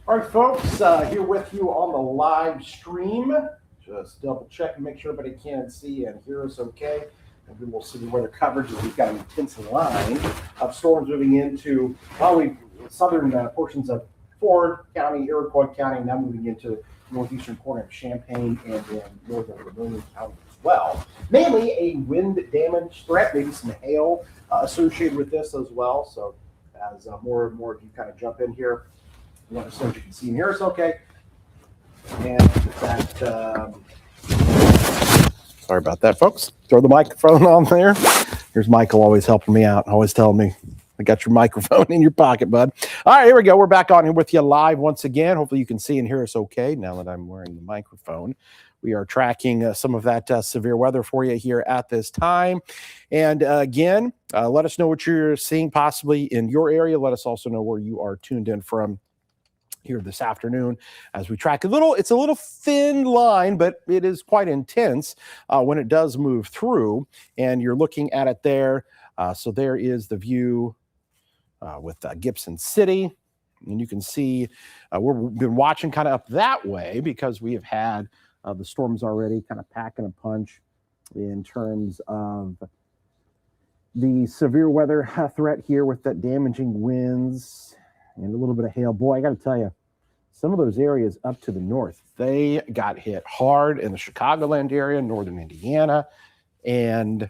All right, folks, here with you on the live stream. Just double check and make sure everybody can see and hear us okay. And we will see the weather coverage as we've got an intense line of storms moving into probably southern portions of Ford County, Iroquois County, now moving into northeastern corner of Champaign and then northern Vermilion County as well. Mainly a wind damage threat, maybe some hail associated with this as well. So as more and more of you kind of jump in here, let us know if you can see and hear us okay. And that, sorry about that, folks. Throw the microphone on there. Here's Michael always helping me out, always telling me, I got your microphone in your pocket, bud. All right, here we go. We're back on here with you live once again. Hopefully you can see and hear us okay now that I'm wearing the microphone. We are tracking some of that severe weather for you here at this time. And again, let us know what you're seeing possibly in your area. Let us also know where you are tuned in from here this afternoon as we track it's a little thin line, but it is quite intense when it does move through, and you're looking at it there. So there is the view with Gibson City, and you can see we've been watching kind of up that way because we have had the storms already kind of packing a punch in terms of the severe weather threat here with that damaging winds and a little bit of hail. Boy, I got to tell you, some of those areas up to the north, they got hit hard in the Chicagoland area, northern Indiana. And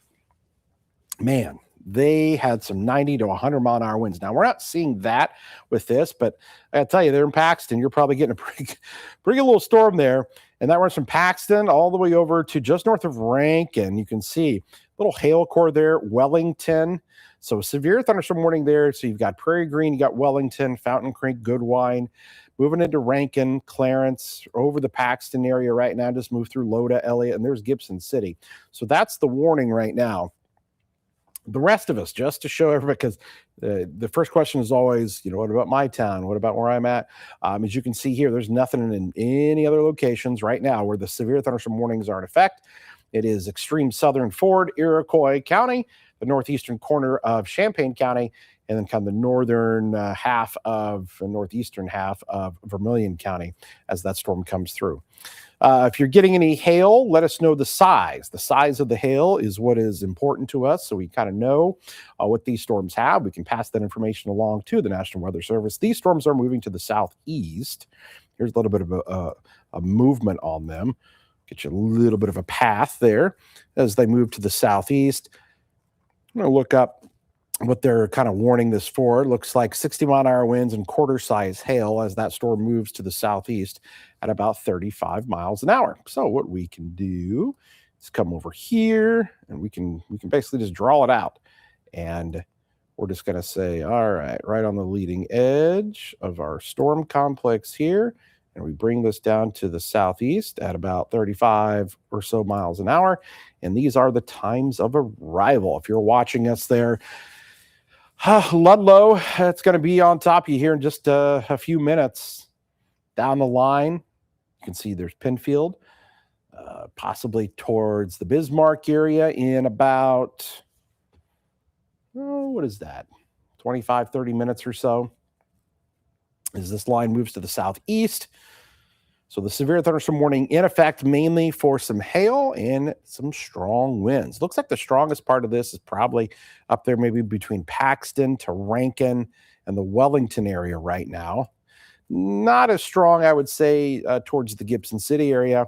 man, they had some 90 to 100 mile an hour winds. Now, we're not seeing that with this, but I got to tell you, they're in Paxton. You're probably getting a pretty good little storm there. And that runs from Paxton all the way over to just north of Rankin. You can see a little hail core there, Wellington. So severe thunderstorm warning there. So you've got Prairie Green, you got Wellington, Fountain Creek, Goodwine, moving into Rankin, Clarence, over the Paxton area right now. Just move through Loda, Elliott, and there's Gibson City. So that's the warning right now. The rest of us, just to show everybody, because the first question is always, what about my town? What about where I'm at? As you can see here, there's nothing in any other locations right now where the severe thunderstorm warnings are in effect. It is extreme southern Ford, Iroquois County, the northeastern corner of Champaign County, and then kind of the northern northeastern half of Vermilion County as that storm comes through. If you're getting any hail, let us know the size. The size of the hail is what is important to us, so we kind of know what these storms have. We can pass that information along to the National Weather Service. These storms are moving to the southeast. Here's a little bit of a movement on them. Get you a little bit of a path there as they move to the southeast. I'm going to look up what they're kind of warning this for. It looks like 60 mile an hour winds and quarter size hail as that storm moves to the southeast at about 35 miles an hour. So what we can do is come over here and we can basically just draw it out. And we're just going to say, all right on the leading edge of our storm complex here. And we bring this down to the southeast at about 35 or so miles an hour. And these are the times of arrival. If you're watching us there, Ludlow, it's going to be on top of you here in just a few minutes. Down the line, you can see there's Penfield, possibly towards the Bismarck area in about, what is that, 25, 30 minutes or so, as this line moves to the southeast. So the severe thunderstorm warning in effect mainly for some hail and some strong winds. Looks like the strongest part of this is probably up there maybe between Paxton to Rankin and the Wellington area right now. Not as strong, I would say, towards the Gibson City area,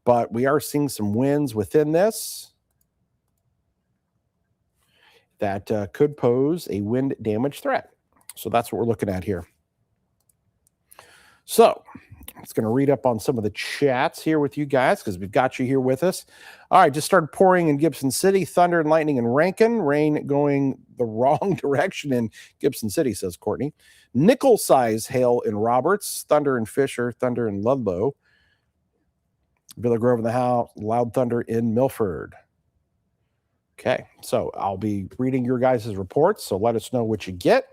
but we are seeing some winds within this that could pose a wind damage threat. So that's what we're looking at here. So it's going to read up on some of the chats here with you guys because we've got you here with us. All right, just started pouring in Gibson City, thunder and lightning in Rankin, rain going the wrong direction in Gibson City, says Courtney. Nickel-size hail in Roberts, thunder in Fisher, thunder in Ludlow. Villa Grove in the house, loud thunder in Milford. Okay, so I'll be reading your guys' reports, so let us know what you get.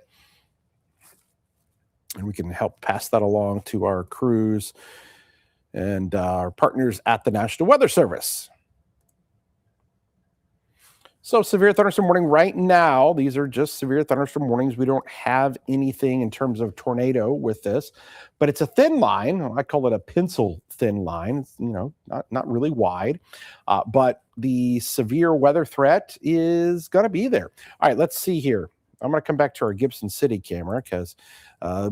And we can help pass that along to our crews and our partners at the National Weather Service. So severe thunderstorm warning right now. These are just severe thunderstorm warnings. We don't have anything in terms of tornado with this, but it's a thin line. I call it a pencil thin line. It's, not really wide, but the severe weather threat is going to be there. All right, let's see here. I'm going to come back to our Gibson City camera because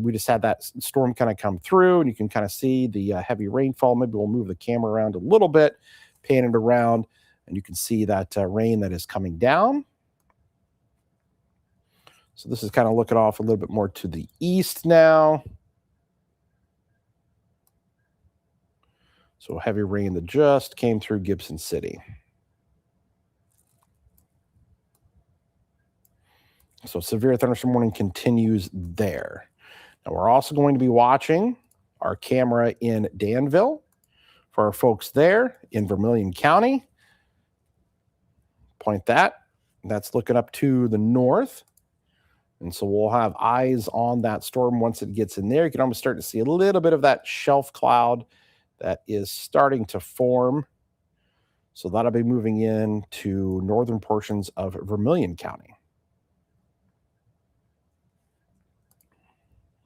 we just had that storm kind of come through, and you can kind of see the heavy rainfall. Maybe we'll move the camera around a little bit, pan it around. And you can see that rain that is coming down. So this is kind of looking off a little bit more to the east now. So heavy rain that just came through Gibson City. So severe thunderstorm warning continues there. Now we're also going to be watching our camera in Danville for our folks there in Vermilion County. Point that's looking up to the north. And so we'll have eyes on that storm once it gets in there. You can almost start to see a little bit of that shelf cloud that is starting to form. So that'll be moving into northern portions of Vermilion County.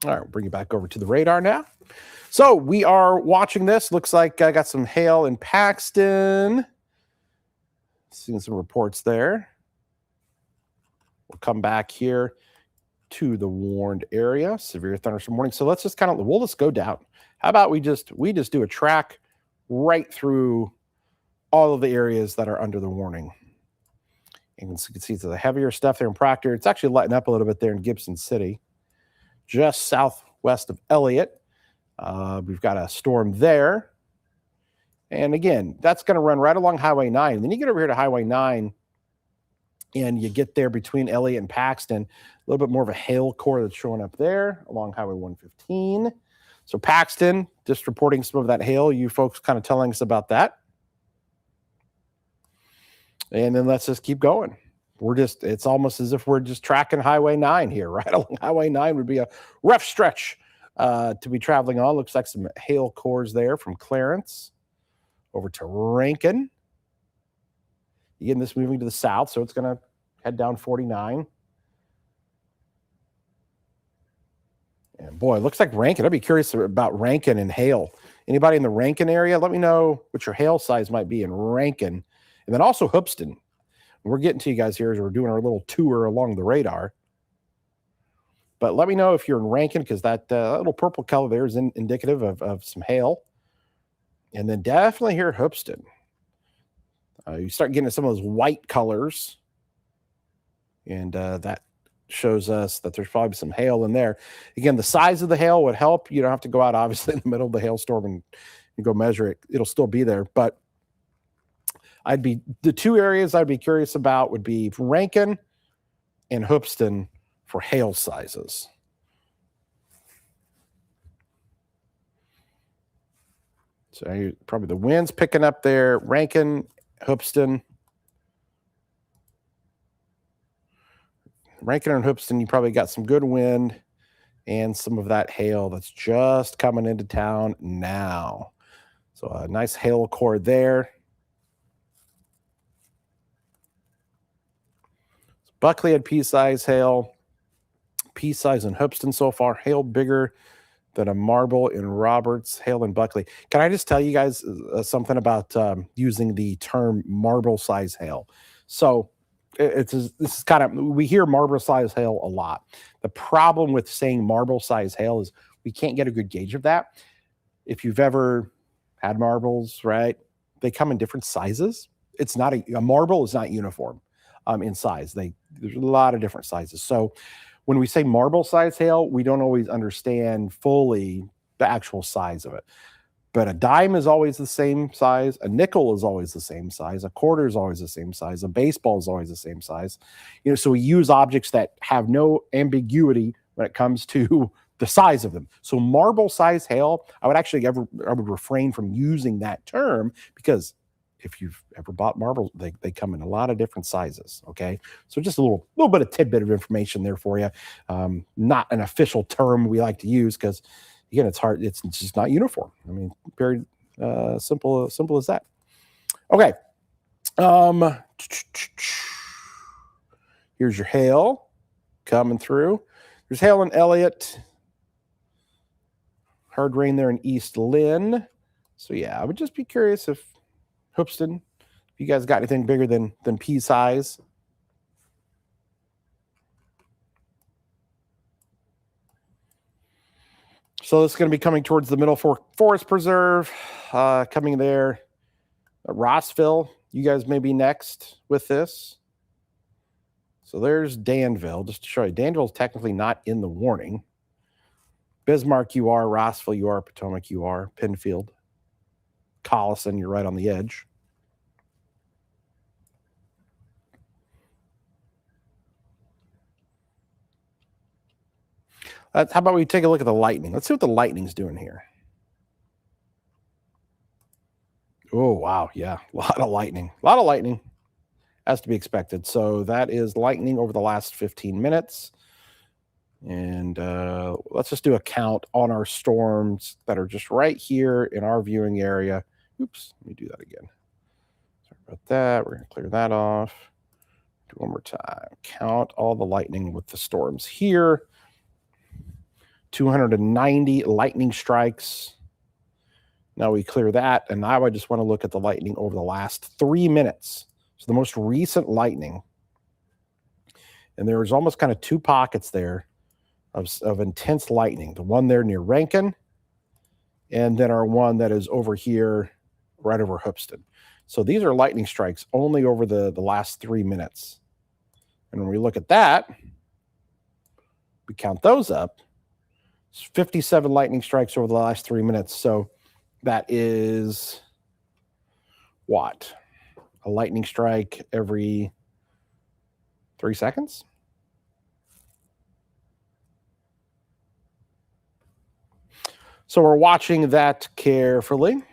All right, we'll bring you back over to the radar now. So we are watching this. Looks like I got some hail in Paxton. Seeing some reports there. We'll come back here to the warned area, severe thunderstorm warning. So let's just we'll just go down. How about we just do a track right through all of the areas that are under the warning. And you can see the heavier stuff there in Proctor. It's actually letting up a little bit there in Gibson City, just southwest of Elliott. We've got a storm there. And again, that's going to run right along Highway 9. And then you get over here to Highway 9, and you get there between Elliott and Paxton, a little bit more of a hail core that's showing up there along Highway 115. So Paxton, just reporting some of that hail. You folks kind of telling us about that. And then let's just keep going. It's almost as if we're just tracking Highway 9 here, right? Along Highway 9 would be a rough stretch to be traveling on. Looks like some hail cores there from Clarence over to Rankin. Again, this moving to the south, so it's going to head down 49. And boy, it looks like Rankin. I'd be curious about Rankin and hail. Anybody in the Rankin area? Let me know what your hail size might be in Rankin. And then also Hoopeston. We're getting to you guys here as we're doing our little tour along the radar. But let me know if you're in Rankin, because that little purple color there is indicative of some hail. And then definitely here at Hoopeston. You start getting some of those white colors. And that shows us that there's probably some hail in there. Again, the size of the hail would help. You don't have to go out, obviously, in the middle of the hailstorm and go measure it. It'll still be there. But the two areas I'd be curious about would be Rankin and Hoopeston for hail sizes. So probably the wind's picking up there. Rankin, Hoopeston. Rankin and Hoopeston, you probably got some good wind and some of that hail that's just coming into town now. So a nice hail core there. Buckley had pea-size hail. Pea-size in Hoopeston so far. Hail bigger than a marble in Roberts. Hail in Buckley. Can I just tell you guys something about using the term marble-size hail? So this is kind of, we hear marble-size hail a lot. The problem with saying marble-size hail is we can't get a good gauge of that. If you've ever had marbles, right, they come in different sizes. It's not a marble is not uniform in size. There's a lot of different sizes. So when we say marble size hail, we don't always understand fully the actual size of it. But a dime is always the same size. A nickel is always the same size. A quarter is always the same size. A baseball is always the same size. So we use objects that have no ambiguity when it comes to the size of them. So marble size hail, I would refrain from using that term, because if you've ever bought marbles, they come in a lot of different sizes. Okay, so just a little bit of tidbit of information there for you. Not an official term we like to use, because again, it's hard. It's just not uniform. I mean, very simple as that. Okay. Here's your hail coming through. There's hail in Elliott. Hard rain there in East Lynn. So yeah, I would just be curious if Hoopeston, if you guys got anything bigger than pea size. So this is going to be coming towards the Middle Fork Forest Preserve, coming there. Rossville, you guys may be next with this. So there's Danville, just to show you. Danville's technically not in the warning. Bismarck, you are. Rossville, you are. Potomac, you are. Penfield. Collison, you're right on the edge. How about we take a look at the lightning? Let's see what the lightning's doing here. Oh, wow. Yeah, a lot of lightning. A lot of lightning, as to be expected. So that is lightning over the last 15 minutes. And let's just do a count on our storms that are just right here in our viewing area. Oops, let me do that again. Sorry about that. We're going to clear that off. Do one more time. Count all the lightning with the storms here. 290 lightning strikes. Now we clear that, and now I just want to look at the lightning over the last 3 minutes. So the most recent lightning, and there was almost kind of two pockets there of intense lightning. The one there near Rankin, and then our one that is over here, right over Hoopeston. So these are lightning strikes only over the last 3 minutes. And when we look at that, we count those up. 57 lightning strikes over the last 3 minutes. So that is what? A lightning strike every 3 seconds? So we're watching that carefully.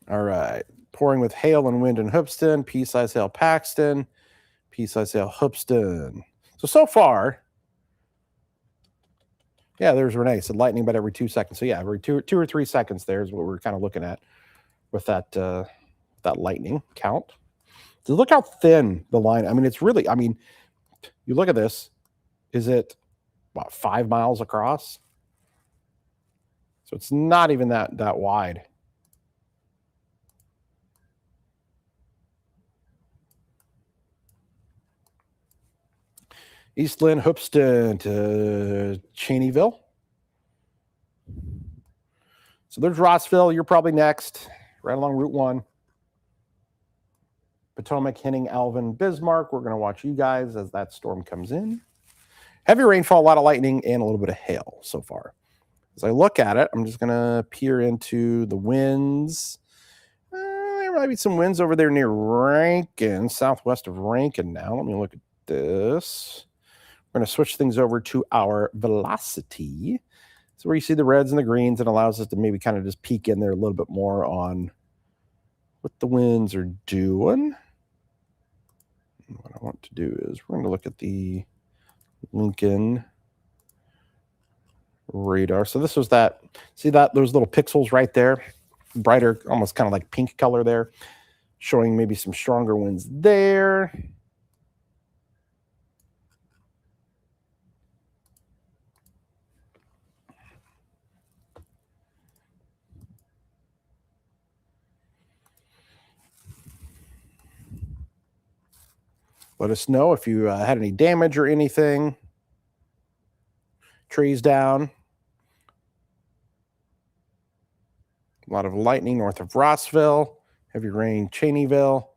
All right. Pouring with hail and wind in Hoopeston. Pea-size hail Paxton. Pea-size hail Hoopeston. So far, yeah, there's Renee. Said lightning about every 2 seconds. So yeah, every two or 3 seconds there is what we're kind of looking at with that that lightning count. So look how thin the line. I mean, it's really. I mean, you look at this. Is it about 5 miles across? So it's not even that wide. East Lynn, Hoopeston to Cheneyville. So there's Rossville. You're probably next, right along Route 1. Potomac, Henning, Alvin, Bismarck. We're going to watch you guys as that storm comes in. Heavy rainfall, a lot of lightning, and a little bit of hail so far. As I look at it, I'm just going to peer into the winds. There might be some winds over there near Rankin, southwest of Rankin now. Let me look at this. We're going to switch things over to our velocity. So where you see the reds and the greens, it allows us to maybe kind of just peek in there a little bit more on what the winds are doing. And what I want to do is we're going to look at the Lincoln radar. So this was that, see that, those little pixels right there, brighter, almost kind of like pink color there, showing maybe some stronger winds there. Let us know if you had any damage or anything. Trees down. A lot of lightning north of Rossville. Heavy rain, Cheneyville.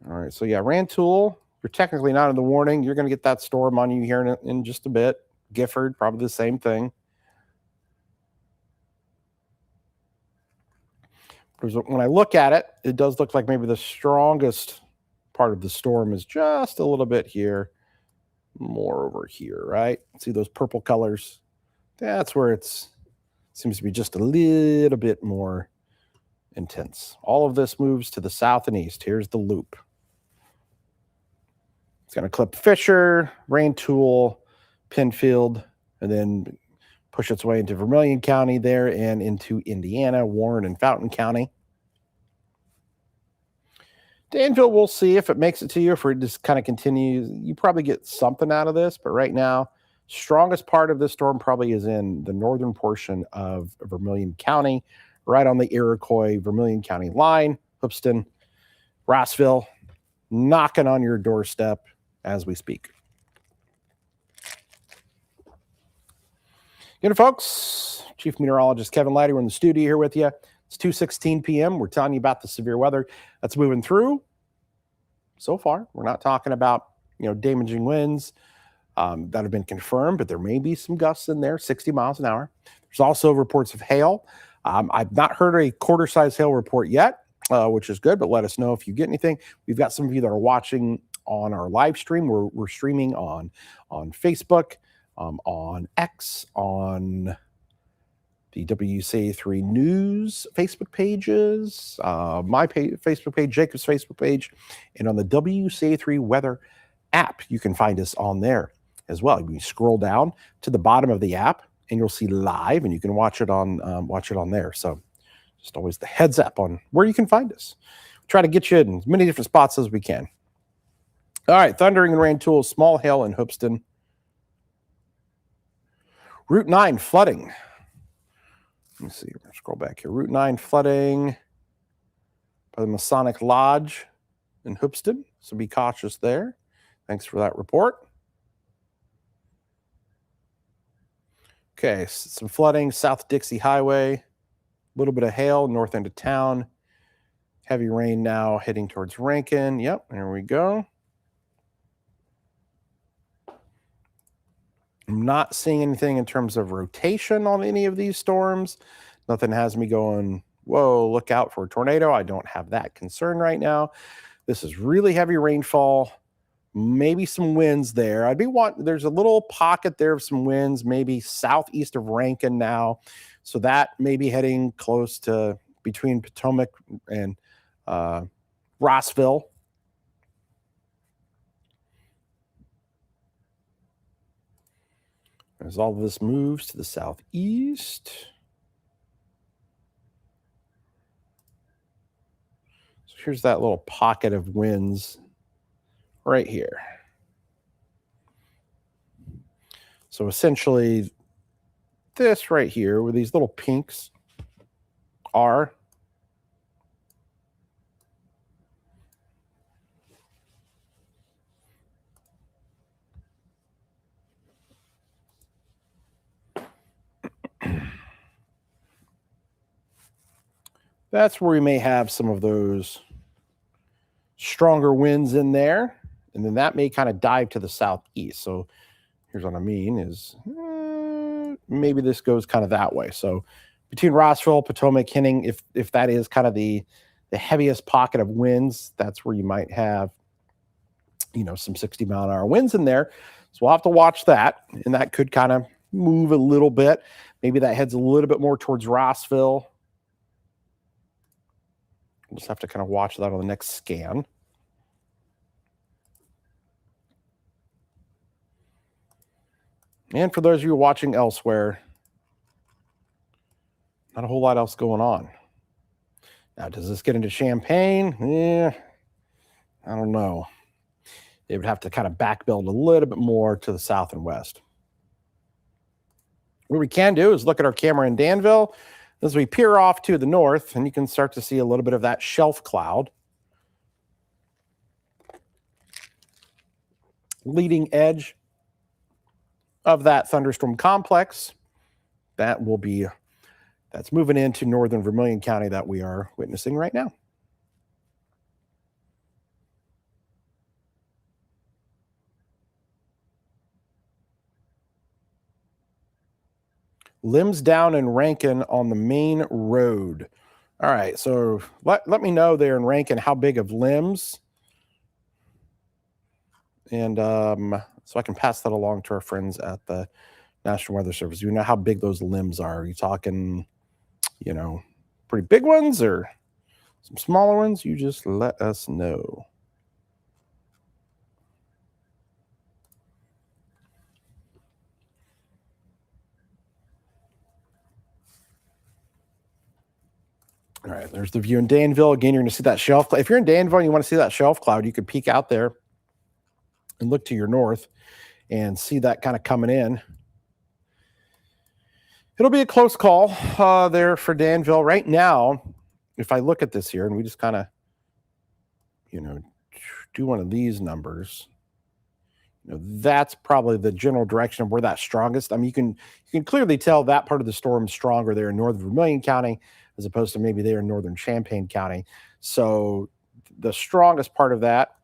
All right, so yeah, Rantoul, you're technically not in the warning. You're going to get that storm on you here in just a bit. Gifford, probably the same thing. When I look at it, it does look like maybe the strongest part of the storm is just a little bit here, more over here, right? See those purple colors? That's where it seems to be just a little bit more intense. All of this moves to the south and east. Here's the loop. It's going to clip Fisher, Rantoul, Penfield, and then push its way into Vermilion County there and into Indiana, Warren and Fountain County. Danville, we'll see if it makes it to you, if it just kind of continues. You probably get something out of this, but right now, strongest part of this storm probably is in the northern portion of Vermilion County, right on the Iroquois-Vermilion County line, Hoopeston, Rossville, knocking on your doorstep as we speak. Good, folks. Chief Meteorologist Kevin Leidy, we're in the studio here with you. It's 2:16 p.m. We're telling you about the severe weather that's moving through. So far, we're not talking about damaging winds that have been confirmed, but there may be some gusts in there, 60 miles an hour. There's also reports of hail. I've not heard a quarter-size hail report yet, which is good, but let us know if you get anything. We've got some of you that are watching on our live stream. We're streaming on Facebook, on X, on the WCA3 News Facebook pages, my Facebook page, Jacob's Facebook page, and on the WCA3 Weather app. You can find us on there as well. You can scroll down to the bottom of the app, and you'll see live, and you can watch it on there. So just always the heads up on where you can find us. Try to get you in as many different spots as we can. All right, thundering and rain tools, small hail in Hoopeston. Route 9 flooding. Let me see. We're gonna scroll back here. Route 9 flooding by the Masonic Lodge in Hoopeston. So be cautious there. Thanks for that report. Okay, some flooding, South Dixie Highway. A little bit of hail, north end of town. Heavy rain now heading towards Rankin. Yep, there we go. I'm not seeing anything in terms of rotation on any of these storms. Nothing has me going, whoa, look out for a tornado. I don't have that concern right now. This is really heavy rainfall, maybe some winds there. There's a little pocket there of some winds, maybe southeast of Rankin now. So that may be heading close to between Potomac and Rossville. As all of this moves to the southeast. So here's that little pocket of winds right here. So essentially, this right here, where these little pinks are, that's where we may have some of those stronger winds in there. And then that may kind of dive to the southeast. So here's what I mean is maybe this goes kind of that way. So between Rossville, Potomac, Henning, if that is kind of the heaviest pocket of winds, that's where you might have, some 60 mile an hour winds in there. So we'll have to watch that. And that could kind of move a little bit. Maybe that heads a little bit more towards Rossville. We'll just have to kind of watch that on the next scan. And for those of you watching elsewhere, not a whole lot else going on. Now, does this get into Champaign? I don't know. They would have to kind of back build a little bit more to the south and west. What we can do is look at our camera in Danville as we peer off to the north, and you can start to see a little bit of that shelf cloud. Leading edge of that thunderstorm complex, that's moving into northern Vermilion County that we are witnessing right now. Limbs down in Rankin on the main road. All right, so let me know there in Rankin how big of limbs. And so I can pass that along to our friends at the National Weather Service. You know how big those limbs are. Are you talking, pretty big ones or some smaller ones? You just let us know. All right, there's the view in Danville. Again, you're going to see that shelf cloud. If you're in Danville and you want to see that shelf cloud, you could peek out there and look to your north and see that kind of coming in. It'll be a close call there for Danville. Right now, if I look at this here and we just kind of, do one of these numbers, that's probably the general direction of where that's strongest. I mean, you can clearly tell that part of the storm is stronger there in northern Vermilion County as opposed to maybe there in northern Champaign County. So the strongest part of that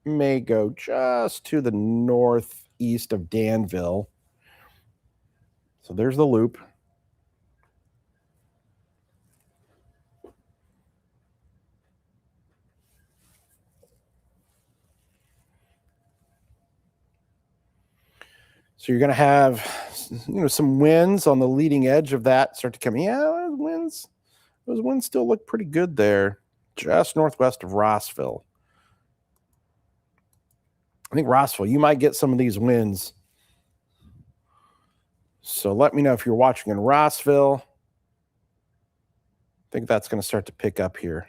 may go just to the northeast of Danville. So there's the loop. So you're going to have, some winds on the leading edge of that start to come. Yeah, those winds still look pretty good there, just northwest of Rossville. I think Rossville, you might get some of these winds. So let me know if you're watching in Rossville. I think that's going to start to pick up here.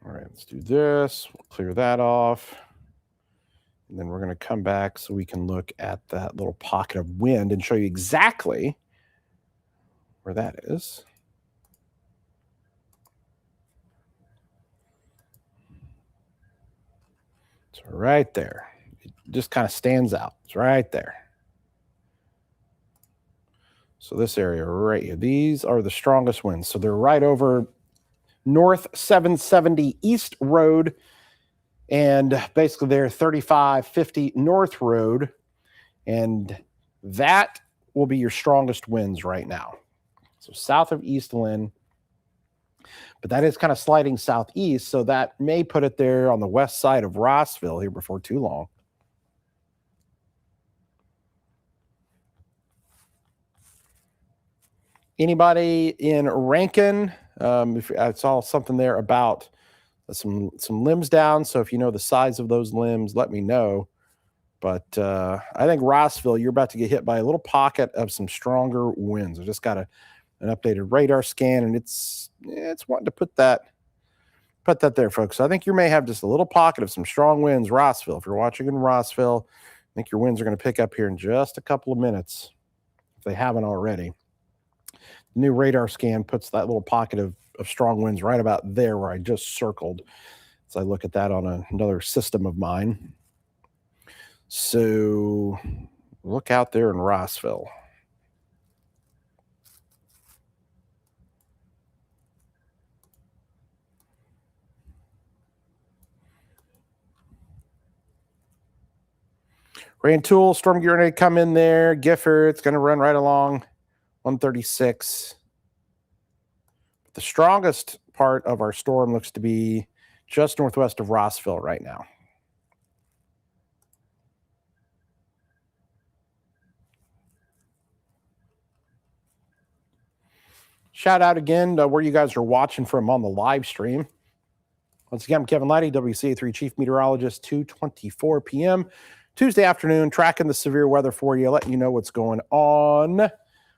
All right, let's do this. We'll clear that off. And then we're going to come back so we can look at that little pocket of wind and show you exactly where that is. It's right there. It just kind of stands out. It's right there. So this area right here, these are the strongest winds. So they're right over North 770 East Road, and basically they're 3550 North Road, and that will be your strongest winds right now. So south of East Lynn, but that is kind of sliding southeast, so that may put it there on the west side of Rossville here before too long. Anybody in Rankin? If I saw something there about some limbs down, so if you know the size of those limbs, let me know. But I think Rossville, you're about to get hit by a little pocket of some stronger winds. I just got an updated radar scan, and it's wanting to put that there, folks. So I think you may have just a little pocket of some strong winds, Rossville. If you're watching in Rossville, I think your winds are going to pick up here in just a couple of minutes, if they haven't already. The new radar scan puts that little pocket of strong winds right about there where I just circled. So I look at that on another system of mine. So look out there in Rossville. Rantoul, storm gear ready to come in there. Gifford, it's going to run right along 136. The strongest part of our storm looks to be just northwest of Rossville right now. Shout out again to where you guys are watching from on the live stream. Once again, I'm Kevin Lighty, WCA3 Chief Meteorologist, 2:24 p.m. Tuesday afternoon, tracking the severe weather for you, letting you know what's going on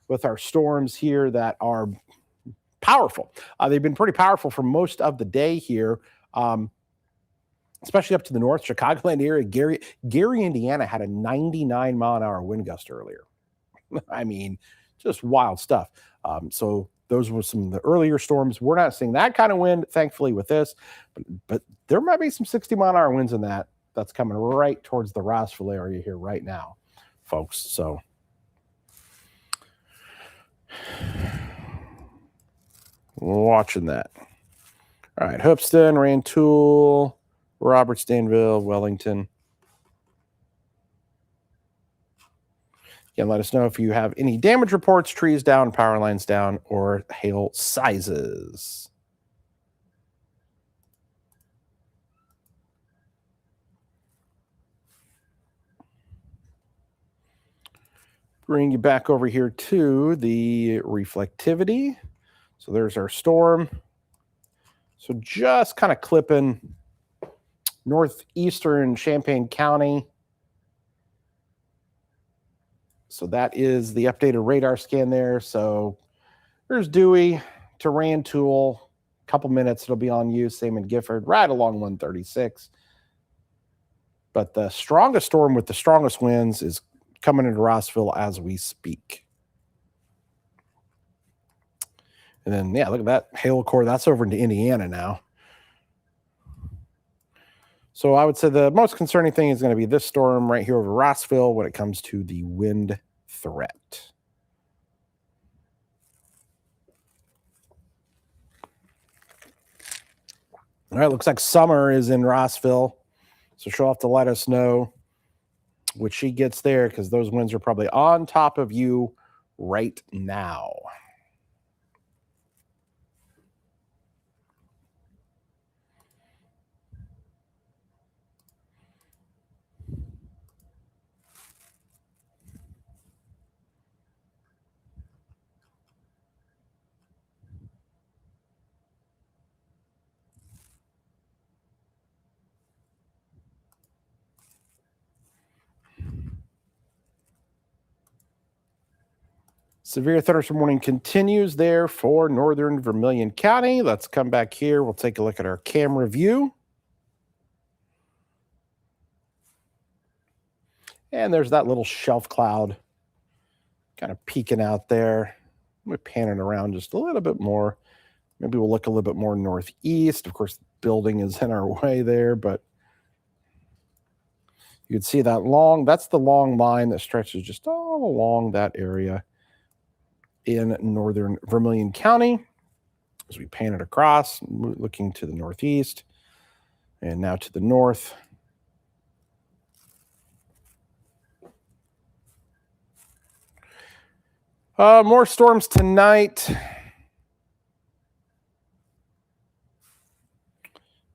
with our storms here that are powerful. They've been pretty powerful for most of the day here, especially up to the north, Chicagoland area. Gary, Indiana had a 99-mile-an-hour wind gust earlier. I mean, just wild stuff. So those were some of the earlier storms. We're not seeing that kind of wind, thankfully, with this, but there might be some 60-mile-an-hour winds in that. That's coming right towards the Rossville area here right now, folks. So watching that. All right, Hoopeston, Rantoul, Roberts, Danville, Wellington. Again, let us know if you have any damage reports, trees down, power lines down, or hail sizes. Bring you back over here to the reflectivity. So there's our storm. So just kind of clipping northeastern Champaign County. So that is the updated radar scan there. So there's Dewey to Rantoul. Couple minutes, it'll be on you. Same in Gifford, right along 136. But the strongest storm with the strongest winds is coming into Rossville as we speak. And then, yeah, look at that hail core. That's over into Indiana now. So I would say the most concerning thing is going to be this storm right here over Rossville when it comes to the wind threat. All right, looks like Summer is in Rossville. So she'll have to let us know which she gets there because those winds are probably on top of you right now. Severe thunderstorm warning continues there for northern Vermilion County. Let's come back here. We'll take a look at our camera view. And there's that little shelf cloud kind of peeking out there. We're panning around just a little bit more. Maybe we'll look a little bit more northeast. Of course, the building is in our way there, but you can see that that's the long line that stretches just all along that area in northern Vermilion County. As we pan it across, looking to the northeast and now to the north. More storms tonight.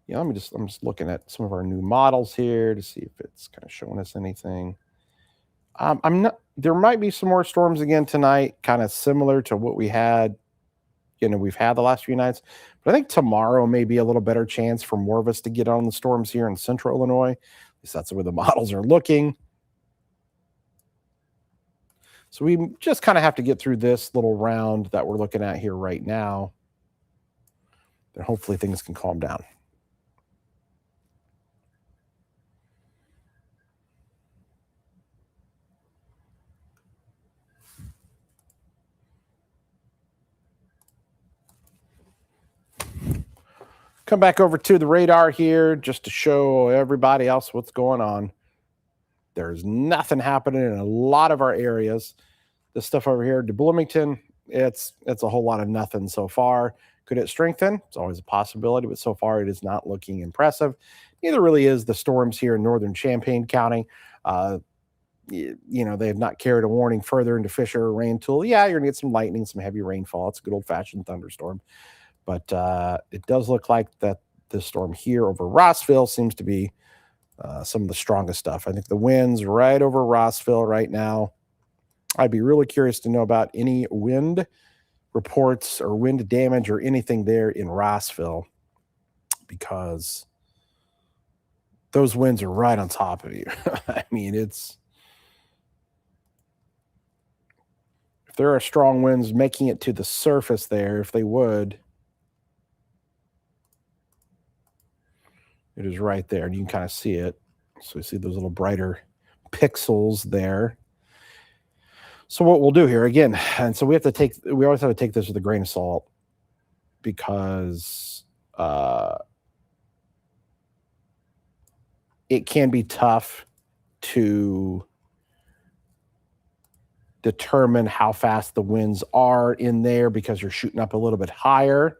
Yeah, I'm just looking at some of our new models here to see if it's kind of showing us anything. There might be some more storms again tonight, kind of similar to what we've had the last few nights. But I think tomorrow may be a little better chance for more of us to get on the storms here in central Illinois. At least that's where the models are looking. So we just kind of have to get through this little round that we're looking at here right now. Then hopefully things can calm down. Come back over to the radar here just to show everybody else what's going on. There's nothing happening in a lot of our areas. This stuff over here to Bloomington, it's a whole lot of nothing so far. Could it strengthen? It's always a possibility, but so far it is not looking impressive. Neither really is the storms here in northern Champaign County. They have not carried a warning further into Fisher or Rantoul. Yeah, you're going to get some lightning, some heavy rainfall. It's a good old-fashioned thunderstorm. But it does look like that this storm here over Rossville seems to be some of the strongest stuff. I think the winds right over Rossville right now. I'd be really curious to know about any wind reports or wind damage or anything there in Rossville because those winds are right on top of you. I mean, if there are strong winds making it to the surface there, if they would, it is right there, and you can kind of see it. So we see those little brighter pixels there. So what we'll do here again, and so we always have to take this with a grain of salt because it can be tough to determine how fast the winds are in there because you're shooting up a little bit higher.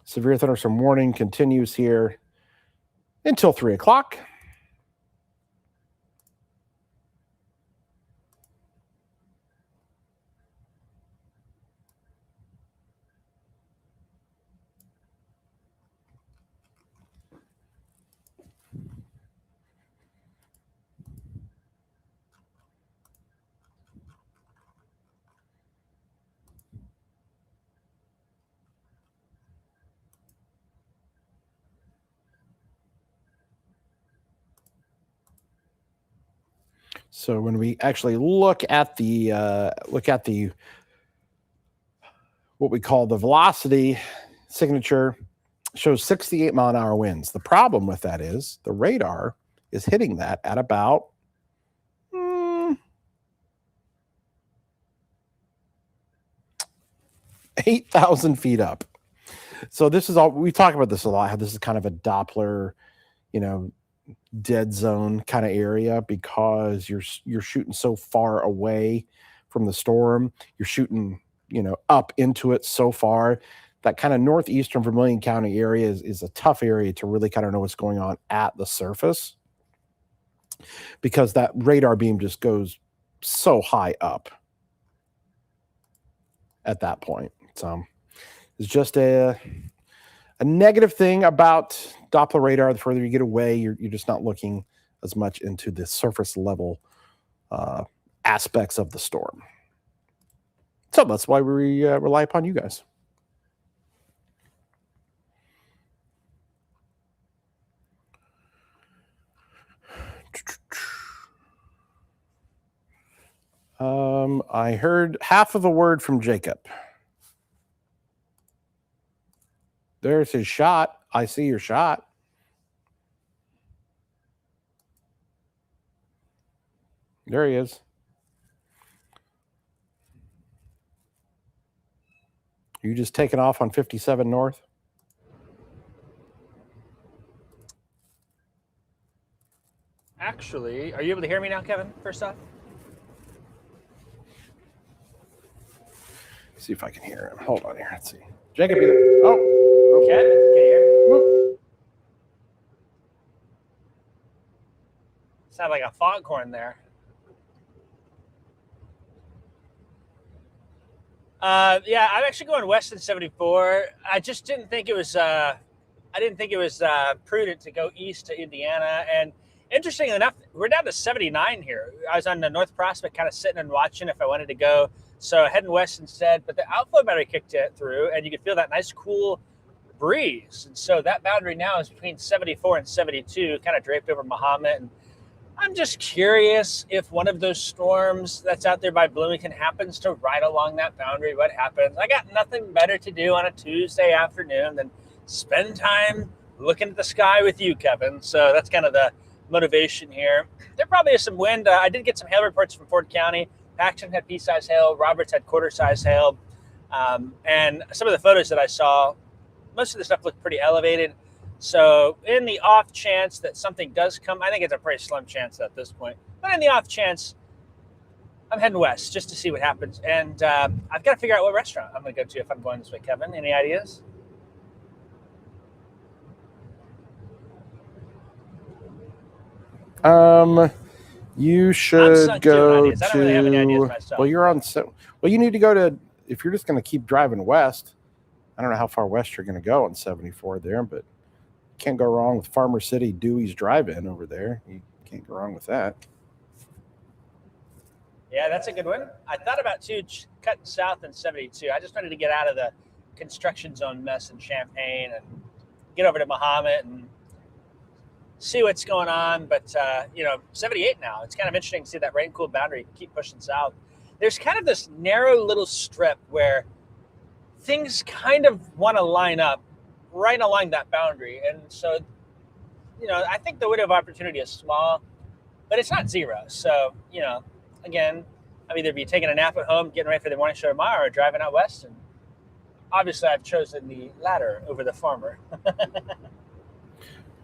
Severe thunderstorm warning continues here until 3 o'clock. So when we actually look at the what we call the velocity signature, shows 68-mile-an-hour winds. The problem with that is the radar is hitting that at about 8,000 feet up. So this is all we talk about this a lot. How this is kind of a Doppler, dead zone kind of area because you're shooting so far away from the storm. You're shooting, up into it so far. That kind of northeastern Vermilion County area is a tough area to really kind of know what's going on at the surface because that radar beam just goes so high up at that point. So it's just a negative thing about Doppler radar. The further you get away, you're just not looking as much into the surface level aspects of the storm. So that's why we rely upon you guys. I heard half of a word from Jacob. There's his shot. I see your shot. There he is. You just taking off on 57 North? Actually, are you able to hear me now, Kevin, first off? See if I can hear him. Hold on here. Let's see. Jacob, oh. Kevin, can you hear me? Whoop. Sound like a foghorn there. Yeah, I'm actually going west in 74. I just didn't think it was. I didn't think it was prudent to go east to Indiana. And interesting enough, we're down to 79 here. I was on the North Prospect, kind of sitting and watching if I wanted to go. So heading west instead. But the outflow boundary kicked it through, and you could feel that nice, cool breeze. And so that boundary now is between 74 and 72, kind of draped over Mahomet. And I'm just curious if one of those storms that's out there by Bloomington happens to ride along that boundary, what happens? I got nothing better to do on a Tuesday afternoon than spend time looking at the sky with you, Kevin. So that's kind of the motivation here. There probably is some wind. I did get some hail reports from Ford County. Paxton had pea-size hail. Roberts had quarter-size hail. And some of the photos that I saw, most of the stuff looked pretty elevated. So in the off chance that something does come, I think it's a pretty slim chance at this point. But in the off chance, I'm heading west just to see what happens. And I've got to figure out what restaurant I'm going to go to if I'm going this way, Kevin. Any ideas? You should go to. I don't really have any ideas myself. Well, you're on. Well, you need to go to. If you're just going to keep driving west, I don't know how far west you're going to go on 74 there, but you can't go wrong with Farmer City Dewey's Drive-In over there. You can't go wrong with that. Yeah, that's a good one. I thought about cutting south in 72. I just wanted to get out of the construction zone mess in Champaign and get over to Mahomet and see what's going on. But 78 now. It's kind of interesting to see that rain-cooled boundary keep pushing south. There's kind of this narrow little strip where things kind of want to line up right along that boundary. And so, I think the window of opportunity is small, but it's not zero. So, again, I'll either be taking a nap at home, getting ready for the morning show tomorrow, or driving out west. And obviously, I've chosen the latter over the former.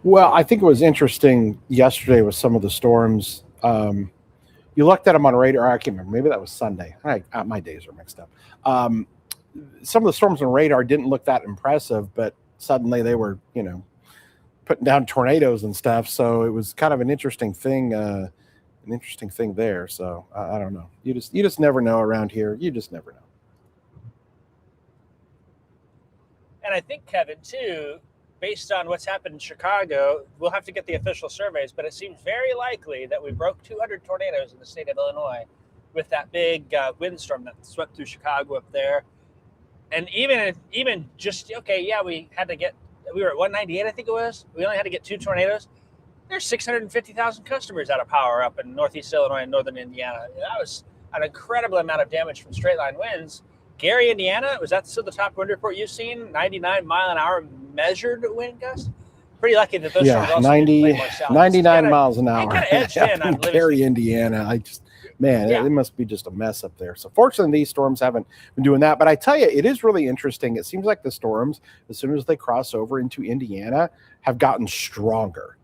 Well, I think it was interesting yesterday with some of the storms. You looked at them on radar. I can't remember. Maybe that was Sunday. My days are mixed up. Some of the storms on radar didn't look that impressive, but suddenly they were, putting down tornadoes and stuff. So it was kind of an interesting thing there. So I don't know. You just never know around here. You just never know. And I think, Kevin, too, based on what's happened in Chicago, we'll have to get the official surveys, but it seems very likely that we broke 200 tornadoes in the state of Illinois with that big windstorm that swept through Chicago up there. And even just, we were at 198, I think it was. We only had to get 2 tornadoes. there's 650,000 customers out of power up in Northeast Illinois and Northern Indiana. That was an incredible amount of damage from straight line winds. Gary, Indiana, was that still the top wind report you've seen? 99 mile an hour measured wind gust? Pretty lucky that those storms also 90, more south. 99 miles an hour. Kind of edged in on Gary, Indiana. It must be just a mess up there. So fortunately, these storms haven't been doing that. But I tell you, it is really interesting. It seems like the storms, as soon as they cross over into Indiana, have gotten stronger.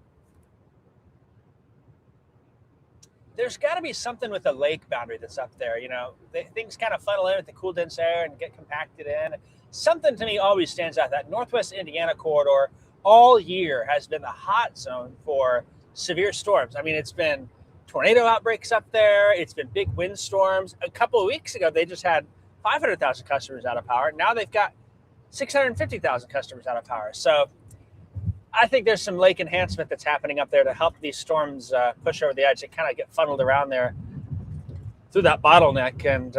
There's got to be something with the lake boundary that's up there. Things kind of funnel in with the cool, dense air and get compacted in. Something to me always stands out. That Northwest Indiana corridor all year has been the hot zone for severe storms. I mean, it's been tornado outbreaks up there. It's been big windstorms. A couple of weeks ago, they just had 500,000 customers out of power. Now they've got 650,000 customers out of power. So I think there's some lake enhancement that's happening up there to help these storms push over the edge. They kind of get funneled around there through that bottleneck. And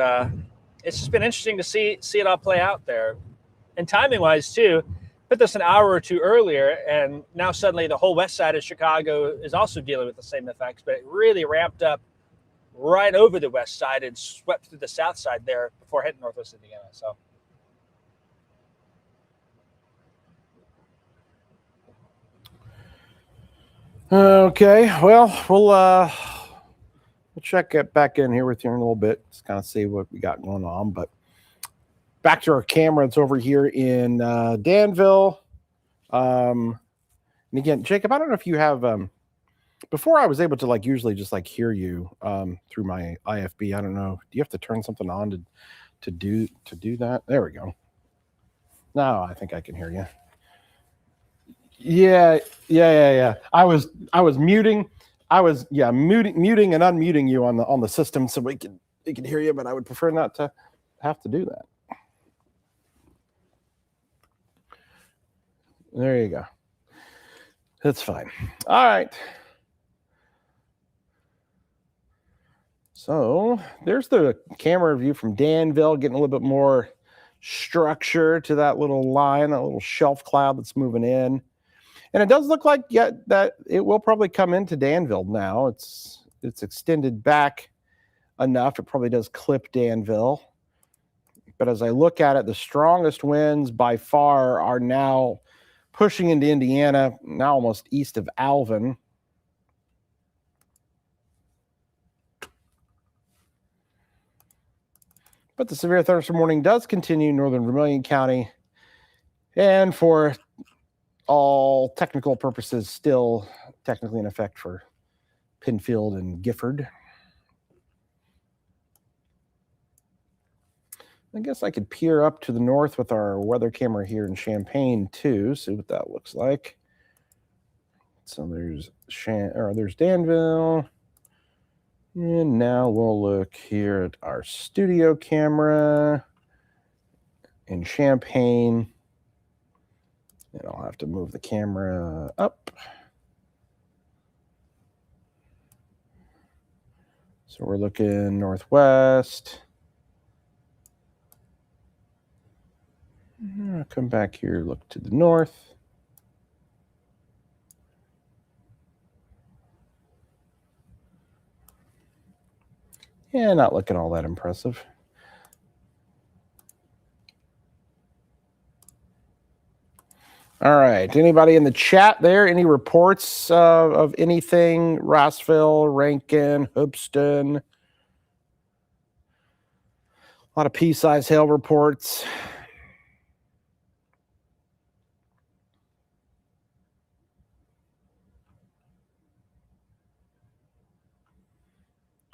it's just been interesting to see it all play out there. And timing-wise, too, put this an hour or two earlier, and now suddenly the whole west side of Chicago is also dealing with the same effects, but it really ramped up right over the west side and swept through the south side there before hitting Northwest Indiana. So okay, well, we'll check it back in here with you in a little bit, just kind of see what we got going on. But back to our camera, it's over here in Danville. And again, Jacob, I don't know if you have before I was able to usually just hear you through my IFB. I don't know. Do you have to turn something on to do that? There we go. Now I think I can hear you. Yeah. I was muting. I was muting and unmuting you on the system so we could hear you, but I would prefer not to have to do that. There you go. That's fine. All right. So there's the camera view from Danville, getting a little bit more structure to that little line, that little shelf cloud that's moving in. And it does look like that it will probably come into Danville now. It's extended back enough. It probably does clip Danville. But as I look at it, the strongest winds by far are now pushing into Indiana, now almost east of Alvin. But the severe thunderstorm warning does continue in northern Vermilion County. And for all technical purposes, still technically in effect for Penfield and Gifford. I guess I could peer up to the north with our weather camera here in Champaign too, see what that looks like. So there's Danville. And now we'll look here at our studio camera in Champaign. And I'll have to move the camera up. So we're looking northwest. I'll come back here, look to the north. Yeah, not looking all that impressive. All right. Anybody in the chat there? Any reports of anything? Rossville, Rankin, Hoopeston. A lot of pea-sized hail reports.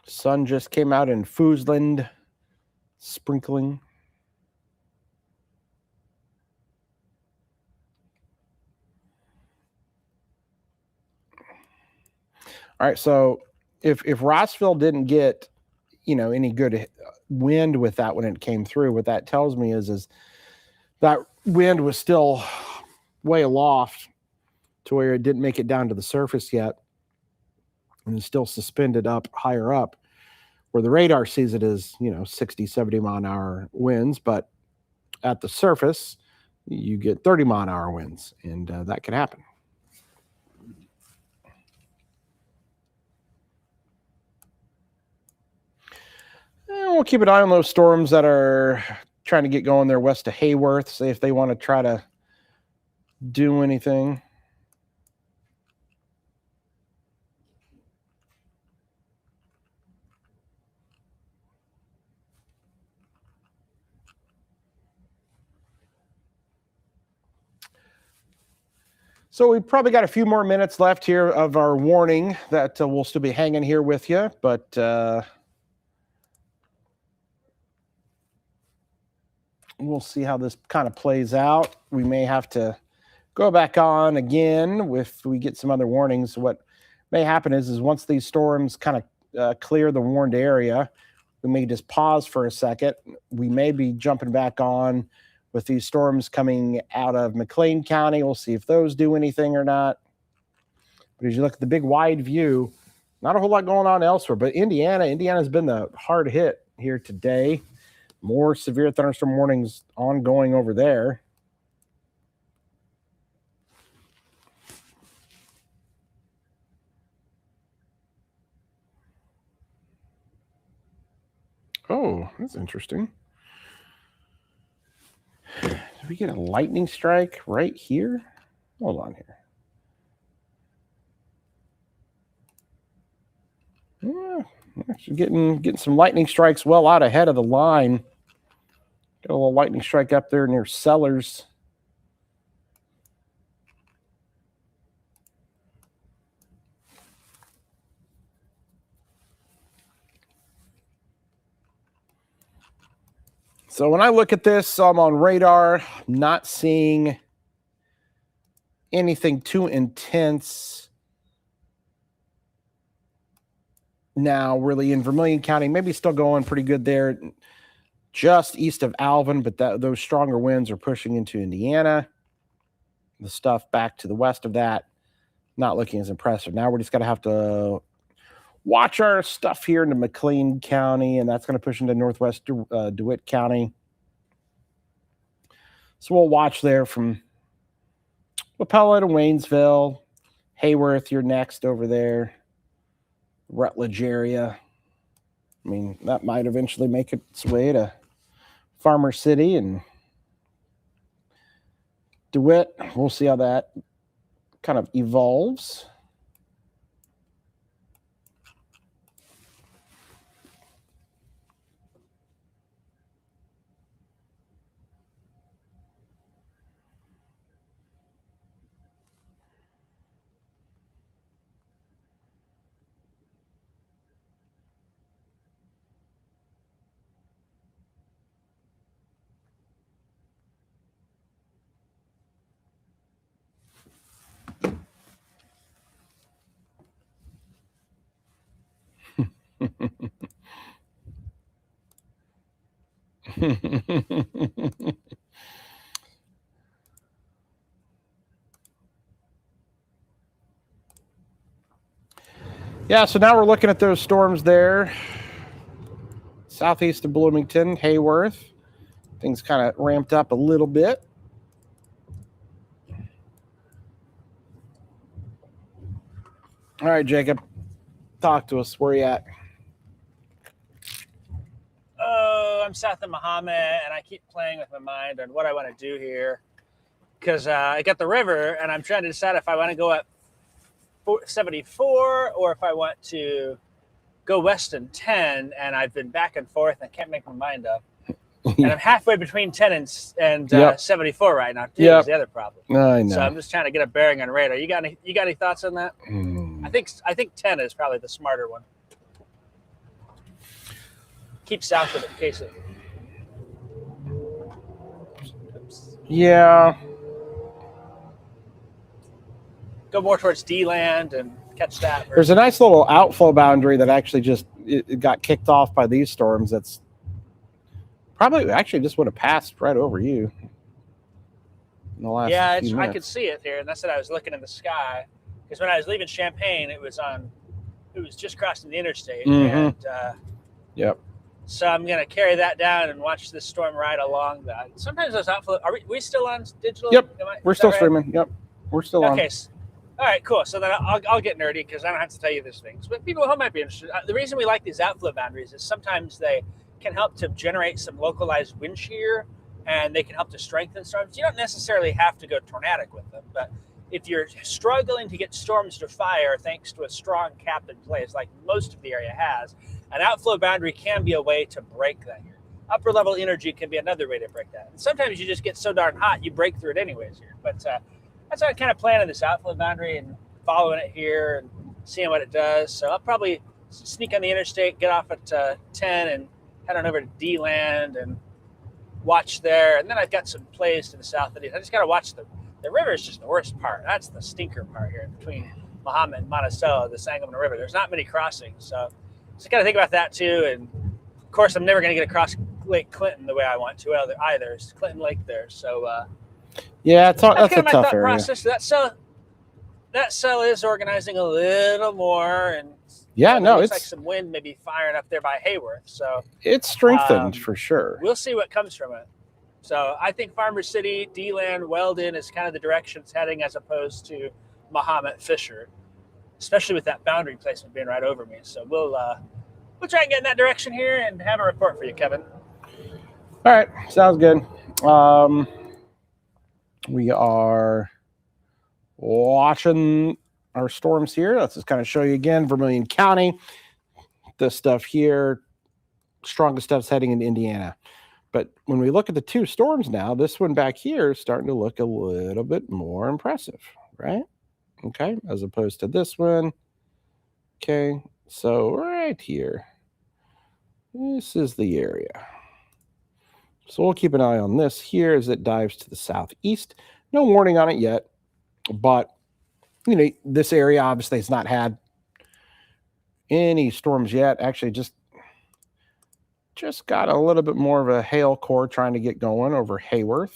Sun just came out in Foosland, sprinkling. All right, so if Rossville didn't get, any good wind with that when it came through, what that tells me is that wind was still way aloft to where it didn't make it down to the surface yet, and it's still suspended up higher up, where the radar sees it as 60, 70 mile an hour winds, but at the surface you get 30 mile an hour winds, and that can happen. We'll keep an eye on those storms that are trying to get going there west of Hayworth, see if they want to try to do anything. So we've probably got a few more minutes left here of our warning that we'll still be hanging here with you, but we'll see how this kind of plays out. We may have to go back on again if we get some other warnings. What may happen is once these storms kind of clear the warned area, we may just pause for a second. We may be jumping back on with these storms coming out of McLean County. We'll see if those do anything or not. But as you look at the big wide view, not a whole lot going on elsewhere. But Indiana's been the hard hit here today. More severe thunderstorm warnings ongoing over there. Oh, that's interesting. Did we get a lightning strike right here? Hold on here. Yeah, actually getting some lightning strikes well out ahead of the line. Got a little lightning strike up there near Sellers. So when I look at this, I'm on radar, not seeing anything too intense now, really, in Vermilion County. Maybe still going pretty good there, just east of Alvin, but those stronger winds are pushing into Indiana. The stuff back to the west of that, not looking as impressive. Now we're just going to have to watch our stuff here into McLean County, and that's going to push into northwest DeWitt County. So we'll watch there from Wapella to Waynesville. Hayworth, you're next over there. Rutledge area. I mean, that might eventually make its way to Farmer City and DeWitt. We'll see how that kind of evolves. Yeah, so now we're looking at those storms there. Southeast of Bloomington, Hayworth. Things kind of ramped up a little bit. All right, Jacob, talk to us. Where are you at? Oh, I'm south of Mahomet, and I keep playing with my mind on what I want to do here. Because I got the river, and I'm trying to decide if I want to go up 74 or if I want to go west in 10, and I've been back and forth. I can't make my mind up. And I'm halfway between 10 and Yep. 74 right now, too, Yep. is the other problem. I know. So I'm just trying to get a bearing on radar. You got any thoughts on that? I think 10 is probably the smarter one. Keep south of it in case it. Oops. Yeah. Go more towards D-land and catch that. There's a nice little outflow boundary that actually just it got kicked off by these storms. That's probably actually just would have passed right over you in the last few minutes. I could see it here, and that's what I was looking in the sky. Because when I was leaving Champaign, it was just crossing the interstate. And yep. so I'm going to carry that down and watch this storm ride along that. Sometimes those outflow. Are we still on digital? Yep. We're Is still that right? streaming. Yep. We're still on. Okay. All right, cool. So then I'll get nerdy because I don't have to tell you these things. But people who might be interested, the reason we like these outflow boundaries is sometimes they can help to generate some localized wind shear, and they can help to strengthen storms. You don't necessarily have to go tornadic with them, but if you're struggling to get storms to fire thanks to a strong cap in place, like most of the area has, an outflow boundary can be a way to break that here. Upper level energy can be another way to break that. And sometimes you just get so darn hot, you break through it anyways here. But that's how I kind of planning this outflow boundary and following it here and seeing what it does. So I'll probably sneak on the interstate, get off at 10 and head on over to D-Land and watch there. And then I've got some plays to the south of it. I just got to watch the river is just the worst part. That's the stinker part here between Mahomet and Monticello, the Sangamon River. There's not many crossings. So just got to think about that too. And of course, I'm never going to get across Lake Clinton the way I want to either. It's Clinton Lake there. So yeah, that's kind a of my tough thought area. process. That cell is organizing a little more, and Yeah, no, looks it's like some wind maybe firing up there by Hayworth. So it's strengthened for sure. we'll see what comes from it. So I think Farmer City, D-Land, Weldon is kind of the direction it's heading, as opposed to Mahomet, Fisher, especially with that boundary placement being right over me. So we'll try and get in that direction here and have a report for you, Kevin. All right, sounds good. We are watching our storms here. Let's just kind of show you again, Vermilion County. This stuff here, strongest stuff's heading into Indiana. But when we look at the two storms now, this one back here is starting to look a little bit more impressive, right? Okay, as opposed to this one. Okay, so right here, this is the area. So we'll keep an eye on this here as it dives to the southeast. No warning on it yet, but you know, this area obviously has not had any storms yet. Actually, just got a little bit more of a hail core trying to get going over Hayworth.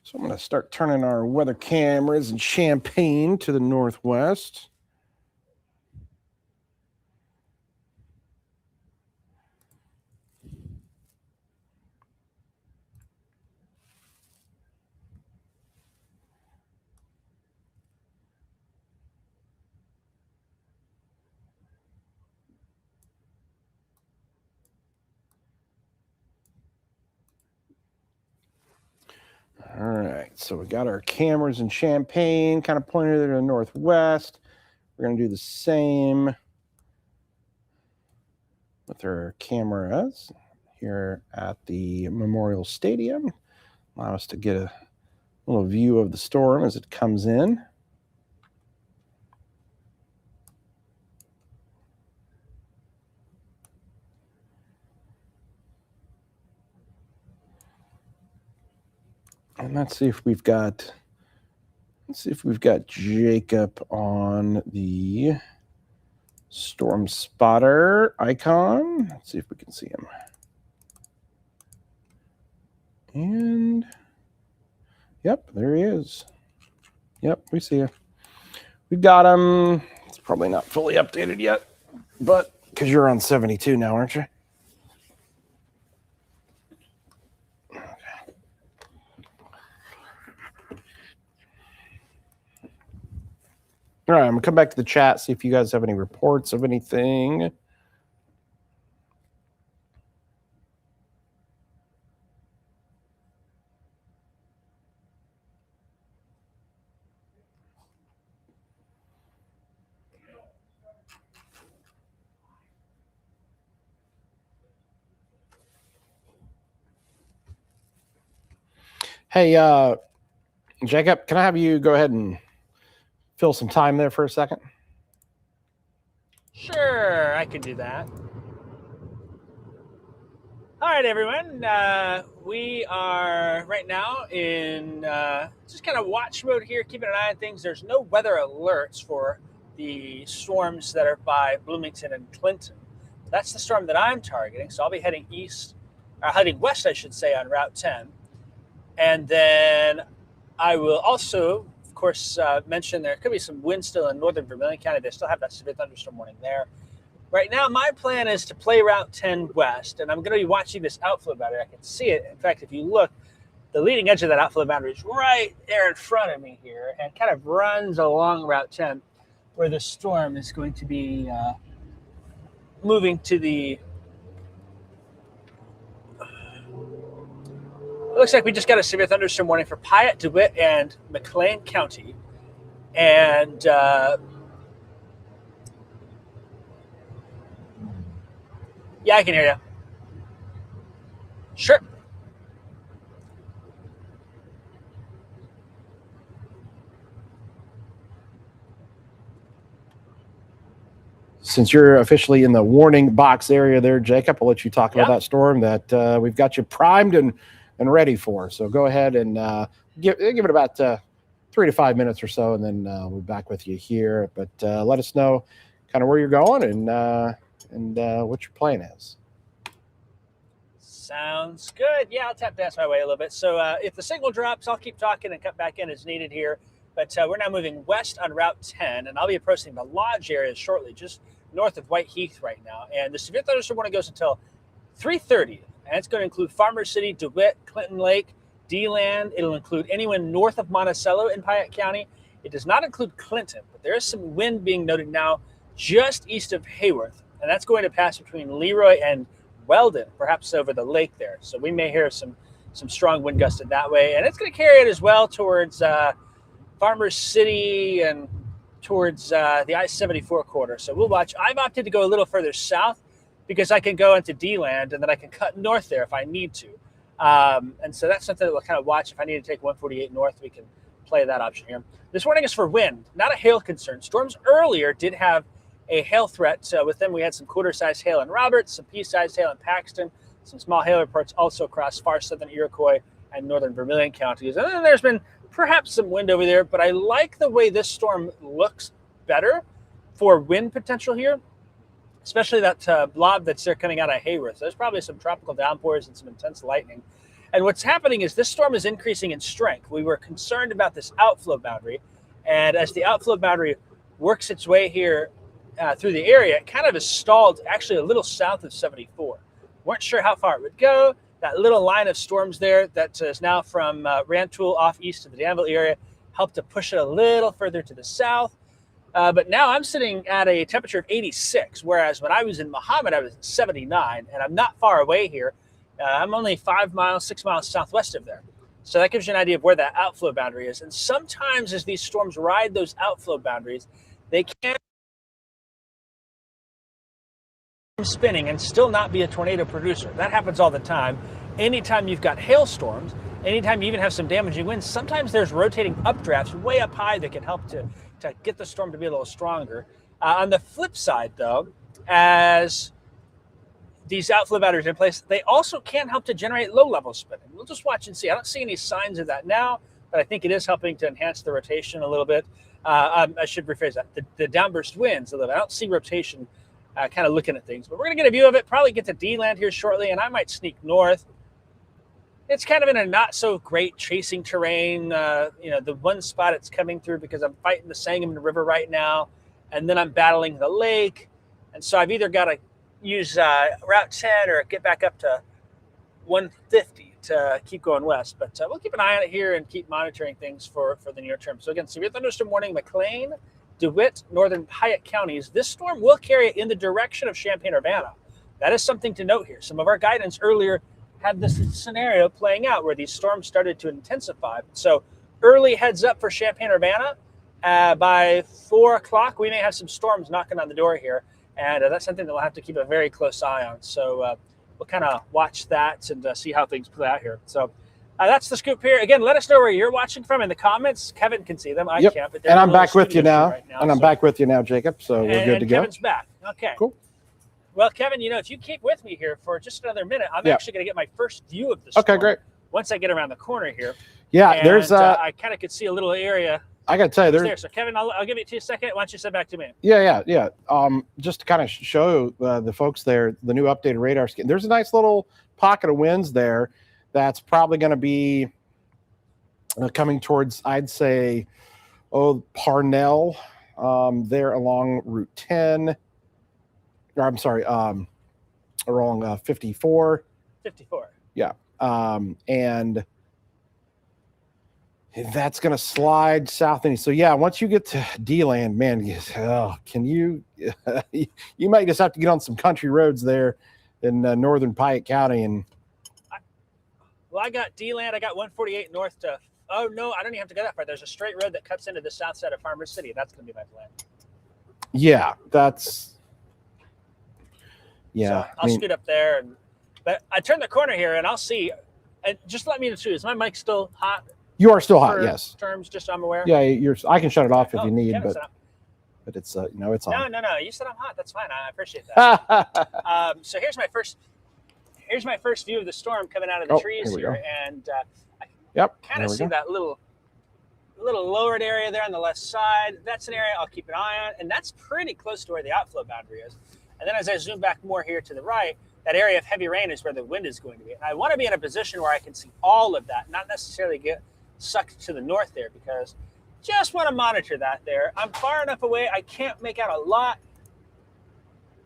So I'm going to start turning our weather cameras in Champaign to the northwest. All right, so we got our cameras in Champaign, kind of pointed to the northwest. We're going to do the same with our cameras here at the Memorial Stadium. Allow us to get a little view of the storm as it comes in. And let's see if we've got Jacob on the storm spotter icon. Let's see if we can see him. And yep, there he is. Yep, we see him. We've got him. It's probably not fully updated yet, but because you're on 72 now, aren't you? All right, I'm going to come back to the chat, see if you guys have any reports of anything. Hey, Jacob, can I have you go ahead and fill some time there for a second? Sure, I can do that. All right, everyone. We are right now in just kind of watch mode here, keeping an eye on things. There's no weather alerts for the storms that are by Bloomington and Clinton. That's the storm that I'm targeting. So I'll be heading heading west, I should say, on Route 10. And then I will also, of course, mention there could be some wind still in northern Vermilion County. They still have that severe thunderstorm warning there. Right now, my plan is to play Route 10 west, and I'm going to be watching this outflow boundary. I can see it. In fact, if you look, the leading edge of that outflow boundary is right there in front of me here and kind of runs along Route 10. where the storm is going to be moving to the. It looks like we just got a severe thunderstorm warning for Piatt, DeWitt, and McLean County. And yeah, I can hear you. Sure. Since you're officially in the warning box area there, Jacob, I'll let you talk about that storm that we've got you primed and ready for. So go ahead and give it about 3 to 5 minutes or so, and then we'll be back with you here. But let us know kind of where you're going and what your plan is. Sounds good. Yeah, I'll tap dance my way a little bit. So if the signal drops, I'll keep talking and cut back in as needed here. But we're now moving west on Route 10, and I'll be approaching the Lodge area shortly, just north of White Heath right now. And the severe thunderstorm warning goes until 3:30, and it's going to include Farmer City, DeWitt, Clinton Lake, D-Land. It'll include anyone north of Monticello in Piatt County. It does not include Clinton, but there is some wind being noted now just east of Hayworth, and that's going to pass between Leroy and Weldon, perhaps over the lake there. So we may hear some strong wind gusted that way, and it's going to carry it as well towards Farmers City and towards the I-74 corridor. So we'll watch. I've opted to go a little further south because I can go into D-Land and then I can cut north there if I need to. And so that's something that we'll kind of watch. If I need to take 148 north, we can play that option here. This warning is for wind, not a hail concern. Storms earlier did have a hail threat. With them, we had some quarter-sized hail in Roberts, some pea-sized hail in Paxton, some small hail reports also across far southern Iroquois and northern Vermilion counties. And then there's been perhaps some wind over there, but I like the way this storm looks better for wind potential here, especially that blob that's there coming out of Hayworth. There's probably some tropical downpours and some intense lightning. And what's happening is this storm is increasing in strength. We were concerned about this outflow boundary, and as the outflow boundary works its way here through the area, it kind of is stalled actually a little south of 74. Weren't sure how far it would go. That little line of storms there that is now from Rantoul off east to the Danville area helped to push it a little further to the south. But now I'm sitting at a temperature of 86, whereas when I was in Mahomet, I was at 79, and I'm not far away here. I'm only 5 miles, 6 miles southwest of there. So that gives you an idea of where that outflow boundary is. And sometimes as these storms ride those outflow boundaries, they can spinning and still not be a tornado producer. That happens all the time. Anytime you've got hailstorms, anytime you even have some damaging winds, sometimes there's rotating updrafts way up high that can help to get the storm to be a little stronger. On the flip side, though, as these outflow boundaries are in place, they also can help to generate low-level spinning. We'll just watch and see. I don't see any signs of that now, but I think it is helping to enhance the rotation a little bit. I should rephrase that. The downburst winds a little. I don't see rotation kind of looking at things, but we're going to get a view of it, probably get to D-Land here shortly, and I might sneak north. It's kind of in a not so great chasing terrain. The one spot it's coming through because I'm fighting the Sangamon River right now, and then I'm battling the lake. And so I've either got to use Route 10 or get back up to 150 to keep going west. But we'll keep an eye on it here and keep monitoring things for the near term. So again, severe thunderstorm warning, McLean, DeWitt, northern Piatt counties. This storm will carry it in the direction of Champaign-Urbana. That is something to note here. Some of our guidance earlier had this scenario playing out where these storms started to intensify. So early heads up for Champaign-Urbana. By 4 o'clock, we may have some storms knocking on the door here. And that's something that we'll have to keep a very close eye on. So we'll kind of watch that and see how things play out here. So that's the scoop here. Again, let us know where you're watching from in the comments. Kevin can see them. I can't. But and I'm back with you now. I'm back with you now, Jacob. So we're good to go. Kevin's back. Okay. Cool. Well, Kevin, if you keep with me here for just another minute, I'm actually going to get my first view of the storm. Okay, great. Once I get around the corner here. Yeah, and there's I kind of could see a little area. I got to tell you, there. So, Kevin, I'll give it to you a second. Why don't you send back to me? Yeah. Just to kind of show the folks there the new updated radar scan. There's a nice little pocket of winds there that's probably going to be coming towards, I'd say, Parnell, there along Route 10. Or, I'm sorry, along 54. 54. Yeah. And That's going to slide south and east. So yeah, once you get to D-Land, man, can you? You might just have to get on some country roads there in northern Piatt County. And Well, I got D-Land. I got 148 north to. Oh no, I don't even have to go that far. There's a straight road that cuts into the south side of Farmer City. That's going to be my plan. yeah, that's. Yeah, So I'll scoot up there, but I turn the corner here and I'll see. And just let me know too. Is my mic still hot? You are still hot, yes. Terms, just so I'm aware. Yeah, I can shut it off if you need, Kevin, but it's it's on. No. You said I'm hot. That's fine. I appreciate that. So here's my first view of the storm coming out of the trees here, and I kind of see that little lowered area there on the left side. That's an area I'll keep an eye on, and that's pretty close to where the outflow boundary is. And then as I zoom back more here to the right, that area of heavy rain is where the wind is going to be. And I want to be in a position where I can see all of that, not necessarily get sucked to the north there, because just want to monitor that there. I'm far enough away, I can't make out a lot,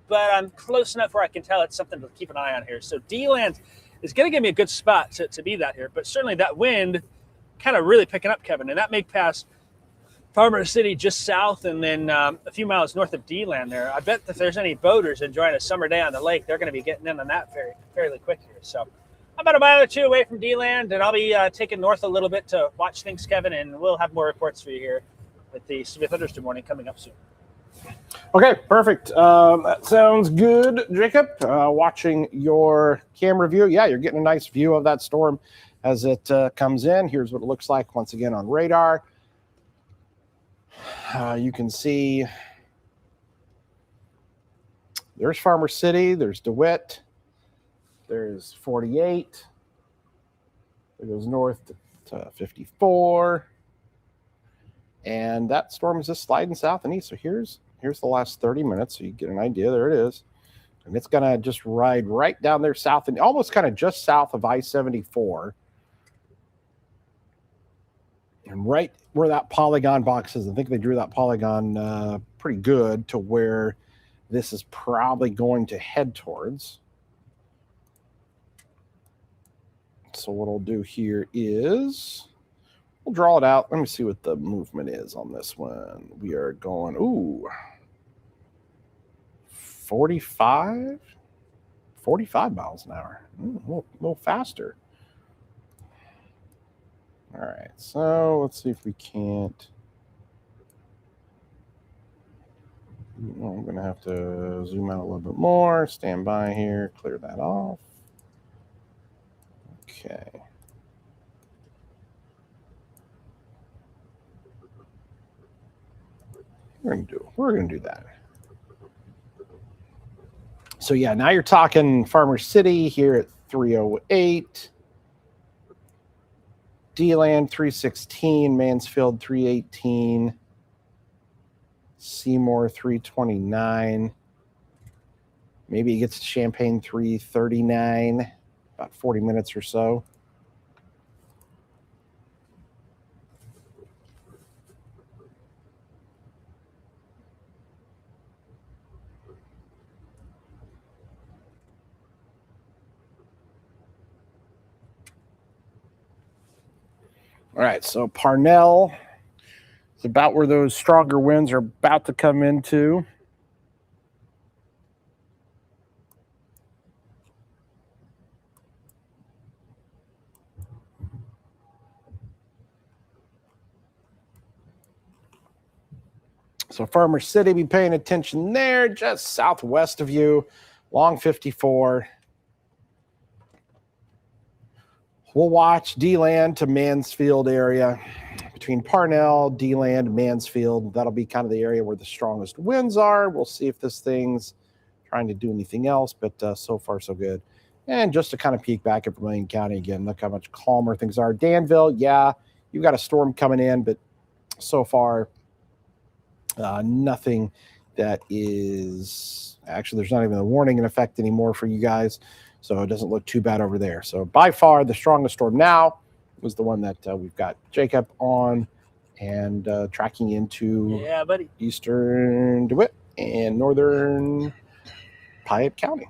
but I'm close enough where I can tell it's something to keep an eye on here. So D-Land is going to give me a good spot to be that here, but certainly that wind kind of really picking up, Kevin, and that may pass Farmer City just south and then a few miles north of D-Land there. I bet if there's any boaters enjoying a summer day on the lake, they're going to be getting in on that fairly quick here. So I'm about a mile or two away from D-Land, and I'll be taking north a little bit to watch things, Kevin, and we'll have more reports for you here with the severe thunderstorm warning coming up soon. Okay, perfect. That sounds good, Jacob. Watching your camera view. Yeah, you're getting a nice view of that storm as it comes in. Here's what it looks like once again on radar. You can see there's Farmer City, there's DeWitt, there's 48, it goes north to 54, and that storm is just sliding south and east. So here's the last 30 minutes, so you get an idea. There it is, and it's gonna just ride right down there south and almost kind of just south of I-74. And right where that polygon box is, I think they drew that polygon pretty good to where this is probably going to head towards. So what I'll do here is we'll draw it out. Let me see what the movement is on this one. We are going, 45 miles an hour. A little faster. All right, so let's see if we can't. I'm going to have to zoom out a little bit more. Stand by here, clear that off. Okay. We're going to do that. So yeah, now you're talking Farmer City here at 308. D-Land 316, Mansfield 318, Seymour 329. Maybe it gets to Champaign 339, about 40 minutes or so. All right, so Parnell is about where those stronger winds are about to come into. So Farmer City, be paying attention there, just southwest of you, long 54. We'll watch D-Land to Mansfield area. Between Parnell, D-Land, Mansfield, that'll be kind of the area where the strongest winds are. We'll see if this thing's trying to do anything else, but so far so good. And just to kind of peek back at Vermilion County again, look how much calmer things are. Danville, yeah, you've got a storm coming in, but so far nothing that is actually, there's not even a warning in effect anymore for you guys, so it doesn't look too bad over there. So by far the strongest storm now was the one that we've got Jacob on and tracking into eastern DeWitt and northern Piatt County.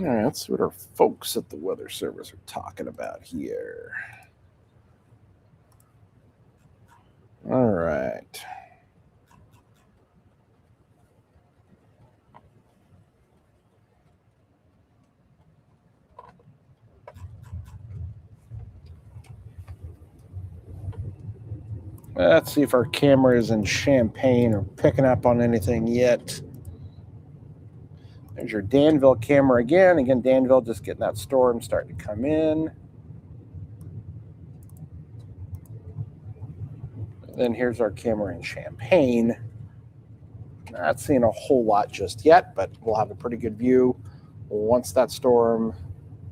All right, let's see what our folks at the Weather Service are talking about here. All right. Let's see if our cameras in Champaign are picking up on anything yet. There's your Danville camera again. Again, Danville just getting that storm starting to come in. Then here's our camera in Champaign. Not seeing a whole lot just yet, but we'll have a pretty good view once that storm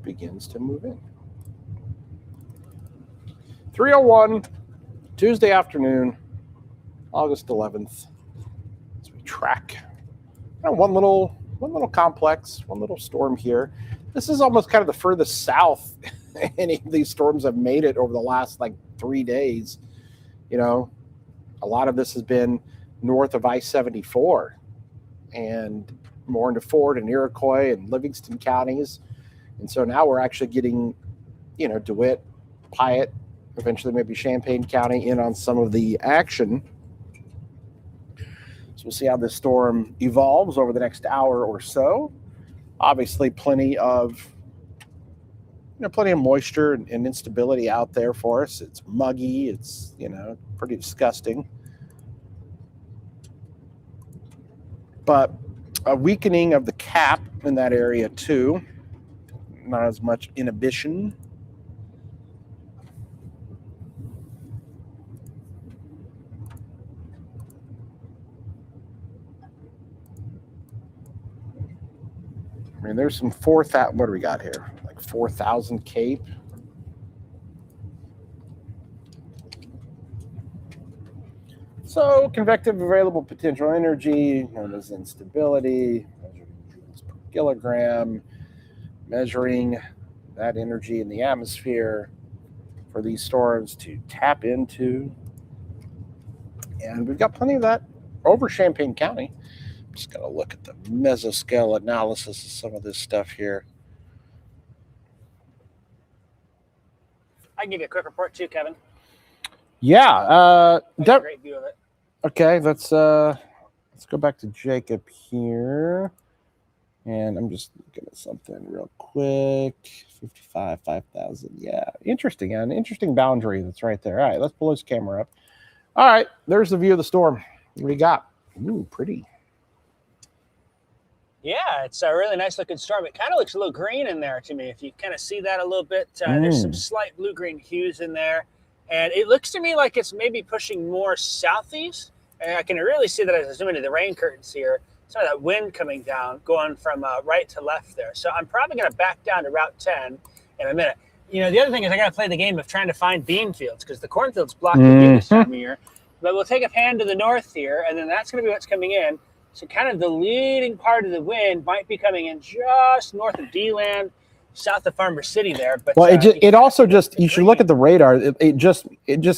begins to move in. 3:01, Tuesday afternoon, August 11th. As we track one little complex, one little storm here. This is almost kind of the furthest south any of these storms have made it over the last like 3 days. You know, a lot of this has been north of I-74 and more into Ford and Iroquois and Livingston counties. And so now we're actually getting, DeWitt, Piatt, eventually maybe Champaign County in on some of the action. So we'll see how this storm evolves over the next hour or so. Obviously, plenty of moisture and instability out there for us. It's muggy. It's, pretty disgusting. But a weakening of the cap in that area too. Not as much inhibition. I mean, there's some 4,000. What do we got here? Like 4,000 Cape. So, convective available potential energy, known as instability, measured in joules per kilogram, measuring that energy in the atmosphere for these storms to tap into. And we've got plenty of that over Champaign County. Just got to look at the mesoscale analysis of some of this stuff here. I can give you a quick report too, Kevin. Yeah, great view of it. Okay, let's go back to Jacob here, and I'm just looking at something real quick. 55, 5,000. Yeah, interesting. An interesting boundary that's right there. All right, let's pull this camera up. All right, there's the view of the storm. What do we got? Ooh, pretty. Yeah, it's a really nice looking storm. It kind of looks a little green in there to me. If you kind of see that a little bit, there's some slight blue-green hues in there. And it looks to me like it's maybe pushing more southeast. And I can really see that as I zoom into the rain curtains here. Some of that wind coming down, going from right to left there. So I'm probably going to back down to Route 10 in a minute. The other thing is I got to play the game of trying to find bean fields because the cornfield's blocked in this time of year. But we'll take a pan to the north here, and then that's going to be what's coming in. So kind of the leading part of the wind might be coming in just north of D-Land, south of Farmer City there. But well, it also just, you should look at the radar. It just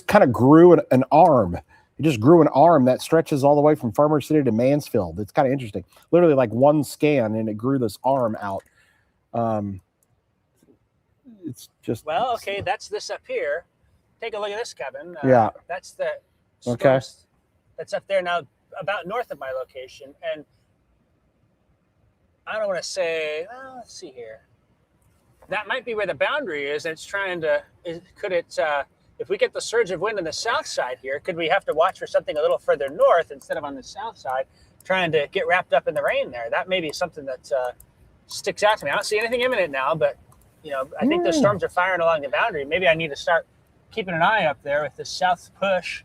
kind of grew an arm. It just grew an arm that stretches all the way from Farmer City to Mansfield. It's kind of interesting. Literally like one scan, and it grew this arm out. It's just... Well, okay, that's this up here. Take a look at this, Kevin. Yeah. That's the storm that's up there now, about north of my location. And I don't want to say, well, let's see here. That might be where the boundary is. And it's trying to, if we get the surge of wind on the south side here, could we have to watch for something a little further north instead of on the south side, trying to get wrapped up in the rain there? That may be something that sticks out to me. I don't see anything imminent now, but, I think those storms are firing along the boundary. Maybe I need to start keeping an eye up there with the south push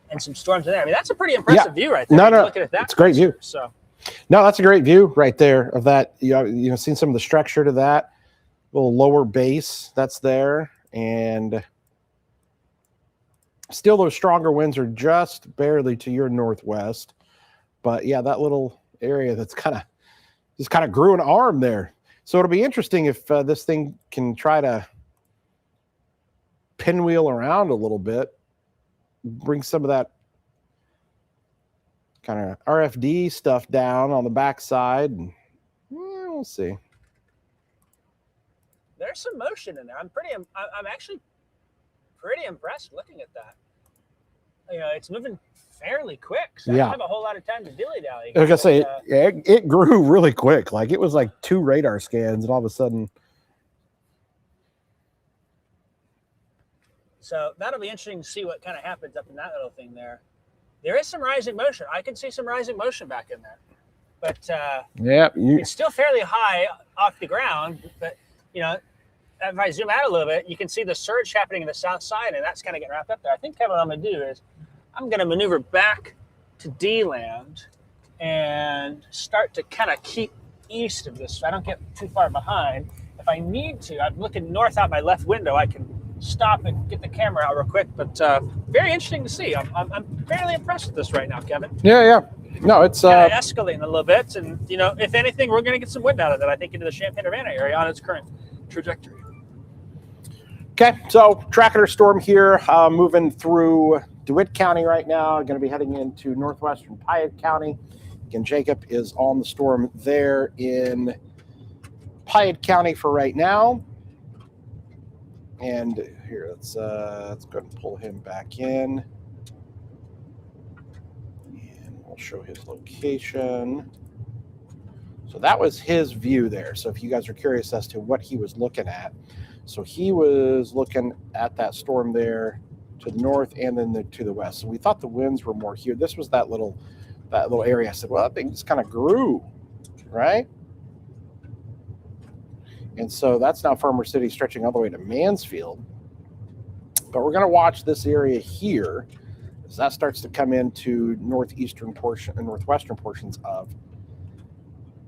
and some storms in there. I mean, that's a pretty impressive view right there. No, looking at that, it's a great view. So, no, that's a great view right there of that. Seeing some of the structure to that little lower base that's there, and still those stronger winds are just barely to your northwest. But yeah, that little area that's kind of grew an arm there. So it'll be interesting if this thing can try to pinwheel around a little bit. Bring some of that kind of RFD stuff down on the backside, and we'll see. there's some motion in there. I'm actually pretty impressed looking at that. It's moving fairly quick, so I Yeah. don't have a whole lot of time to dilly-dally. Like I say, But, it grew really quick. Like it was like 2 radar scans, and all of a sudden, so that'll be interesting to see what kind of happens up in that little thing there. There is some rising motion. I can see some rising motion back in there, but yeah, it's still fairly high off the ground. But if I zoom out a little bit, you can see the surge happening in the south side, and that's kind of getting wrapped up there. I think, Kevin, what I'm going to do is I'm going to maneuver back to D-land and start to kind of keep east of this so I don't get too far behind. If I need to, I'm looking north out my left window. I can stop and get the camera out real quick, but very interesting to see. I'm fairly impressed with this right now, Kevin. yeah. No, it's kind of escalating a little bit, and if anything, we're going to get some wind out of it. I think into the Champaign-Urbana area on its current trajectory. Okay, so tracking our storm here, moving through DeWitt County right now. Going to be heading into northwestern Piatt County. Again, Jacob is on the storm there in Piatt County for right now. And here, let's go ahead and pull him back in. And we'll show his location. So that was his view there. So if you guys are curious as to what he was looking at, so he was looking at that storm there to the north and then to the west. So we thought the winds were more here. This was that little area. I said, well, that thing just kind of grew, right? And so that's now Farmer City stretching all the way to Mansfield. But we're going to watch this area here as that starts to come into northwestern portions of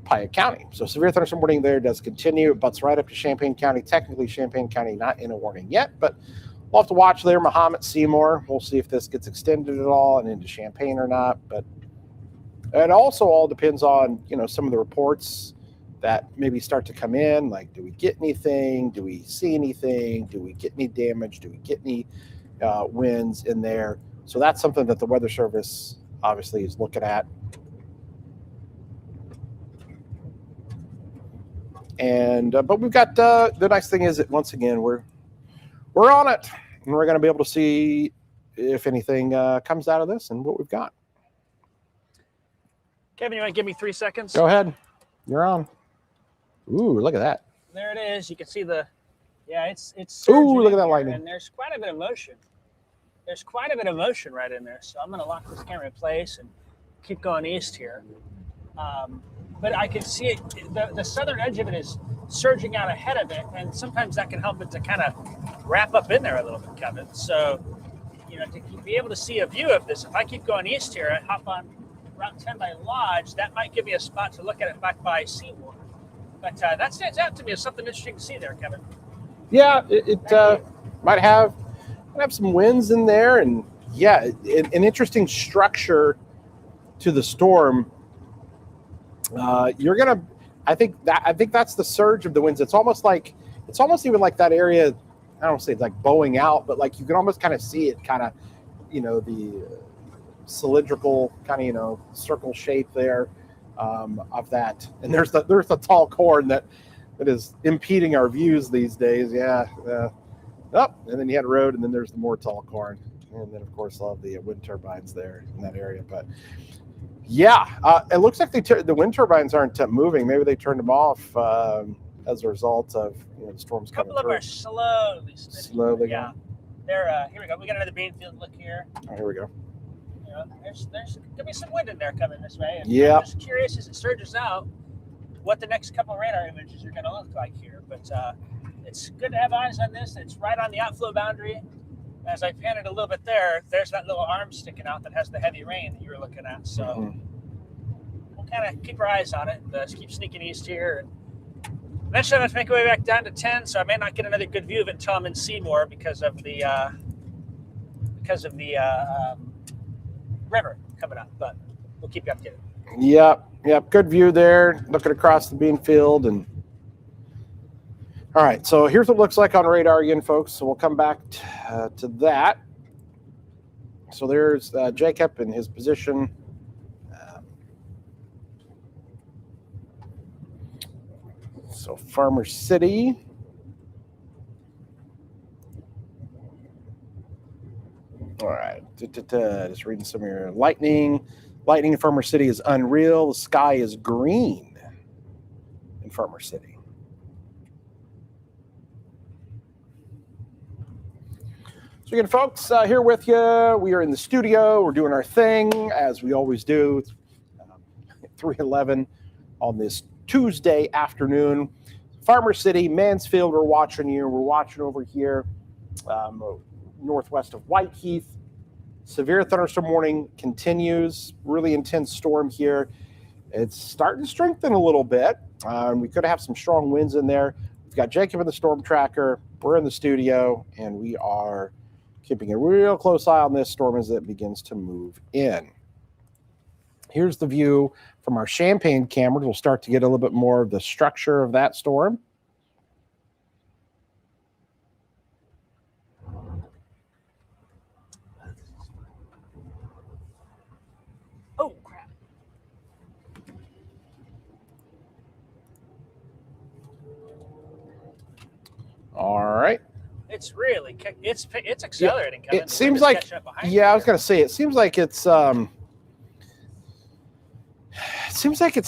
Piatt County. So severe thunderstorm warning there does continue. It butts right up to Champaign County. Technically, Champaign County not in a warning yet, but we'll have to watch there. Mahomet, Seymour. We'll see if this gets extended at all and into Champaign or not. But it also all depends on some of the reports that maybe start to come in. Like, do we get anything? Do we see anything? Do we get any damage? Do we get any winds in there? So that's something that the Weather Service obviously is looking at. And but we've got the nice thing is that once again we're on it, and we're going to be able to see if anything comes out of this and what we've got. Kevin, you want to give me 3 seconds? Go ahead, you're on. Ooh, look at that! There it is. You can see it's. Ooh, look at that lightning! And there's quite a bit of motion. There's quite a bit of motion right in there. So I'm going to lock this camera in place and keep going east here. But I can see it. The southern edge of it is surging out ahead of it, and sometimes that can help it to kind of wrap up in there a little bit, Kevin. So, to be able to see a view of this, if I keep going east here and hop on Route 10 by Lodge, that might give me a spot to look at it back by Seymour. But that stands out to me as something interesting to see there, Kevin. Yeah, it might have some winds in there, and yeah, an interesting structure to the storm. I think that's the surge of the winds. It's almost even like that area. I don't want to say it's like bowing out, but like you can almost kind of see it kind of, the cylindrical kind of, circle shape there of that. And there's the tall corn that is impeding our views these days. Yeah. And then you had a road, and then there's the more tall corn. And then of course all of the wind turbines there in that area. But yeah, it looks like the wind turbines aren't moving. Maybe they turned them off as a result of the storms coming through. A couple of them are slowly. Yeah, they're here we go. We got another Beanfield look here. Oh, here we go. There's gonna be some wind in there coming this way. And yeah. I'm just curious as it surges out, what the next couple of radar images are gonna look like here. But it's good to have eyes on this. It's right on the outflow boundary. As I pan it a little bit there's that little arm sticking out that has the heavy rain that you were looking at. So we'll kind of keep our eyes on it and just keep sneaking east here. And eventually I'm going to make my way back down to 10, so I may not get another good view of it until I'm in Seymour because of the river coming up. But we'll keep you updated. Yep. Good view there, looking across the Beanfield. And all right, so here's what it looks like on radar again, folks. So we'll come back to that. So there's Jacob in his position. So Farmer City. All right. Just reading some of your lightning. Lightning in Farmer City is unreal. The sky is green in Farmer City. So again, folks, here with you. We are in the studio. We're doing our thing, as we always do. It's 3:11 on this Tuesday afternoon. Farmer City, Mansfield, we're watching you. We're watching over here, northwest of Whiteheath. Severe thunderstorm warning continues. Really intense storm here. It's starting to strengthen a little bit. We could have some strong winds in there. We've got Jacob in the storm tracker. We're in the studio, and we are keeping a real close eye on this storm as it begins to move in. Here's the view from our Champaign cameras. We'll start to get a little bit more of the structure of that storm. Oh, crap. All right. It's really it's accelerating. Kevin. It seems like, yeah, I was going to say, it seems like it's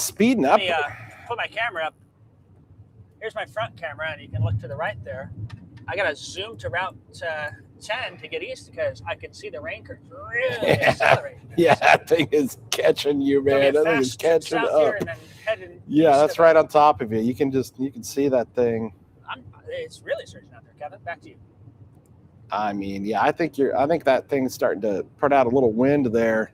speeding up. Let me put my camera up. Here's my front camera, and you can look to the right there. I got to zoom to Route 10 to get east because I can see the rain curves really accelerating. Yeah, that thing is catching you, man. That thing is catching up. Yeah, that's right on top of you. You can see that thing. It's really surging out there, Kevin. Back to you. I mean, yeah, I think that thing's starting to put out a little wind there.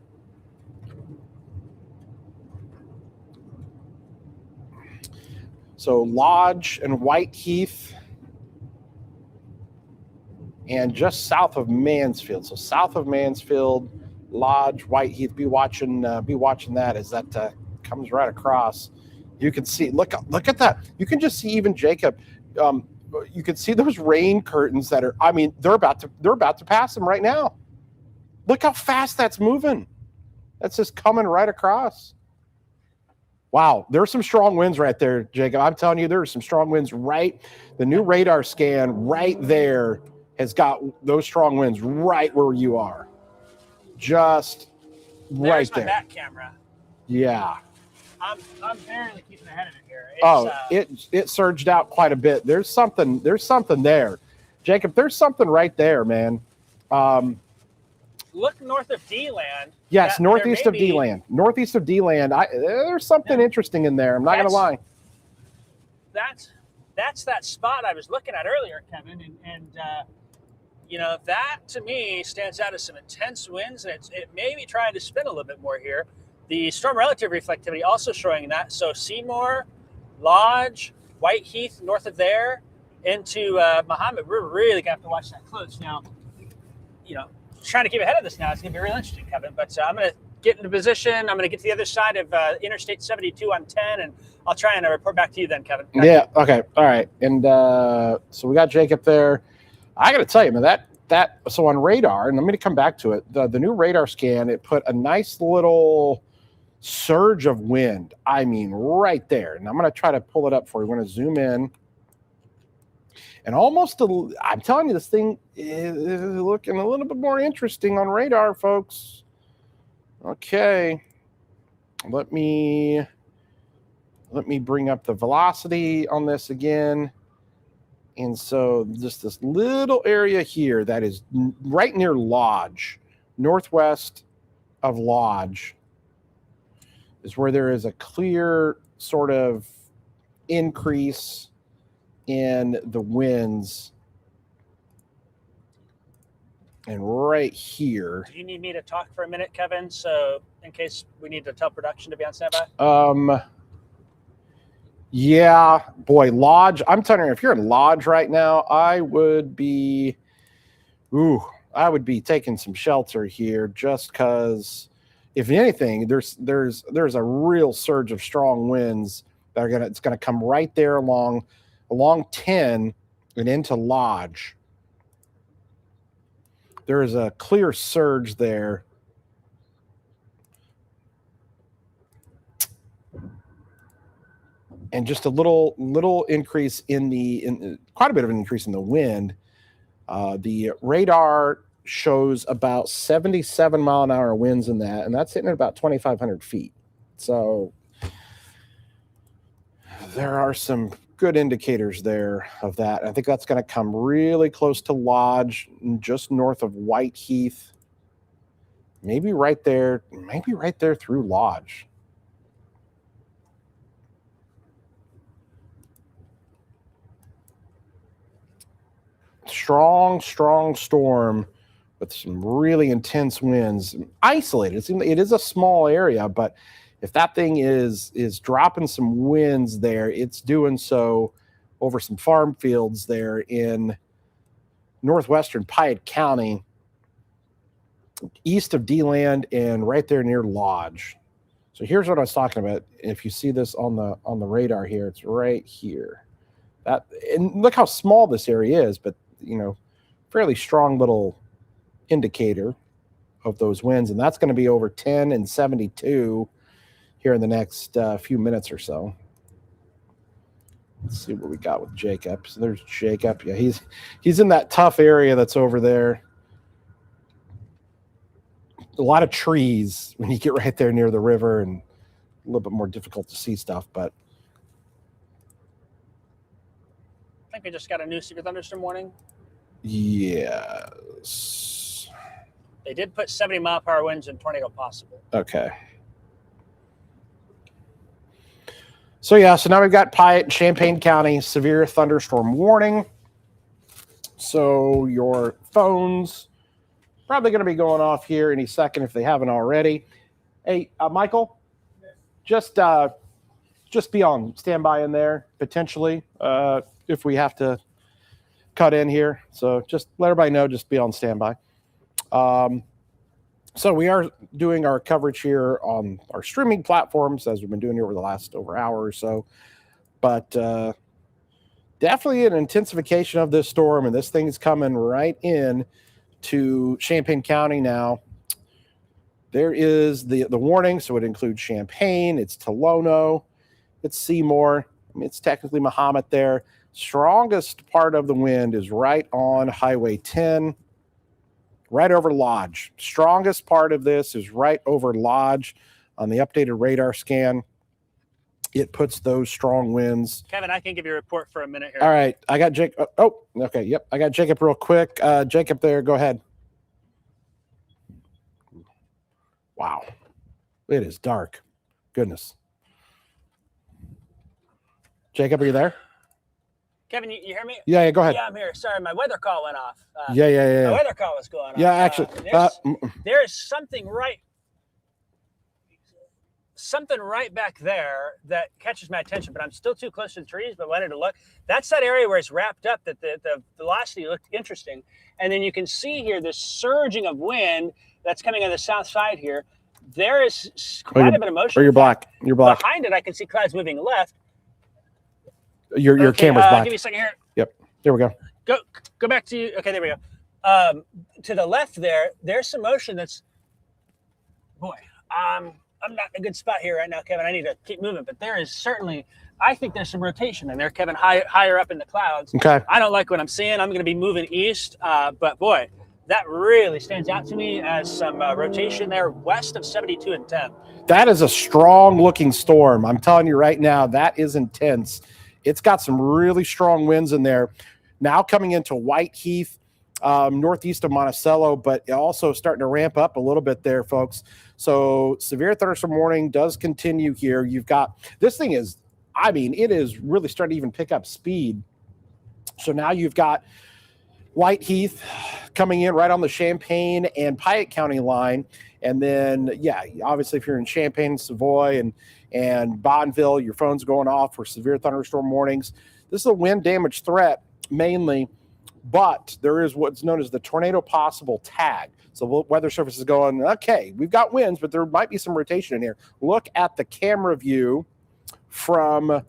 So Lodge and Whiteheath, and just south of Mansfield. So south of Mansfield, Lodge, Whiteheath. Be watching that as that comes right across. You can see. Look at that. You can just see even Jacob. You can see those rain curtains that are. I mean, they're about to pass them right now. Look how fast that's moving. That's just coming right across. Wow, there's some strong winds right there, Jacob. I'm telling you, there's some strong winds right. The new radar scan right there has got those strong winds right where you are. Just right there. There's my back camera. Yeah. I'm barely keeping ahead of it here. It surged out quite a bit. There's something there. Jacob, there's something right there, man. Look north of D-Land. Yes, northeast of D-Land. Northeast of D-Land. There's something interesting in there. I'm not going to lie. That's that spot I was looking at earlier, Kevin, and that to me stands out as some intense winds, and it may be trying to spin a little bit more here. The storm relative reflectivity also showing that. So Seymour, Lodge, Whiteheath, north of there, into Mahomet. We're really gonna have to watch that close now. Trying to keep ahead of this now. It's gonna be really interesting, Kevin. But I'm gonna get into position. I'm gonna get to the other side of Interstate 72 on 10, and I'll try and report back to you then, Kevin. Yeah. Okay. All right. And so we got Jacob there. I got to tell you, man, so on radar, and I'm going to come back to it. The new radar scan, it put a nice little surge of wind. I mean, right there. And I'm going to try to pull it up for you. We're going to zoom in. And I'm telling you, this thing is looking a little bit more interesting on radar, folks. Okay. Let me bring up the velocity on this again. And so just this little area here that is right near Lodge, northwest of Lodge, is where there is a clear sort of increase in the winds. And right here. Do you need me to talk for a minute, Kevin? So in case we need to tell production to be on standby? Yeah, boy, Lodge. I'm telling you, if you're in Lodge right now, I would be taking some shelter here, just because, if anything, there's a real surge of strong winds that it's gonna come right there along 10 and into Lodge. There is a clear surge there. And just a little increase in quite a bit of an increase in the wind. The radar shows about 77 mile an hour winds in that, and that's hitting at about 2,500 feet. So there are some good indicators there of that. I think that's going to come really close to Lodge, just north of Whiteheath. Maybe right there through Lodge. Strong storm with some really intense winds. Isolated. It is a small area, but if that thing is dropping some winds there, it's doing so over some farm fields there in northwestern Piatt County, east of D-Land and right there near Lodge. So here's what I was talking about. If you see this on the radar here, it's right here. And look how small this area is, but fairly strong little indicator of those winds, and that's going to be over 10 and 72 here in the next few minutes or so. Let's see what we got with Jacob. So there's Jacob. Yeah, he's in that tough area that's over there. A lot of trees when you get right there near the river, and a little bit more difficult to see stuff. But I think we just got a new super thunderstorm warning. Yes. They did put 70 mile per hour winds and tornado possible. Okay. So now we've got Piatt and Champaign County severe thunderstorm warning. So your phones probably going to be going off here any second if they haven't already. Hey, Michael, just be on standby in there potentially if we have to cut in here. So just let everybody know, just be on standby. So we are doing our coverage here on our streaming platforms as we've been doing here over the last hour or so. But definitely an intensification of this storm, and this thing's coming right in to Champaign County now. There is the warning, so it includes Champaign, it's Tolono, it's Seymour. I mean, it's technically Mahomet there. Strongest part of the wind is right on Highway 10, right over Lodge. Strongest part of this is right over Lodge on the updated radar scan. It puts those strong winds. Kevin, I can give you a report for a minute here. All right. I got Jake. Oh, okay. Yep. I got Jacob real quick. Jacob there. Go ahead. Wow. It is dark. Goodness. Jacob, are you there? Kevin, you hear me? Yeah, go ahead. Yeah, I'm here. Sorry, my weather call went off. Yeah. My weather call was going on. Yeah, actually. There is something right back there that catches my attention, but I'm still too close to the trees, but wanted to look. That's that area where it's wrapped up, that the velocity looked interesting. And then you can see here this surging of wind that's coming on the south side here. There is quite a bit of motion. Or you're black. You're black. Behind it, I can see clouds moving left. Your camera's black. Give me a second here. Yep. There we go. Go back to you. Okay, there we go. To the left there's some motion that's, I'm not in a good spot here right now, Kevin. I need to keep moving, but there is certainly, I think there's some rotation in there, Kevin, higher up in the clouds. Okay. I don't like what I'm seeing. I'm going to be moving east, but boy, that really stands out to me as some rotation there west of 72 and 10. That is a strong looking storm. I'm telling you right now, that is intense. It's got some really strong winds in there. Now coming into Whiteheath, northeast of Monticello, but also starting to ramp up a little bit there, folks. So severe thunderstorm warning does continue here. You've got, this thing is, it is really starting to even pick up speed. So now you've got Whiteheath coming in right on the Champaign and Piatt County line. And then, obviously if you're in Champaign, Savoy, and Bonneville, your phone's going off for severe thunderstorm warnings. This is a wind damage threat mainly, but there is what's known as the tornado possible tag. So Weather Service is going, okay, we've got winds, but there might be some rotation in here. Look at the camera view from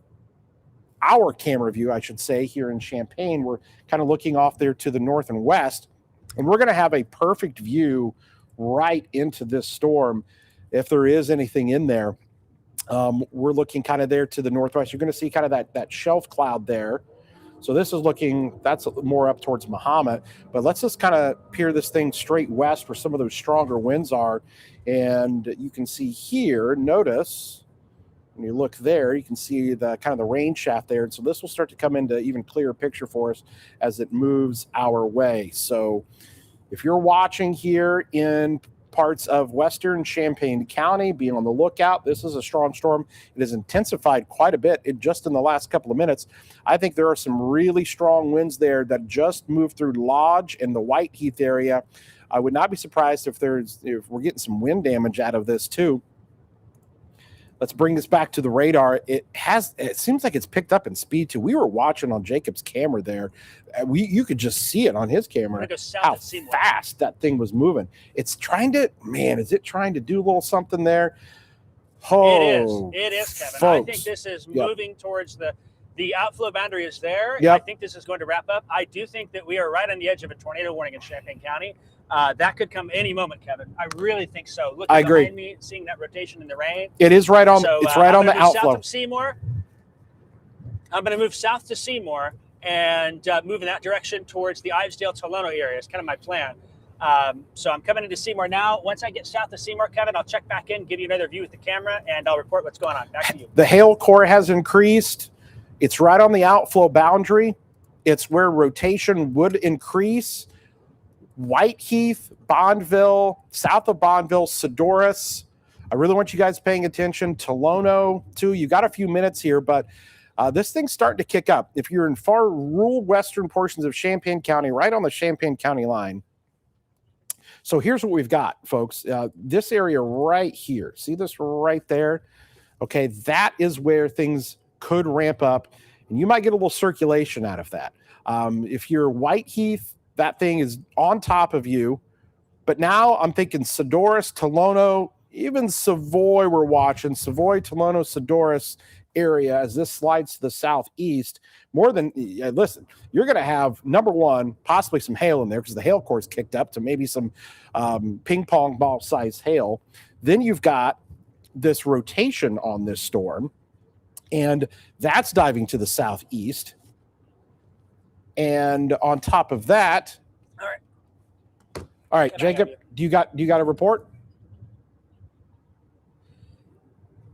our camera view, I should say, here in Champaign. We're kind of looking off there to the north and west, and we're going to have a perfect view right into this storm if there is anything in there. We're looking kind of there to the northwest. You're going to see kind of that shelf cloud there So this is looking, that's more up towards Mahomet. But let's just kind of peer this thing straight west where some of those stronger winds are. And you can see here, notice, when you look there, you can see the kind of the rain shaft there. And so this will start to come into even clearer picture for us as it moves our way. So if you're watching here in parts of western Champaign County, be on the lookout. This is a strong storm. It has intensified quite a bit just in the last couple of minutes. I think there are some really strong winds there that just moved through Lodge and the Whiteheath area. I would not be surprised if we're getting some wind damage out of this too. Let's bring this back to the radar. It seems like it's picked up in speed too. We were watching on Jacob's camera there. You could just see it on his camera how fast that thing was moving. It's trying to, is it trying to do a little something there? Oh, it is, Kevin. Folks. I think this is moving towards the outflow boundary is there. Yep. I think this is going to wrap up. I do think that we are right on the edge of a tornado warning in Champaign County. That could come any moment, Kevin. I really think so. Looking behind me, seeing that rotation in the rain. It is right on. So, it's right on the outflow. South of Seymour. I'm going to move south to Seymour and move in that direction towards the Ivesdale Tolono area. It's kind of my plan. So I'm coming into Seymour now. Once I get south of Seymour, Kevin, I'll check back in, give you another view with the camera, and I'll report what's going on. Back to you. The hail core has increased. It's right on the outflow boundary. It's where rotation would increase. Whiteheath, Bonneville, south of Bonneville, Sedoris. I really want you guys paying attention. Tolono, too. You got a few minutes here, but this thing's starting to kick up. If you're in far rural western portions of Champaign County, right on the Champaign County line. So here's what we've got, folks. This area right here. See this right there? Okay, that is where things could ramp up, and you might get a little circulation out of that. If you're Whiteheath, that thing is on top of you. But now I'm thinking Sedoris, Tolono, even Savoy we're watching. Savoy, Tolono, Sedoris area as this slides to the southeast. More than, listen, you're going to have, number one, possibly some hail in there because the hail core's kicked up to maybe some ping pong ball size hail. Then you've got this rotation on this storm, and that's diving to the southeast. And on top of that, all right, Jacob, do you got a report?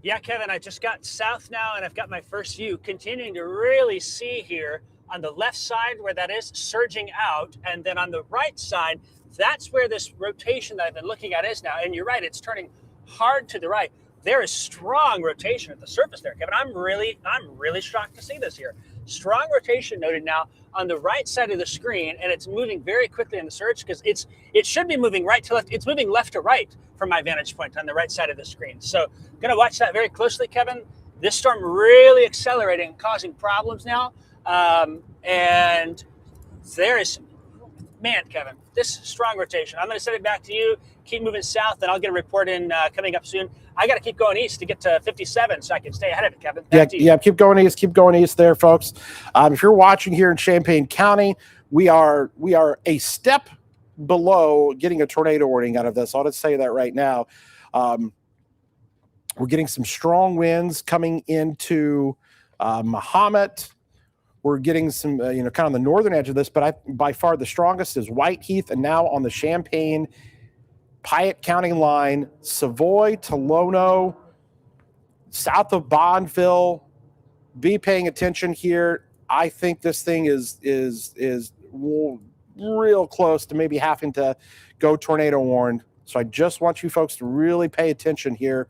Yeah, Kevin, I just got south now, and I've got my first view. Continuing to really see here on the left side where that is surging out, and then on the right side, that's where this rotation that I've been looking at is now. And you're right, it's turning hard to the right. There is strong rotation at the surface there, Kevin. I'm really shocked to see this here. Strong rotation noted now on the right side of the screen, and it's moving very quickly on the surge because it should be moving right to left. It's moving left to right from my vantage point on the right side of the screen. So I'm going to watch that very closely, Kevin. This storm really accelerating and causing problems now. And there is, man, Kevin, this strong rotation. I'm going to send it back to you. Keep moving south, and I'll get a report in coming up soon. I got to keep going east to get to 57 so I can stay ahead of it, Kevin. Yeah, keep going east there, folks. If you're watching here in Champaign County, we are a step below getting a tornado warning out of this. I'll just say that right now. We're getting some strong winds coming into Mahomet. We're getting some, kind of the northern edge of this, but by far the strongest is Whiteheath, and now on the Champaign Piatt County line, Savoy, Tolono, south of Bonneville. Be paying attention here. I think this thing is real close to maybe having to go tornado warned. So I just want you folks to really pay attention here.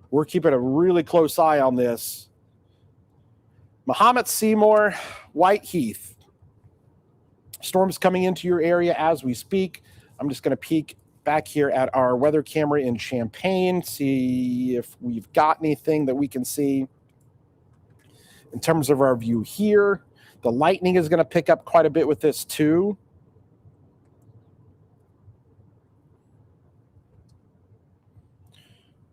We're keeping a really close eye on this. Mahomet, Seymour, Whiteheath. Storms coming into your area as we speak. I'm just going to peek back here at our weather camera in Champaign, see if we've got anything that we can see in terms of our view here. The lightning is going to pick up quite a bit with this too.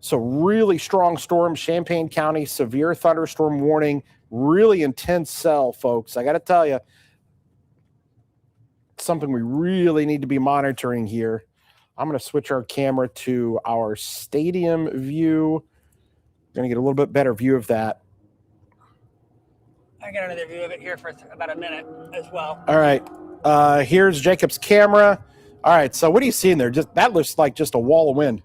So really strong storm, Champaign County, severe thunderstorm warning, really intense cell, folks. I got to tell you, something we really need to be monitoring here. I'm going to switch our camera to our stadium view. Going to get a little bit better view of that. I got another view of it here for about a minute as well. All right. Here's Jacob's camera. All right. So what are you seeing there? Just that looks like just a wall of wind.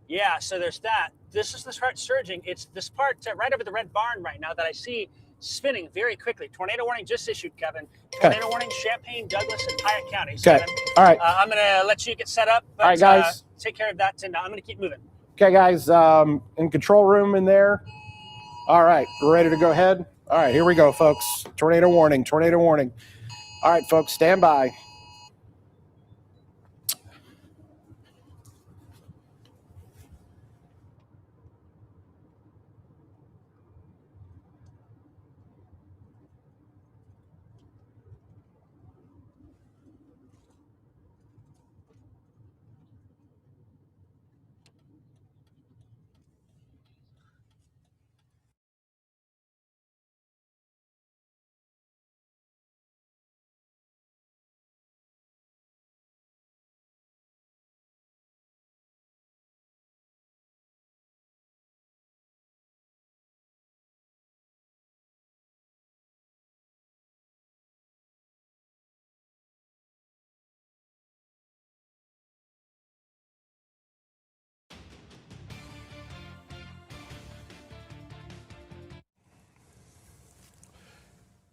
Yeah, so there's that. This is the start surging. It's this part right over the red barn right now that I see spinning very quickly. Tornado warning just issued, Kevin. Tornado warning, Champaign, Douglas, and Piatt counties. Okay. All right. I'm going to let you get set up. But, all right, guys. Take care of that, and I'm going to keep moving. Okay, guys. In control room in there. All right. We're ready to go ahead. All right. Here we go, folks. Tornado warning. Tornado warning. All right, folks. Stand by.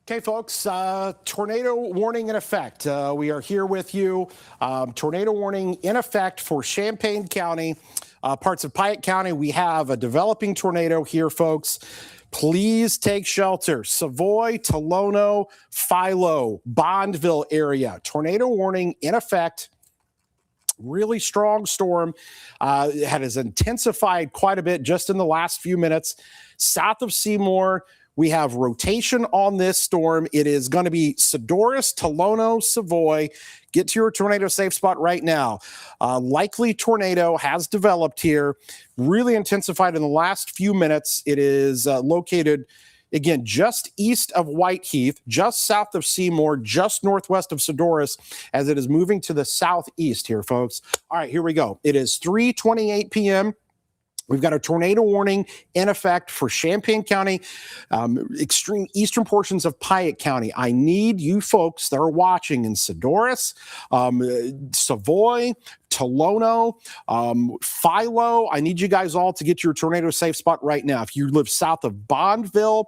Okay, folks, tornado warning in effect. We are here with you. Tornado warning in effect for Champaign County, parts of Piatt County. We have a developing tornado here, folks. Please take shelter. Savoy, Tolono, Philo, Bondville area. Tornado warning in effect. Really strong storm. It has intensified quite a bit just in the last few minutes. South of Seymour, we have rotation on this storm. It is going to be Sodorus, Tolono, Savoy. Get to your tornado safe spot right now. Likely tornado has developed here, really intensified in the last few minutes. It is located, again, just east of Whiteheath, just south of Seymour, just northwest of Sodorus, as it is moving to the southeast here, folks. All right, here we go. It is 3:28 p.m. We've got a tornado warning in effect for Champaign County, extreme eastern portions of Piatt County. I need you folks that are watching in Sodorus, Savoy, Tolono, Philo. I need you guys all to get your tornado safe spot right now. If you live south of Bondville,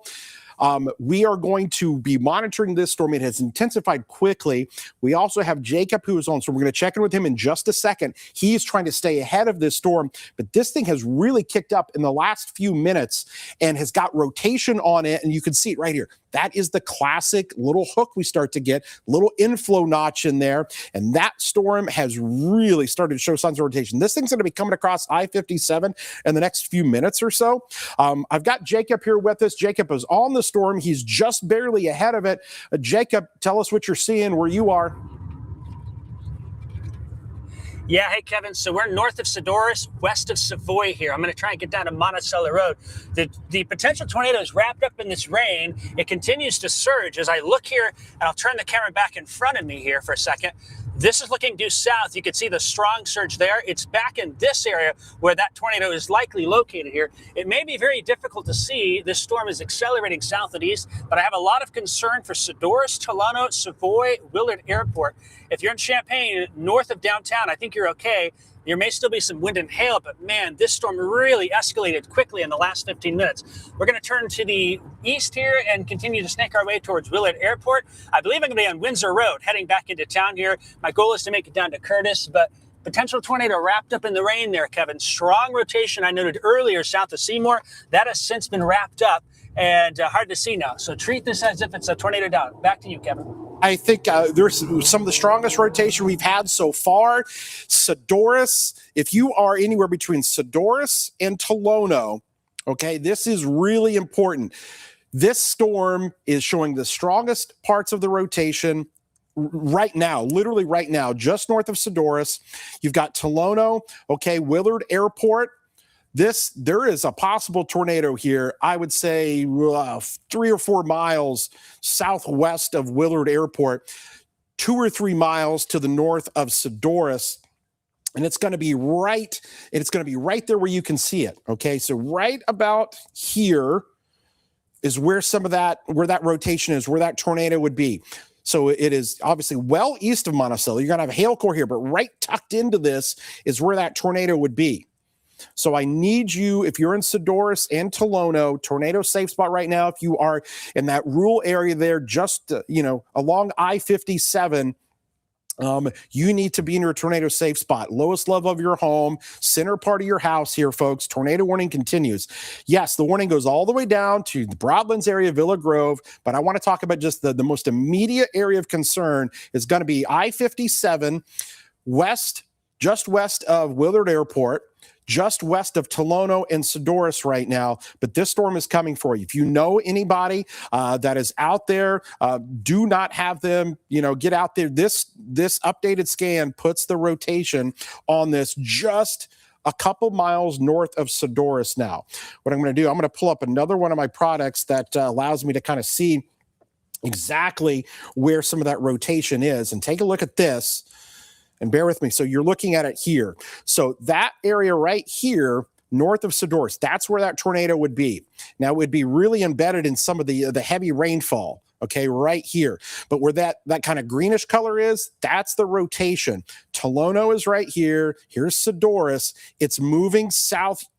we are going to be monitoring this storm. It has intensified quickly. We also have Jacob who is on, so we're going to check in with him in just a second. He is trying to stay ahead of this storm, but this thing has really kicked up in the last few minutes and has got rotation on it, and you can see it right here. That is the classic little hook we start to get, little inflow notch in there, and that storm has really started to show signs of rotation. This thing's going to be coming across I-57 in the next few minutes or so. I've got Jacob here with us. Jacob is on the storm. He's just barely ahead of it. Jacob, tell us what you're seeing where you are. Yeah, hey, Kevin. So we're north of Sodorus, west of Savoy here. I'm going to try and get down to Monticello Road. The potential tornado is wrapped up in this rain. It continues to surge. As I look here, and I'll turn the camera back in front of me here for a second. This is looking due south. You can see the strong surge there. It's back in this area where that tornado is likely located here. It may be very difficult to see. This storm is accelerating south and east, but I have a lot of concern for Sodorus, Tolono, Savoy, Willard Airport. If you're in Champaign, north of downtown, I think you're okay. There may still be some wind and hail, but man, this storm really escalated quickly in the last 15 minutes. We're going to turn to the east here and continue to snake our way towards Willard Airport. I believe I'm going to be on Windsor Road, heading back into town here. My goal is to make it down to Curtis, but potential tornado wrapped up in the rain there, Kevin. Strong rotation I noted earlier south of Seymour. That has since been wrapped up and hard to see now. So treat this as if it's a tornado down. Back to you, Kevin. I think there's some of the strongest rotation we've had so far. Sodorus, if you are anywhere between Sodorus and Tolono, okay, this is really important. This storm is showing the strongest parts of the rotation right now, literally right now, just north of Sodorus. You've got Tolono, okay, Willard Airport. There is a possible tornado here, I would say 3 or 4 miles southwest of Willard Airport, 2 or 3 miles to the north of Sodorus. And it's going to be right there where you can see it. Okay, so right about here is where where that rotation is, where that tornado would be. So it is obviously well east of Monticello. You're going to have a hail core here, but right tucked into this is where that tornado would be. So I need you, if you're in Sadorus and Tolono, tornado safe spot right now. If you are in that rural area there, just, along I-57, you need to be in your tornado safe spot. Lowest level of your home, center part of your house here, folks. Tornado warning continues. Yes, the warning goes all the way down to the Broadlands area, Villa Grove, but I want to talk about just the most immediate area of concern is going to be I-57 just west of Willard Airport, just west of Tolono and Sadorus right now, but this storm is coming for you. If you know anybody that is out there, do not have them, get out there. This updated scan puts the rotation on this just a couple miles north of Sadorus now. What I'm going to do, I'm going to pull up another one of my products that allows me to kind of see exactly where some of that rotation is. And take a look at this. And bear with me. So you're looking at it here. So that area right here, north of Sadorus, that's where that tornado would be. Now, it would be really embedded in some of the heavy rainfall, okay, right here. But where that kind of greenish color is, that's the rotation. Tolono is right here. Here's Sadorus. It's moving southeast.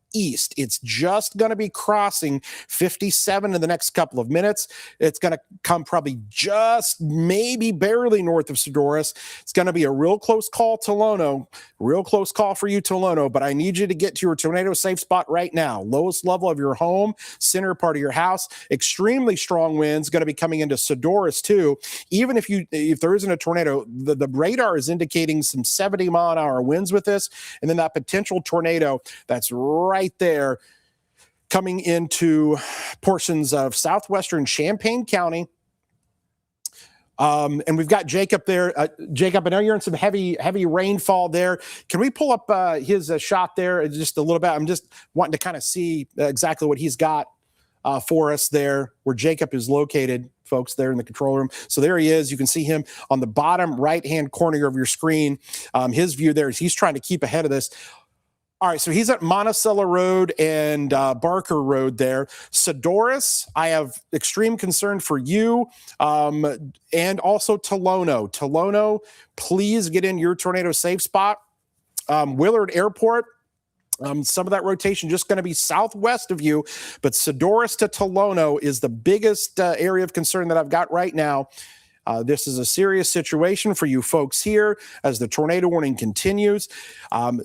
It's just going to be crossing 57 in the next couple of minutes. It's going to come probably just maybe barely north of Sadorus. It's going to be a real close call, Tolono. Real close call for you, Tolono. But I need you to get to your tornado safe spot right now. Lowest level of your home, center part of your house. Extremely strong winds going to be coming into Sadorus too. Even if there isn't a tornado, the radar is indicating some 70-mile-an-hour winds with this, and then that potential tornado that's right there coming into portions of southwestern Champaign County. And we've got Jacob there. Jacob, I know you're in some heavy rainfall there. Can we pull up his shot there just a little bit? I'm just wanting to kind of see exactly what he's got for us there, where Jacob is located, folks, there in the control room. So there he is. You can see him on the bottom right-hand corner of your screen. His view there is he's trying to keep ahead of this. All right, so he's at Monticello Road and Barker Road there. Sadorus, I have extreme concern for you, and also Tolono. Tolono, please get in your tornado safe spot. Willard Airport, some of that rotation just going to be southwest of you, but Sadorus to Tolono is the biggest area of concern that I've got right now. This is a serious situation for you folks here as the tornado warning continues.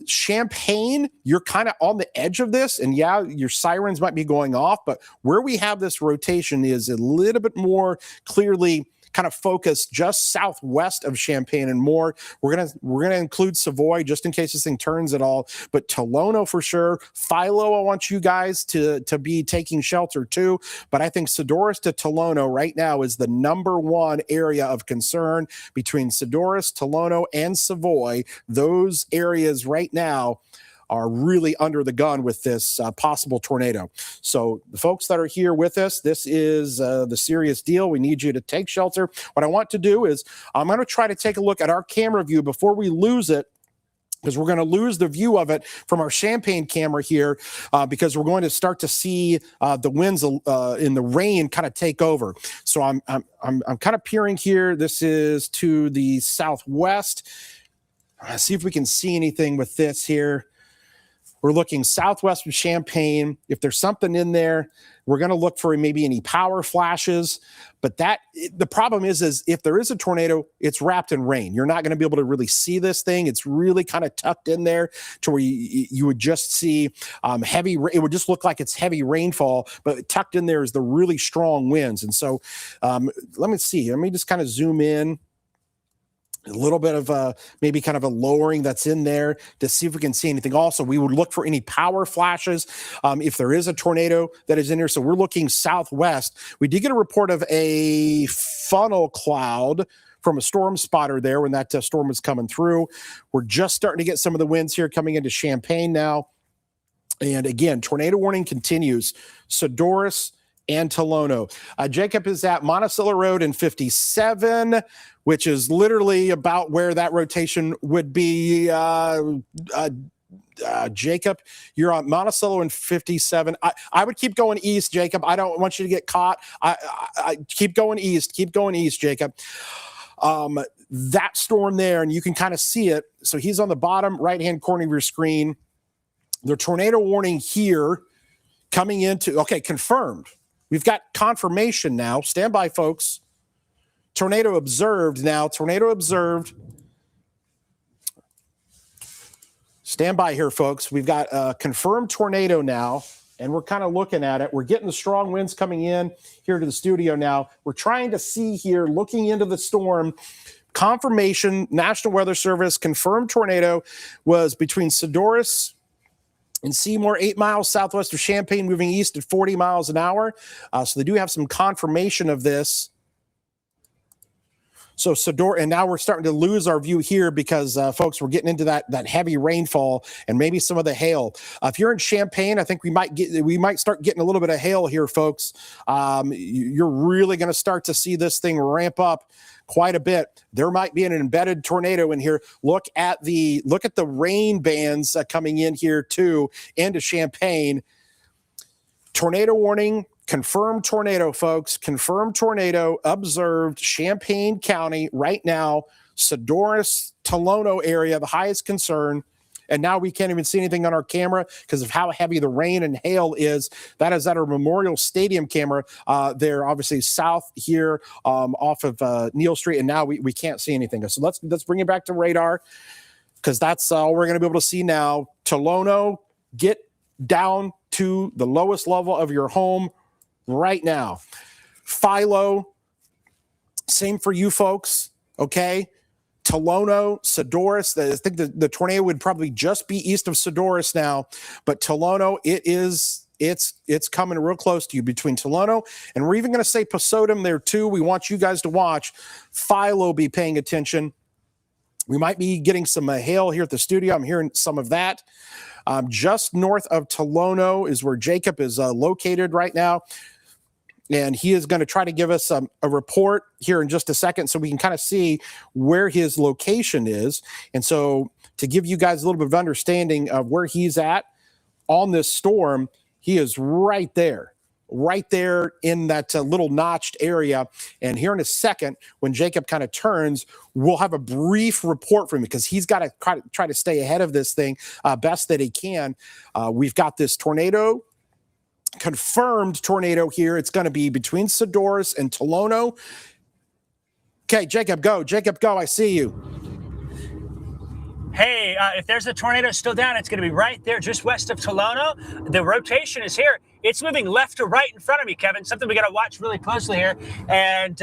Champaign, you're kind of on the edge of this, and yeah, your sirens might be going off, but where we have this rotation is a little bit more clearly kind of focused just southwest of Champaign and more. We're gonna include Savoy just in case this thing turns at all, but Tolono for sure. Philo, I want you guys to be taking shelter too, but I think Sadorus to Tolono right now is the number one area of concern between Sadorus, Tolono, and Savoy. Those areas right now are really under the gun with this possible tornado. So the folks that are here with us, this is the serious deal. We need you to take shelter. What I want to do is I'm going to try to take a look at our camera view before we lose it, because we're going to lose the view of it from our Champaign camera here, because we're going to start to see the winds in the rain kind of take over. So I'm kind of peering here. This is to the southwest. Let's see if we can see anything with this here. We're looking southwest of Champaign. If there's something in there, we're going to look for maybe any power flashes. But the problem is if there is a tornado, it's wrapped in rain. You're not going to be able to really see this thing. It's really kind of tucked in there to where you would just see heavy. It would just look like it's heavy rainfall, but tucked in there is the really strong winds. And so let me see. Let me just kind of zoom in. A little bit of maybe kind of a lowering that's in there to see if we can see anything. Also, we would look for any power flashes if there is a tornado that is in here. So we're looking southwest. We did get a report of a funnel cloud from a storm spotter there when that storm was coming through. We're just starting to get some of the winds here coming into Champaign now. And again, tornado warning continues. Sadorus and Tolono. Jacob is at Monticello Road in 57, which is literally about where that rotation would be Jacob, you're on Monticello and 57. I would keep going east, Jacob. I don't want you to get caught. I keep going east. Keep going east, Jacob. That storm there, and you can kind of see it. So he's on the bottom right-hand corner of your screen. The tornado warning here coming into, okay, confirmed. We've got confirmation now. Stand by, folks. Tornado observed now. Tornado observed. Stand by here, folks. We've got a confirmed tornado now, and we're kind of looking at it. We're getting the strong winds coming in here to the studio now. We're trying to see here, looking into the storm, confirmation, National Weather Service, confirmed tornado was between Sadorus and Seymour, 8 miles southwest of Champaign, moving east at 40 miles an hour. So they do have some confirmation of this. So Sador, and now we're starting to lose our view here because, folks, we're getting into that heavy rainfall and maybe some of the hail. If you're in Champaign, I think we might start getting a little bit of hail here, folks. You're really going to start to see this thing ramp up quite a bit. There might be an embedded tornado in here. Look at the rain bands coming in here too into Champaign. Tornado warning. Confirmed tornado, folks. Confirmed tornado observed Champaign County right now. Sadorus, Tolono area, the highest concern. And now we can't even see anything on our camera because of how heavy the rain and hail is. That is at our Memorial Stadium camera there, obviously south here off of Neal Street. And now we can't see anything. So let's bring it back to radar because that's all we're going to be able to see now. Tolono, get down to the lowest level of your home right now. Philo, same for you folks, okay? Tolono, Sadorus, I think the tornado would probably just be east of Sadorus now, but Tolono, it's coming real close to you between Tolono, and we're even going to say Posodum there too. We want you guys to watch. Philo, be paying attention. We might be getting some hail here at the studio. I'm hearing some of that. Just north of Tolono is where Jacob is located right now. And he is going to try to give us a report here in just a second so we can kind of see where his location is. And so to give you guys a little bit of understanding of where he's at on this storm, he is right there in that little notched area. And here in a second, when Jacob kind of turns, we'll have a brief report from him because he's got to try to stay ahead of this thing best that he can. We've got this tornado, confirmed tornado here. It's going to be between Sadorus and Tolono. Okay, Jacob, go. I see you. Hey, if there's a tornado still down, it's going to be right there just west of Tolono. The rotation is here. It's moving left to right in front of me, Kevin. Something we got to watch really closely here. And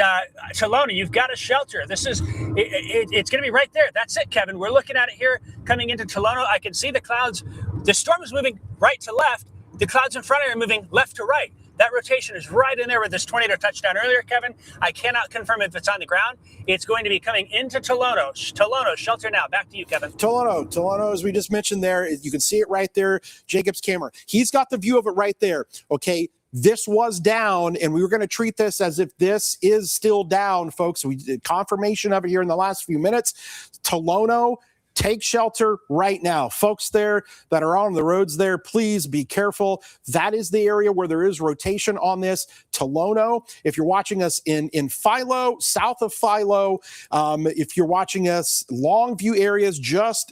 Tolono, you've got to shelter. This is, it's going to be right there. That's it, Kevin. We're looking at it here coming into Tolono. I can see the clouds. The storm is moving right to left. The clouds in front of you are moving left to right. That rotation is right in there where this tornado touched down earlier, Kevin. I cannot confirm if it's on the ground. It's going to be coming into Tolono. Tolono, shelter now. Back to you, Kevin. Tolono, as we just mentioned there, you can see it right there, Jacob's camera. He's got the view of it right there, okay? This was down, and we were going to treat this as if this is still down, folks. We did confirmation of it here in the last few minutes. Tolono, take shelter right now. Folks there that are on the roads there, please be careful. That is the area where there is rotation on this. Tolono, if you're watching us in Philo, south of Philo, if you're watching us Longview areas,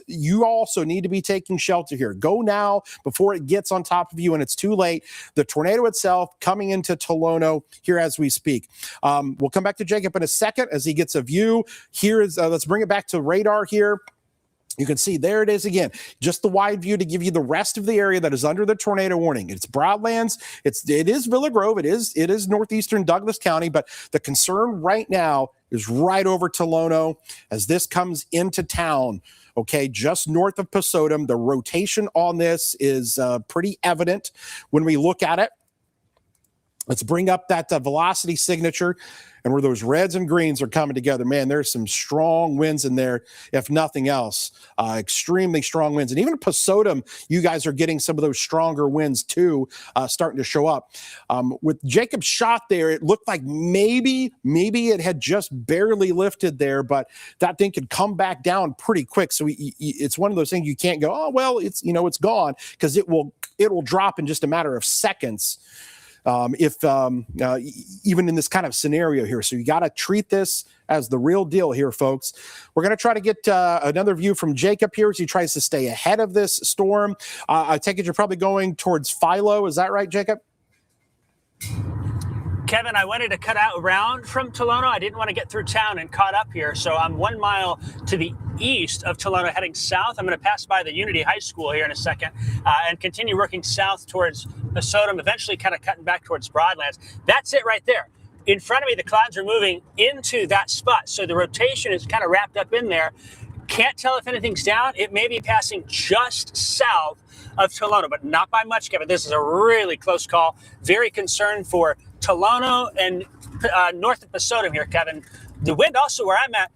you also need to be taking shelter here. Go now before it gets on top of you and it's too late. The tornado itself coming into Tolono here as we speak. We'll come back to Jacob in a second as he gets a view. Here is, let's bring it back to radar here. You can see there it is again, just the wide view to give you the rest of the area that is under the tornado warning. It's Broadlands. It is Villa Grove. It is northeastern Douglas County, but the concern right now is right over Tolono as this comes into town. Okay, just north of Posodum. The rotation on this is pretty evident when we look at it. Let's bring up that velocity signature, and where those reds and greens are coming together. Man, there's some strong winds in there, if nothing else. Extremely strong winds. And even Pasodum, you guys are getting some of those stronger winds too, starting to show up. With Jacob's shot there, it looked like maybe it had just barely lifted there, but that thing could come back down pretty quick. So it's one of those things you can't go, oh, well, it's gone, because it will drop in just a matter of seconds. Even in this kind of scenario here. So you got to treat this as the real deal here, folks. We're going to try to get another view from Jacob here as he tries to stay ahead of this storm. I take it you're probably going towards Philo. Is that right, Jacob? Kevin, I wanted to cut out around from Tolono. I didn't want to get through town and caught up here. So I'm 1 mile to the east of Tolono heading south. I'm going to pass by the Unity High School here in a second and continue working south towards Pasodum, eventually kind of cutting back towards Broadlands. That's it right there. In front of me, the clouds are moving into that spot. So the rotation is kind of wrapped up in there. Can't tell if anything's down. It may be passing just south of Tolono, but not by much, Kevin. This is a really close call. Very concerned for Tolono and north of Pasodum here, Kevin. The wind also where I'm at,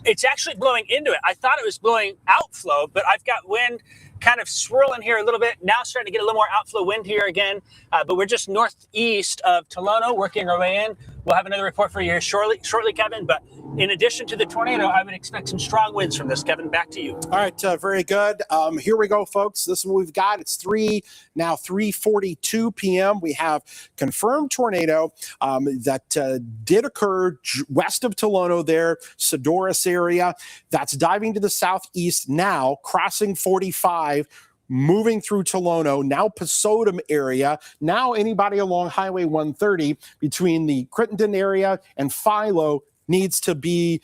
it's actually blowing into it. I thought it was blowing outflow, but I've got wind kind of swirling here a little bit. Now starting to get a little more outflow wind here again, but we're just northeast of Tolono, working our way in. We'll have another report for you here shortly, Kevin. But in addition to the tornado, I would expect some strong winds from this, Kevin. Back to you. All right, very good. Here we go, folks. This is what we've got. It's 3:42 p.m. We have confirmed tornado that did occur west of Tolono there, Sedoras area. That's diving to the southeast now, crossing 45. Moving through Tolono, now Pasodum area, now anybody along Highway 130 between the Crittenden area and Philo needs to be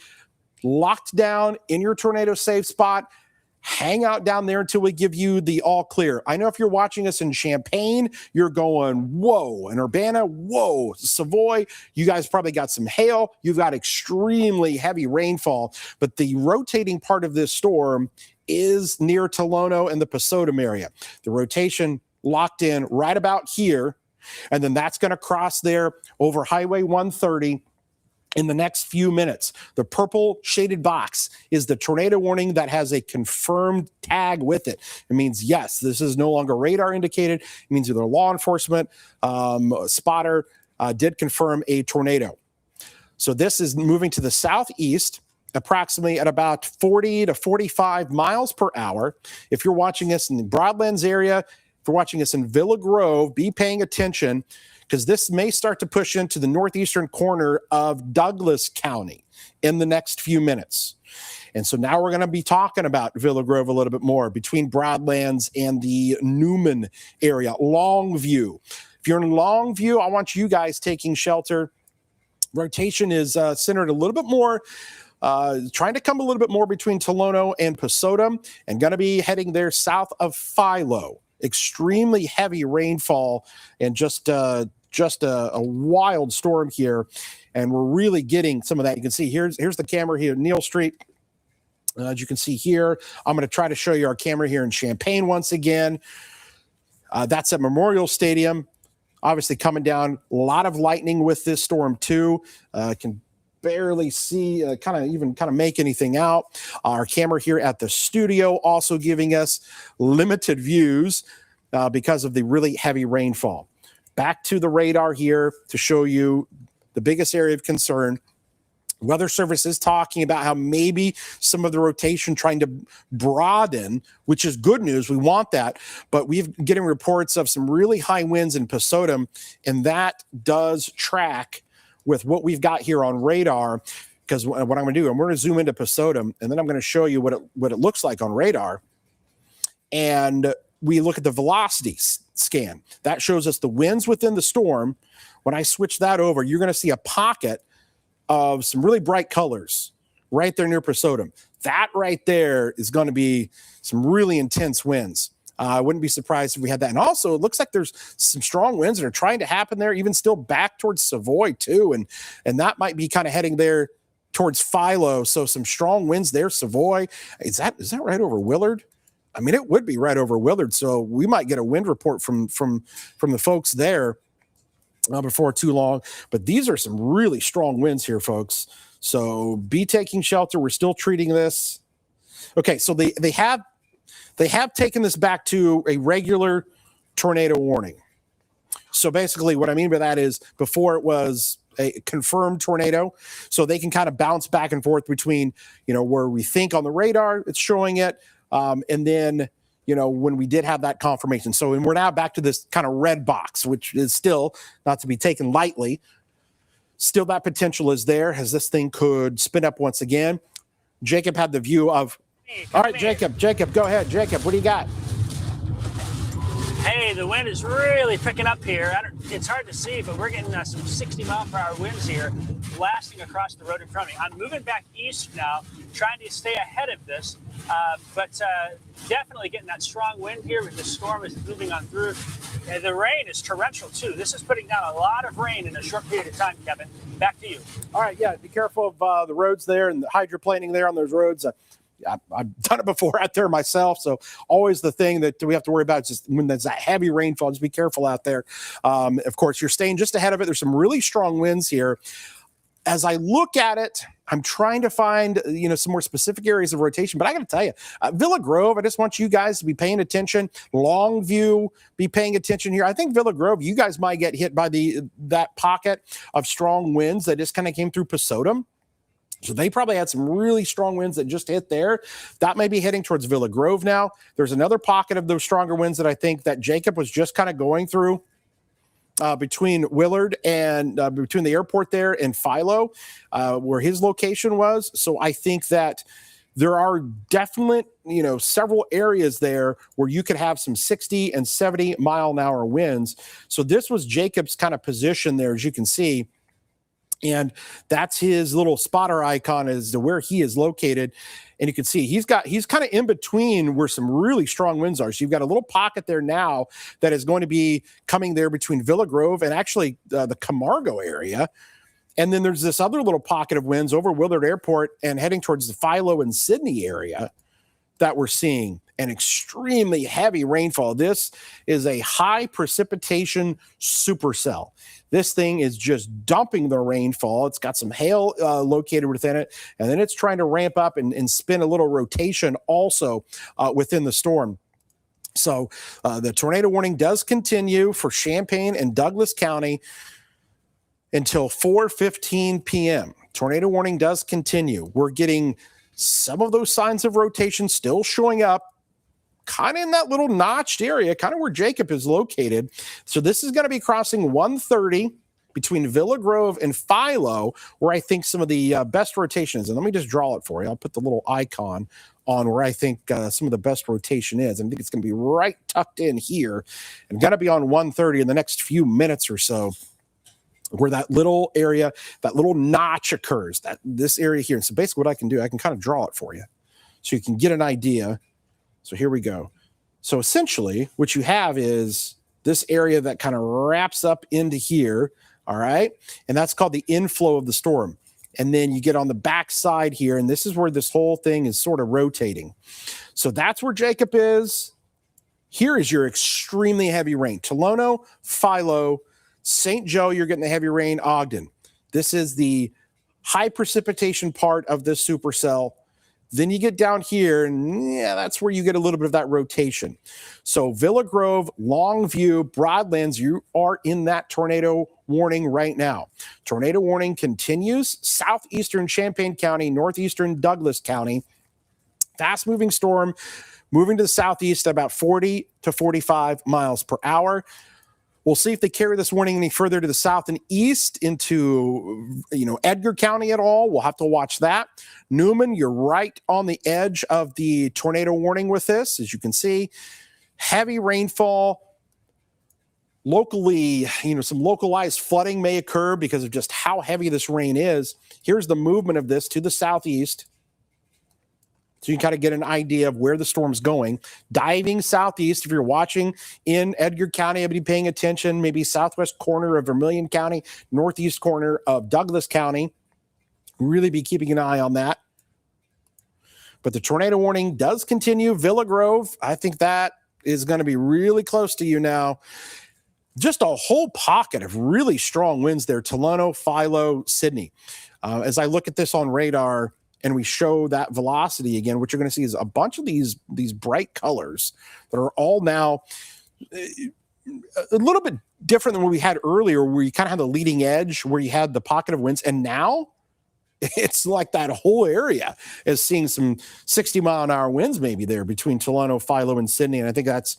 locked down in your tornado safe spot. Hang out down there until we give you the all clear. I know if you're watching us in Champaign, you're going, whoa. In Urbana, whoa. Savoy, you guys probably got some hail. You've got extremely heavy rainfall. But the rotating part of this storm is near Tolono and the Pasodum area. The rotation locked in right about here, and then that's going to cross there over Highway 130 in the next few minutes. The purple shaded box is the tornado warning that has a confirmed tag with it. It means, yes, this is no longer radar indicated. It means either law enforcement spotter did confirm a tornado. So this is moving to the southeast, approximately at about 40 to 45 miles per hour. If you're watching us in the Broadlands area, if you're watching us in Villa Grove, be paying attention, because this may start to push into the northeastern corner of Douglas County in the next few minutes. And so now we're going to be talking about Villa Grove a little bit more, between Broadlands and the Newman area, Longview. If you're in Longview, I want you guys taking shelter. Rotation is centered a little bit more, trying to come a little bit more between Tolono and Pasodum, and going to be heading there south of Philo. Extremely heavy rainfall and just a wild storm here, and we're really getting some of that. You can see here's the camera here, Neal Street. As you can see here, I'm going to try to show you our camera here in Champaign once again. That's at Memorial Stadium. Obviously coming down, a lot of lightning with this storm too. Can barely see, kind of make anything out. Our camera here at the studio also giving us limited views because of the really heavy rainfall. Back to the radar here to show you the biggest area of concern. Weather Service is talking about how maybe some of the rotation trying to broaden, which is good news. We want that, but we're getting reports of some really high winds in Pasodum, and that does track with what we've got here on radar. Because what I'm going to do, I'm going to zoom into Pasodum, and then I'm going to show you what it looks like on radar. And we look at the velocity scan. That shows us the winds within the storm. When I switch that over, you're going to see a pocket of some really bright colors right there near Pasodum. That right there is going to be some really intense winds. I wouldn't be surprised if we had that. And also, it looks like there's some strong winds that are trying to happen there, even still back towards Savoy too. And that might be kind of heading there towards Philo. So some strong winds there. Savoy, is that right over Willard? I mean, it would be right over Willard. So we might get a wind report from the folks there. before too long. But these are some really strong winds here, folks. So be taking shelter. We're still treating this. Okay, so they have taken this back to a regular tornado warning. So basically what I mean by that is before it was a confirmed tornado, so they can kind of bounce back and forth between, where we think on the radar it's showing it, and then, when we did have that confirmation. So, and we're now back to this kind of red box, which is still not to be taken lightly. Still that potential is there as this thing could spin up once again. Jacob had the view of, all right, Jacob, go ahead. Jacob, what do you got? Hey, the wind is really picking up here. It's hard to see, but we're getting some 60-mile-per-hour winds here blasting across the road in front of me. I'm moving back east now, trying to stay ahead of this, but definitely getting that strong wind here with the storm is moving on through. And the rain is torrential, too. This is putting down a lot of rain in a short period of time, Kevin. Back to you. All right, yeah, be careful of the roads there and the hydroplaning there on those roads. I've done it before out there myself. So always the thing that we have to worry about is just when there's that heavy rainfall, just be careful out there. Of course, you're staying just ahead of it. There's some really strong winds here. As I look at it, I'm trying to find, some more specific areas of rotation, but I got to tell you, Villa Grove, I just want you guys to be paying attention. Longview, be paying attention here. I think Villa Grove, you guys might get hit by that pocket of strong winds that just kind of came through Pasodum. So they probably had some really strong winds that just hit there. That may be heading towards Villa Grove now. There's another pocket of those stronger winds that I think that Jacob was just kind of going through between Willard and between the airport there and Philo, where his location was. So I think that there are definite, several areas there where you could have some 60 and 70 mile an hour winds. So this was Jacob's kind of position there, as you can see. And that's his little spotter icon as to where he is located. And you can see he's kind of in between where some really strong winds are. So you've got a little pocket there now that is going to be coming there between Villa Grove and actually the Camargo area. And then there's this other little pocket of winds over Willard Airport and heading towards the Philo and Sydney area that we're seeing an extremely heavy rainfall. This is a high precipitation supercell. This thing is just dumping the rainfall. It's got some hail located within it, and then it's trying to ramp up and spin a little rotation also within the storm. So the tornado warning does continue for Champaign and Douglas County until 4:15 p.m. Tornado warning does continue. We're getting some of those signs of rotation still showing up kind of in that little notched area, kind of where Jacob is located. So this is going to be crossing 130 between Villa Grove and Philo, where I think some of the best rotation is. And let me just draw it for you. I'll put the little icon on where I think some of the best rotation is. I think it's going to be right tucked in here and going to be on 130 in the next few minutes or so, where that little area, that little notch occurs, this area here. And so basically what I can do, I can kind of draw it for you so you can get an idea. So here we go. So essentially what you have is this area that kind of wraps up into here. All right. And that's called the inflow of the storm. And then you get on the back side here, and this is where this whole thing is sort of rotating. So that's where Jacob is. Here is your extremely heavy rain. Tolono, Philo, St. Joe, you're getting the heavy rain. Ogden. This is the high precipitation part of this supercell. Then you get down here, and that's where you get a little bit of that rotation. So Villa Grove, Longview, Broadlands, you are in that tornado warning right now. Tornado warning continues. Southeastern Champaign County, northeastern Douglas County. Fast-moving storm moving to the southeast at about 40 to 45 miles per hour. We'll see if they carry this warning any further to the south and east into, Edgar County at all. We'll have to watch that. Newman, you're right on the edge of the tornado warning with this. As you can see, heavy rainfall. Locally, some localized flooding may occur because of just how heavy this rain is. Here's the movement of this to the southeast. So you can kind of get an idea of where the storm's going. Diving southeast, if you're watching in Edgar County, I'd be paying attention, maybe southwest corner of Vermilion County, northeast corner of Douglas County. Really be keeping an eye on that. But the tornado warning does continue. Villa Grove, I think that is going to be really close to you now. just a whole pocket of really strong winds there. Tolono, Philo, Sydney. As I look at this on radar and we show that velocity again, what you're going to see is a bunch of these bright colors that are all now a little bit different than what we had earlier, where you kind of had the leading edge, where you had the pocket of winds. And now it's like that whole area is seeing some 60-mile-an-hour winds maybe there between Tolono, Philo, and Sydney. And I think that's,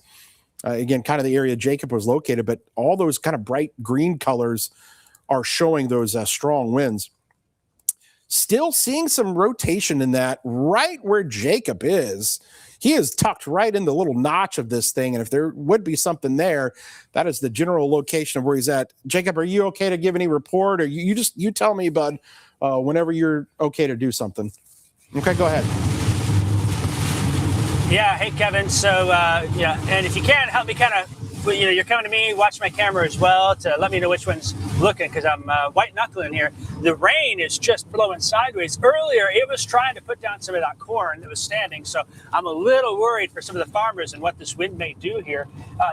again, kind of the area Jacob was located. But all those kind of bright green colors are showing those strong winds. Still seeing some rotation in that right where Jacob is. He is tucked right in the little notch of this thing. And if there would be something there, that is the general location of where he's at. Jacob, are you okay to give any report? Or you tell me, bud, whenever you're okay to do something. Okay, go ahead. Yeah. Hey, Kevin. So, and if you can help me kind of, you're coming to me, watch my camera as well to let me know which one's looking, because I'm white knuckling here. The rain is just blowing sideways. Earlier, it was trying to put down some of that corn that was standing. So I'm a little worried for some of the farmers and what this wind may do here.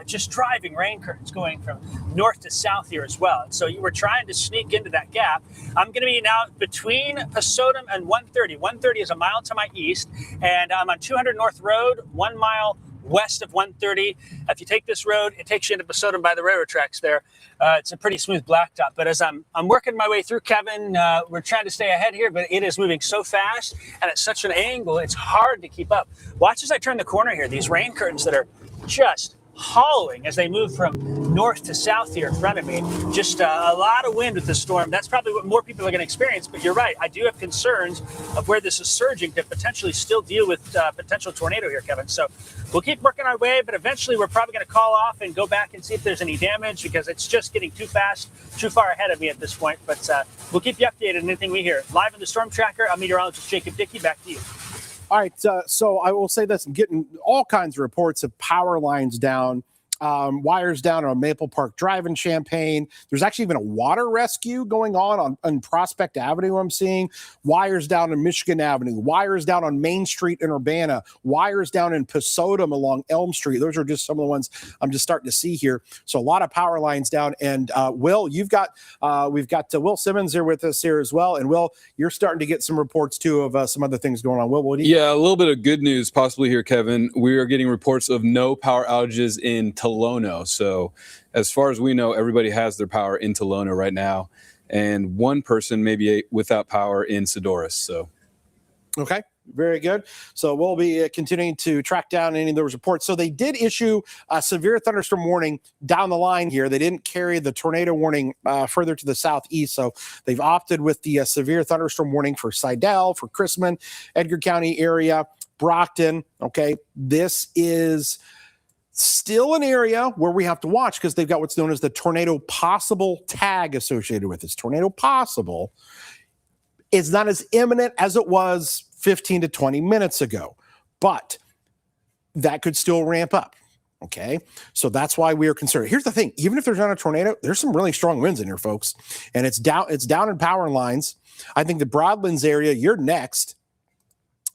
Just driving rain currents going from north to south here as well. So you were trying to sneak into that gap. I'm going to be now between Pasodum and 130. 130 is a mile to my east, and I'm on 200 North Road, 1 mile west of 130. If you take this road, it takes you into Pasodum by the railroad tracks there. It's a pretty smooth blacktop. But as I'm working my way through, Kevin, we're trying to stay ahead here, but it is moving so fast and at such an angle, it's hard to keep up. Watch as I turn the corner here. These rain curtains that are just howling as they move from north to south here in front of me. Just a lot of wind with this storm. That's probably what more people are going to experience. But you're right. I do have concerns of where this is surging to potentially still deal with potential tornado here, Kevin. So we'll keep working our way, but eventually we're probably going to call off and go back and see if there's any damage, because it's just getting too fast, too far ahead of me at this point. But we'll keep you updated on anything we hear. Live in the Storm Tracker, I'm meteorologist Jacob Dickey. Back to you. All right, so I will say this: I'm getting all kinds of reports of power lines down, wires down on Maple Park Drive in Champaign. There's actually even a water rescue going on Prospect Avenue. I'm seeing wires down in Michigan Avenue, wires down on Main Street in Urbana, wires down in Pasodum along Elm Street. Those are just some of the ones I'm just starting to see here. So a lot of power lines down. And Will, we've got Will Simmons here with us here as well. And Will, you're starting to get some reports too of some other things going on. Will, what do you? Yeah, a little bit of good news possibly here, Kevin. We are getting reports of no power outages in Tolono. So as far as we know, everybody has their power in Tolono right now, and one person may be without power in Sedoras. So, okay. Very good. So we'll be continuing to track down any of those reports. So they did issue a severe thunderstorm warning down the line here. They didn't carry the tornado warning further to the southeast. So they've opted with the severe thunderstorm warning for Seidel, for Chrisman, Edgar County area, Brockton. Okay. This is still an area where we have to watch, because they've got what's known as the tornado possible tag associated with this. Tornado possible is not as imminent as it was 15 to 20 minutes ago, but that could still ramp up. Okay. So that's why we are concerned. Here's the thing. Even if there's not a tornado, there's some really strong winds in here, folks. And it's down in power lines. I think the Broadlands area, you're next.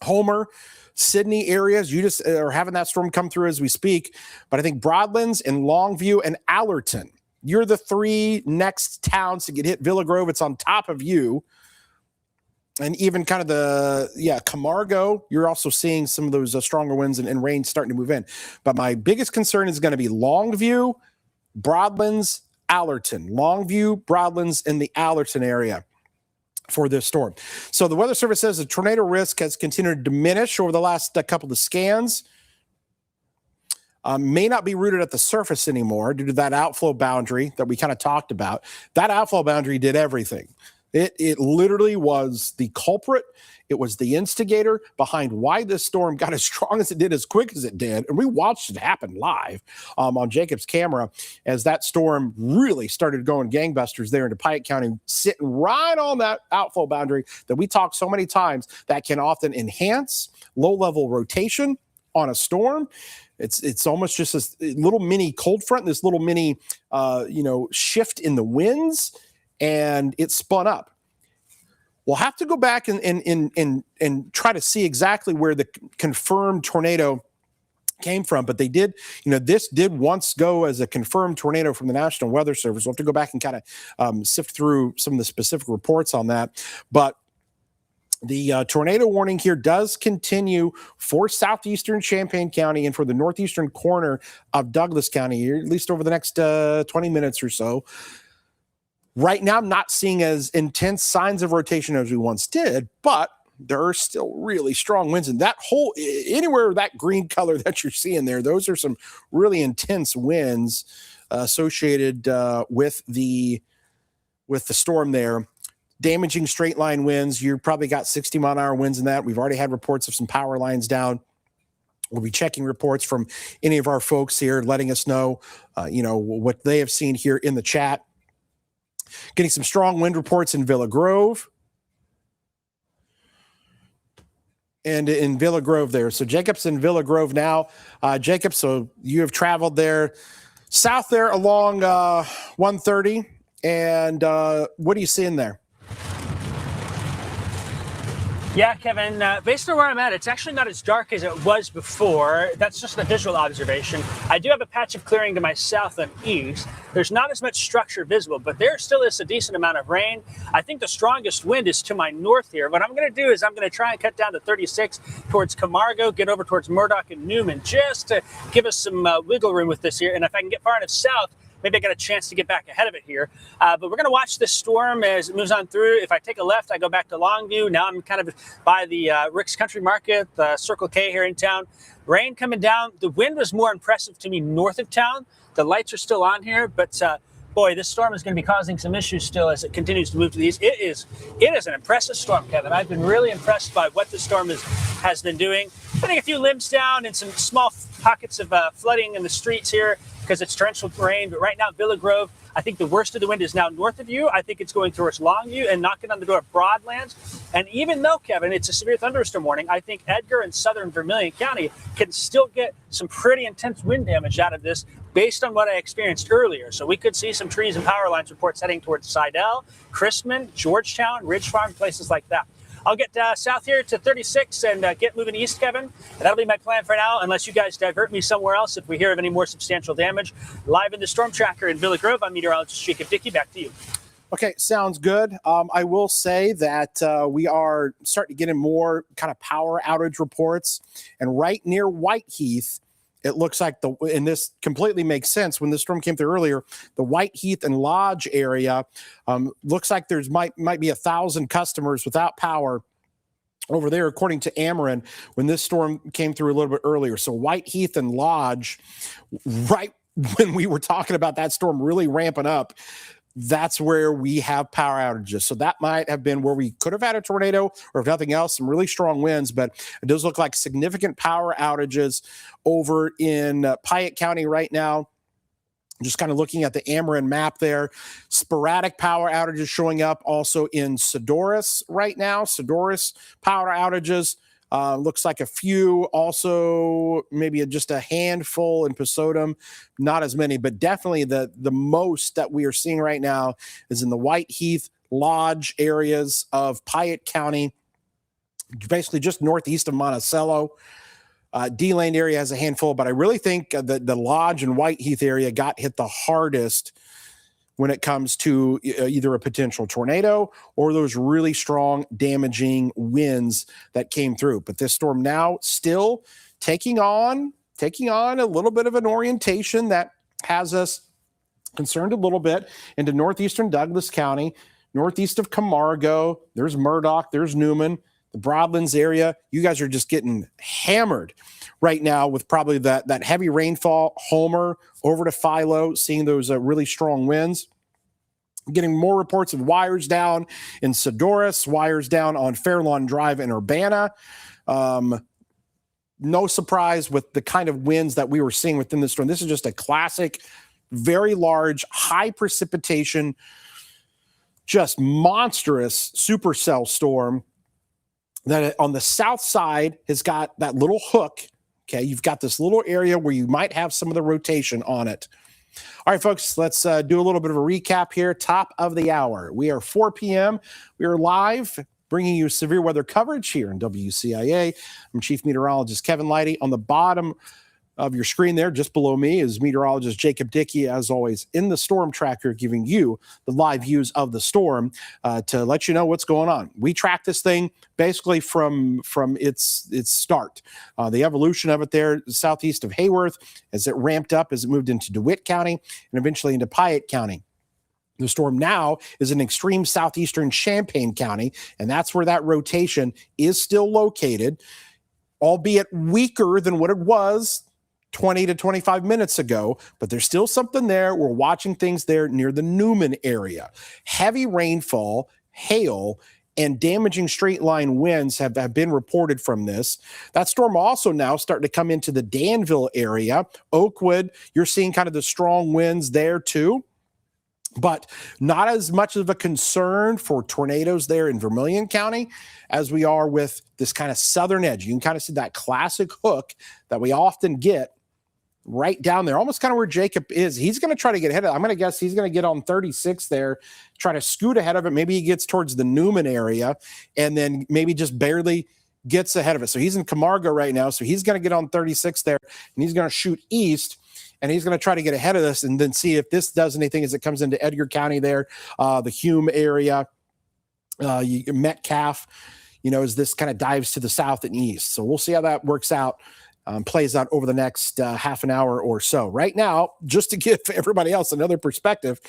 Homer, Sydney areas, you just are having that storm come through as we speak. But I think Broadlands and Longview and Allerton, you're the three next towns to get hit. Villa Grove, it's on top of you. And even kind of Camargo, you're also seeing some of those stronger winds and rain starting to move in. But my biggest concern is going to be Longview, Broadlands, Allerton. Longview, Broadlands, and the Allerton area for this storm. So the Weather Service says the tornado risk has continued to diminish over the last couple of scans. May not be rooted at the surface anymore due to that outflow boundary that we kind of talked about. That outflow boundary did everything. It literally was the culprit. It was the instigator behind why this storm got as strong as it did, as quick as it did. And we watched it happen live on Jacob's camera as that storm really started going gangbusters there into Piatt County, sitting right on that outflow boundary that we talked so many times that can often enhance low-level rotation on a storm. It's almost just this little mini cold front, this little mini shift in the winds, and it spun up. We'll have to go back and try to see exactly where the confirmed tornado came from, but they did, this did once go as a confirmed tornado from the National Weather Service. We'll have to go back and kind of sift through some of the specific reports on that. But the tornado warning here does continue for southeastern Champaign County and for the northeastern corner of Douglas County, at least over the next 20 minutes or so. Right now, I'm not seeing as intense signs of rotation as we once did, but there are still really strong winds, and that whole anywhere that green color that you're seeing there, those are some really intense winds associated with the storm there. Damaging straight line winds. You probably got 60-mile-an-hour winds in that. We've already had reports of some power lines down. We'll be checking reports from any of our folks here, letting us know, what they have seen here in the chat. Getting some strong wind reports in Villa Grove. And in Villa Grove there. So Jacob's in Villa Grove now. Jacob, so you have traveled there south there along 130. And what are you seeing there? Yeah, Kevin, based on where I'm at, it's actually not as dark as it was before. That's just a visual observation. I do have a patch of clearing to my south and east. There's not as much structure visible, but there still is a decent amount of rain. I think the strongest wind is to my north here. What I'm going to do is I'm going to try and cut down to 36 towards Camargo, get over towards Murdoch and Newman, just to give us some wiggle room with this here. And if I can get far enough south, maybe I got a chance to get back ahead of it here. But we're going to watch this storm as it moves on through. If I take a left, I go back to Longview. Now I'm kind of by the Rick's Country Market, Circle K here in town. Rain coming down. The wind was more impressive to me north of town. The lights are still on here, but boy, this storm is going to be causing some issues still as it continues to move to the east. It is an impressive storm, Kevin. I've been really impressed by what the storm has been doing. Putting a few limbs down and some small pockets of flooding in the streets here because it's torrential rain. But right now, Villa Grove, I think the worst of the wind is now north of you. I think it's going towards Longview and knocking on the door of Broadlands. And even though, Kevin, it's a severe thunderstorm warning, I think Edgar and southern Vermilion County can still get some pretty intense wind damage out of this based on what I experienced earlier. So we could see some trees and power lines reports heading towards Seidel, Chrisman, Georgetown, Ridge Farm, places like that. I'll get south here to 36 and get moving east, Kevin. And that'll be my plan for now, unless you guys divert me somewhere else if we hear of any more substantial damage. Live in the Storm Tracker in Villa Grove, I'm meteorologist Jacob Dickey. Back to you. Okay, sounds good. I will say that we are starting to get in more kind of power outage reports. And right near Whiteheath, it looks like and this completely makes sense. When the storm came through earlier, the Whiteheath and Lodge area looks like there's might be 1,000 customers without power over there, according to Ameren, when this storm came through a little bit earlier. So Whiteheath and Lodge, right when we were talking about that storm really ramping up, that's where we have power outages. So that might have been where we could have had a tornado, or if nothing else, some really strong winds. But it does look like significant power outages over in Piatt County right now. Just kind of looking at the Ameren map there. Sporadic power outages showing up also in Sedoris right now. Sedoris power outages. Looks like a few, also maybe just a handful in Pasodum, not as many, but definitely the most that we are seeing right now is in the Whiteheath, Lodge areas of Piatt County, basically just northeast of Monticello. D-Lane area has a handful, but I really think the Lodge and Whiteheath area got hit the hardest when it comes to either a potential tornado or those really strong damaging winds that came through. But this storm now still taking on a little bit of an orientation that has us concerned a little bit into northeastern Douglas County, northeast of Camargo. There's Murdoch, there's Newman, the Broadlands area. You guys are just getting hammered right now with probably that heavy rainfall. Homer over to Philo, seeing those really strong winds. Getting more reports of wires down in Sedoris, wires down on Fairlawn Drive in Urbana. No surprise with the kind of winds that we were seeing within the storm. This is just a classic, very large, high precipitation, just monstrous supercell storm that on the south side has got that little hook. Okay, you've got this little area where you might have some of the rotation on it. All right, folks, let's do a little bit of a recap here. Top of the hour. We are 4 p.m. We are live, bringing you severe weather coverage here in WCIA. I'm Chief Meteorologist Kevin Leidy. On the bottom of your screen there, just below me, is meteorologist Jacob Dickey, as always, in the storm tracker, giving you the live views of the storm to let you know what's going on. We track this thing basically from its start, the evolution of it there southeast of Hayworth, as it ramped up, as it moved into DeWitt County, and eventually into Piatt County. The storm now is in extreme southeastern Champaign County, and that's where that rotation is still located, albeit weaker than what it was 20 to 25 minutes ago, but there's still something there. We're watching things there near the Newman area. Heavy rainfall, hail, and damaging straight line winds have been reported from this. That storm also now starting to come into the Danville area. Oakwood, you're seeing kind of the strong winds there too, but not as much of a concern for tornadoes there in Vermilion County as we are with this kind of southern edge. You can kind of see that classic hook that we often get right down there, almost kind of where Jacob is. He's going to try to get ahead of it. I'm going to guess he's going to get on 36 there, try to scoot ahead of it. Maybe he gets towards the Newman area and then maybe just barely gets ahead of it. So he's in Camargo right now. So he's going to get on 36 there and he's going to shoot east. And he's going to try to get ahead of this and then see if this does anything as it comes into Edgar County there, the Hume area, Metcalf, as this kind of dives to the south and east. So we'll see how that works out, plays out over the next half an hour or so. Right now, just to give everybody else another perspective,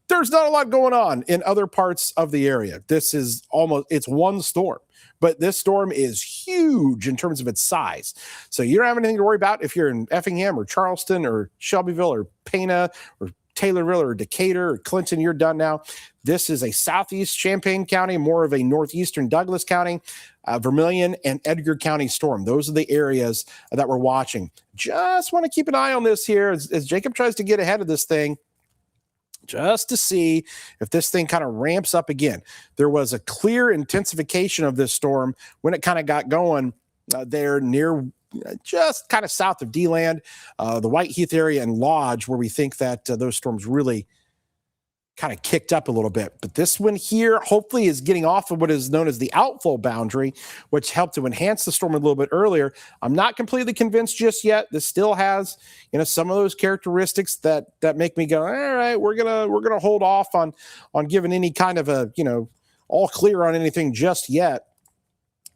there's not a lot going on in other parts of the area. This is it's one storm. But this storm is huge in terms of its size. So you don't have anything to worry about if you're in Effingham or Charleston or Shelbyville or Pana or Taylorville or Decatur or Clinton. You're done now. This is a southeast Champaign County, more of a northeastern Douglas County, Vermilion, and Edgar County storm. Those are the areas that we're watching. Just want to keep an eye on this here as Jacob tries to get ahead of this thing, just to see if this thing kind of ramps up again. There was a clear intensification of this storm when it kind of got going there near just kind of south of D-Land, the Whiteheath area and Lodge, where we think that those storms really kind of kicked up a little bit. But this one here hopefully is getting off of what is known as the outflow boundary, which helped to enhance the storm a little bit earlier. I'm not completely convinced just yet. This still has, some of those characteristics that make me go, all right, we're gonna hold off on giving any kind of a, all clear on anything just yet.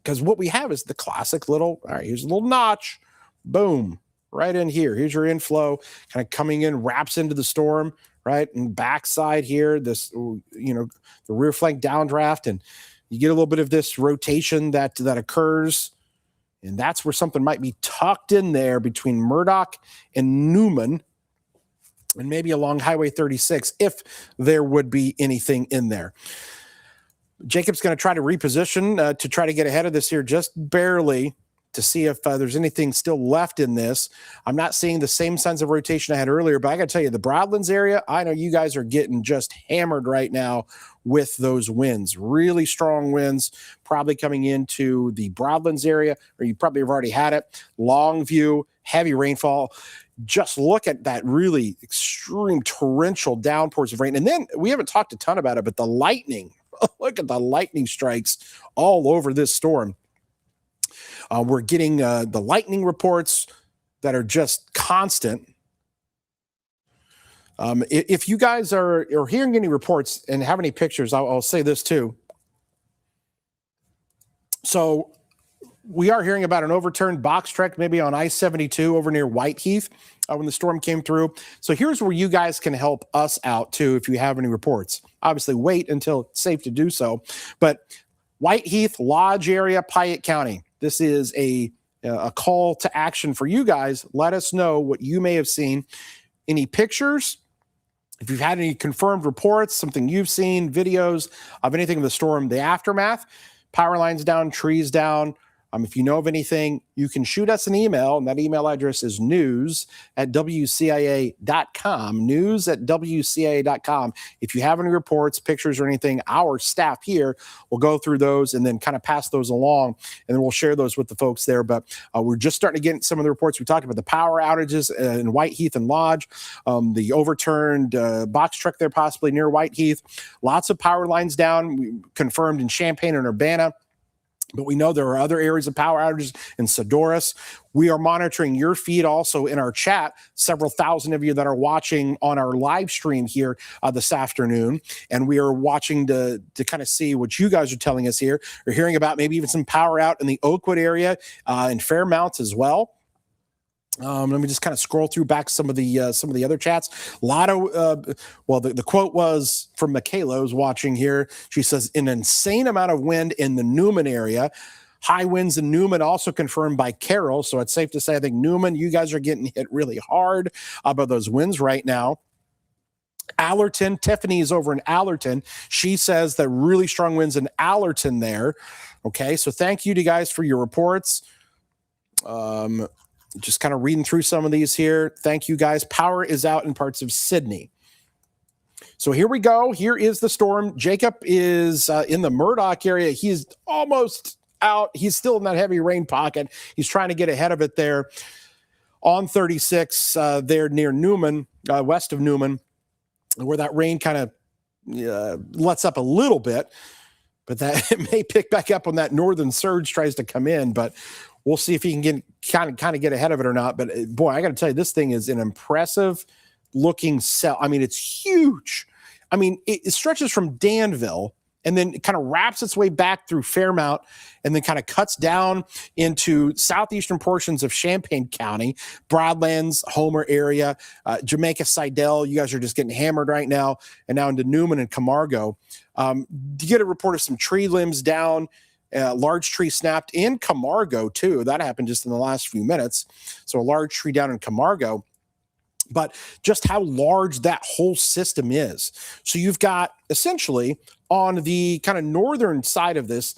Because what we have is the classic little, all right, here's a little notch, boom, right in here. Here's your inflow kind of coming in, wraps into the storm, right? And backside here, this, the rear flank downdraft, and you get a little bit of this rotation that occurs. And that's where something might be tucked in there between Murdoch and Newman, and maybe along Highway 36, if there would be anything in there. Jacob's going to try to reposition to try to get ahead of this here just barely, to see if there's anything still left in this. I'm not seeing the same sense of rotation I had earlier, but I got to tell you, the Broadlands area, I know you guys are getting just hammered right now with those winds. Really strong winds probably coming into the Broadlands area, or you probably have already had it. Longview, heavy rainfall. Just look at that really extreme torrential downpours of rain. And then we haven't talked a ton about it, but the lightning, look at the lightning strikes all over this storm. We're getting the lightning reports that are just constant. If you guys are hearing any reports and have any pictures, I'll say this too. So we are hearing about an overturned box truck, maybe on I-72 over near Whiteheath when the storm came through. So here's where you guys can help us out too if you have any reports. Obviously, wait until it's safe to do so. But Whiteheath, Lodge area, Piatt County. This is a call to action for you guys. Let us know what you may have seen. Any pictures? If you've had any confirmed reports, something you've seen, videos of anything of the storm, the aftermath, power lines down, trees down. If you know of anything, you can shoot us an email, and that email address is news@wcia.com, news@wcia.com. If you have any reports, pictures, or anything, our staff here will go through those and then kind of pass those along, and then we'll share those with the folks there. But we're just starting to get some of the reports. We talked about the power outages in Whiteheath and Lodge, the overturned box truck there possibly near Whiteheath, lots of power lines down, confirmed in Champaign and Urbana. But we know there are other areas of power outages in Sedoras. We are monitoring your feed also in our chat. Several thousand of you that are watching on our live stream here this afternoon. And we are watching to kind of see what you guys are telling us here. We're hearing about maybe even some power out in the Oakwood area in Fairmount as well. Let me just kind of scroll through back some of the other chats. A lot of the quote was from Michaela, who's watching here. She says, an insane amount of wind in the Newman area. High winds in Newman also confirmed by Carol. So it's safe to say, I think Newman, you guys are getting hit really hard by those winds right now. Allerton, Tiffany is over in Allerton. She says that really strong winds in Allerton there. Okay, so thank you to you guys for your reports. Just kind of reading through some of these here. Thank you, guys. Power is out in parts of Sydney. So here we go. Here is the storm. Jacob is in the Murdoch area. He's almost out. He's still in that heavy rain pocket. He's trying to get ahead of it there on 36 there near Newman, west of Newman, where that rain kind of lets up a little bit. But that it may pick back up when that northern surge tries to come in. But we'll see if he can get kind of get ahead of it or not. But boy, I got to tell you, this thing is an impressive looking cell. I mean, it's huge. I mean, it stretches from Danville and then it kind of wraps its way back through Fairmount and then kind of cuts down into southeastern portions of Champaign County, Broadlands, Homer area, Jamaica, Sidell. You guys are just getting hammered right now. And now into Newman and Camargo. You get a report of some tree limbs down. Large tree snapped in Camargo, too. That happened just in the last few minutes. So a large tree down in Camargo. But just how large that whole system is. So you've got essentially on the kind of northern side of this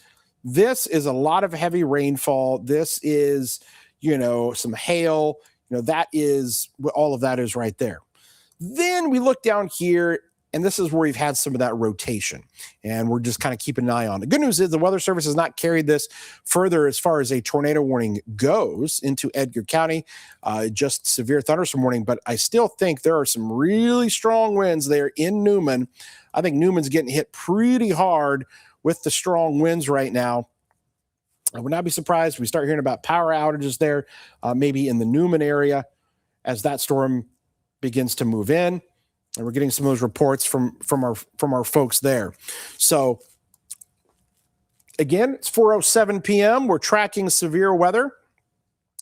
is a lot of heavy rainfall. This is, some hail. That is what all of that is right there. Then we look down here. And this is where we've had some of that rotation, and we're just kind of keeping an eye on. The good news is the Weather Service has not carried this further as far as a tornado warning goes into Edgar County, just severe thunderstorm warning. But I still think there are some really strong winds there in Newman. I think Newman's getting hit pretty hard with the strong winds right now. I would not be surprised if we start hearing about power outages there, maybe in the Newman area as that storm begins to move in. And we're getting some of those reports from our folks there. So again, it's 4:07 p.m. We're tracking severe weather.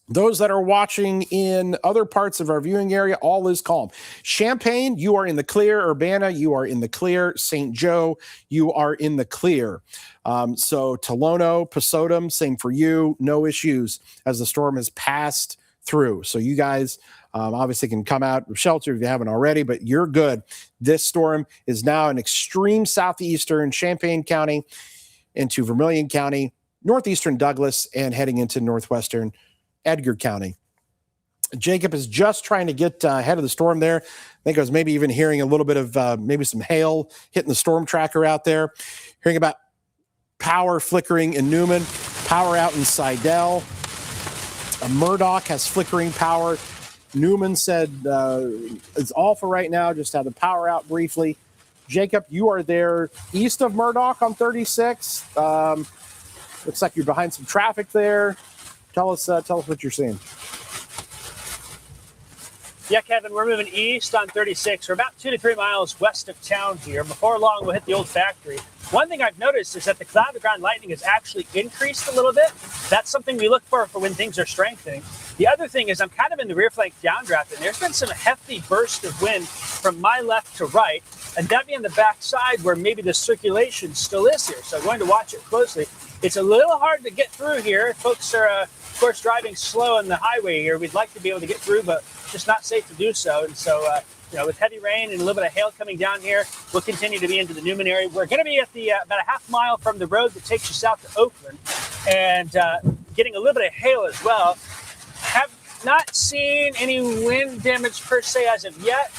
Those that are watching in other parts of our viewing area, all is calm. Champaign, you are in the clear. Urbana, you are in the clear. St. Joe, you are in the clear. So Tolono, Pasodum, same for you. No issues as the storm has passed through. So you guys obviously can come out of shelter if you haven't already, but you're good. This storm is now in extreme southeastern Champaign County into Vermilion County, northeastern Douglas, and heading into northwestern Edgar County. Jacob is just trying to get ahead of the storm there. I think I was maybe even hearing a little bit of maybe some hail hitting the storm tracker out there. Hearing about power flickering in Newman, power out in Sidell. Murdoch has flickering power. Newman said it's all for right now, just have the power out briefly. Jacob, you are there east of Murdoch on 36. Looks like you're behind some traffic there. Tell us what you're seeing. Yeah, Kevin, we're moving east on 36. We're about 2 to 3 miles west of town here. Before long, we'll hit the old factory. One thing I've noticed is that the cloud-to-ground lightning has actually increased a little bit. That's something we look for when things are strengthening. The other thing is I'm kind of in the rear flank downdraft, and there's been some hefty bursts of wind from my left to right, and that being the back side where maybe the circulation still is here. So I'm going to watch it closely. It's a little hard to get through here. Folks are, of course, driving slow on the highway here. We'd like to be able to get through, but just not safe to do so. And so, with heavy rain and a little bit of hail coming down here, we'll continue to be into the Newman area. We're going to be at the about a half mile from the road that takes you south to Oakland, and getting a little bit of hail as well. Have not seen any wind damage per se as of yet.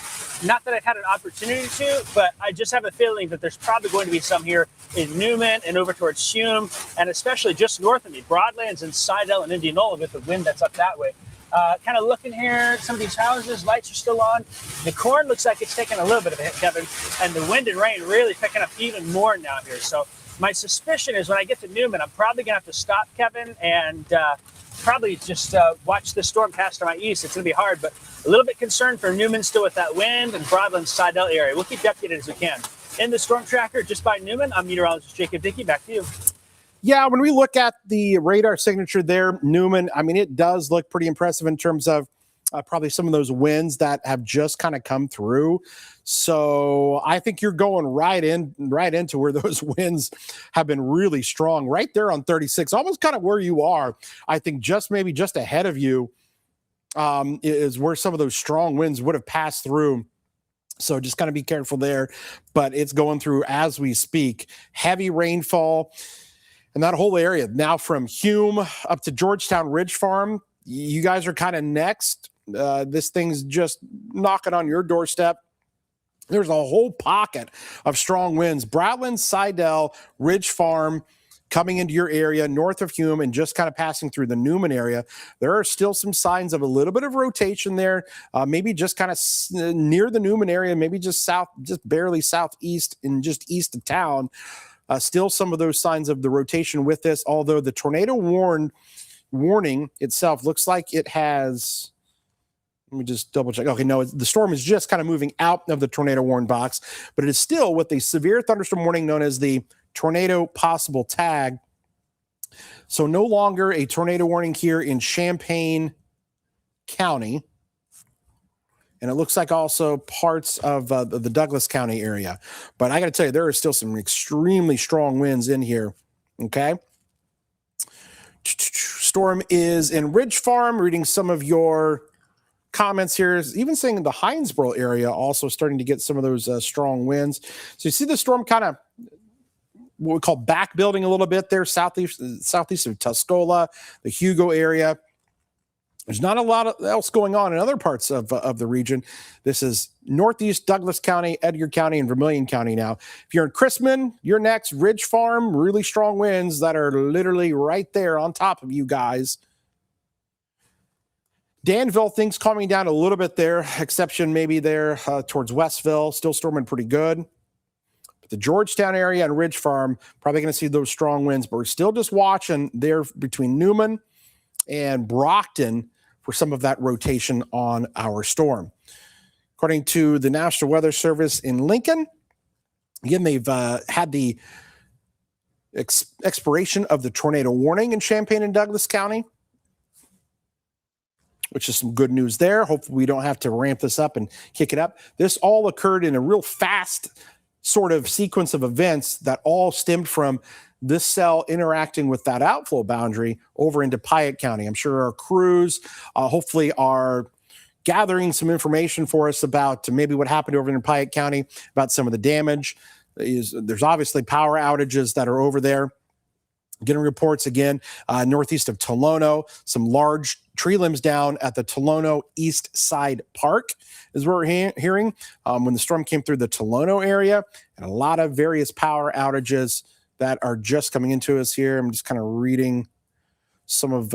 Not that I've had an opportunity to, but I just have a feeling that there's probably going to be some here in Newman and over towards Hume, and especially just north of me, Broadlands and Sidell and Indianola with the wind that's up that way. Kind of looking here at some of these houses, lights are still on. The corn looks like it's taking a little bit of a hit, Kevin, and the wind and rain really picking up even more now here. So My suspicion is when I get to Newman, I'm probably going to have to stop, Kevin, and probably just watch the storm pass to my east. It's going to be hard, but a little bit concerned for Newman still with that wind and Broadland Sidell area. We'll keep you updated as we can. In the storm tracker, just by Newman, I'm meteorologist Jacob Dickey. Back to you. Yeah, when we look at the radar signature there, Newman, I mean, it does look pretty impressive in terms of probably some of those winds that have just kind of come through. So I think you're going right into where those winds have been really strong, right there on 36, almost kind of where you are. I think maybe just ahead of you is where some of those strong winds would have passed through. So just kind of be careful there, but it's going through as we speak. Heavy rainfall and that whole area now from Hume up to Georgetown Ridge Farm. You guys are kind of next. This thing's just knocking on your doorstep. There's a whole pocket of strong winds. Broadland, Sidell, Ridge Farm coming into your area north of Hume and just kind of passing through the Newman area. There are still some signs of a little bit of rotation there, maybe just kind of near the Newman area, maybe just barely southeast and just east of town. Still some of those signs of the rotation with this, although the tornado warning itself looks like it has... Let me just double check. Okay, no, the storm is just kind of moving out of the tornado warn box, but it is still with a severe thunderstorm warning known as the tornado possible tag. So no longer a tornado warning here in Champaign County. And it looks like also parts of the Douglas County area. But I got to tell you, there are still some extremely strong winds in here. Okay. Storm is in Ridge Farm. Reading some of your comments here, even saying the Hinesboro area also starting to get some of those strong winds. So you see the storm kind of what we call back building a little bit there, southeast of Tuscola, the Hugo area. There's not a lot else going on in other parts of the region. This is northeast Douglas County, Edgar County, and Vermilion County now. If you're in Chrisman, you're next. Ridge Farm, really strong winds that are literally right there on top of you guys. Danville, things calming down a little bit there, exception maybe there towards Westville, still storming pretty good. But the Georgetown area and Ridge Farm, probably going to see those strong winds, but we're still just watching there between Newman and Brockton for some of that rotation on our storm. According to the National Weather Service in Lincoln, again, they've had the expiration of the tornado warning in Champaign and Douglas County, which is some good news there. Hopefully we don't have to ramp this up and kick it up. This all occurred in a real fast sort of sequence of events that all stemmed from this cell interacting with that outflow boundary over into Piatt County. I'm sure our crews hopefully are gathering some information for us about maybe what happened over in Piatt County, about some of the damage. There's obviously power outages that are over there. Getting reports again, northeast of Tolono, some large tree limbs down at the Tolono East Side Park is what we're hearing when the storm came through the Tolono area, and a lot of various power outages that are just coming into us here. I'm just kind of reading some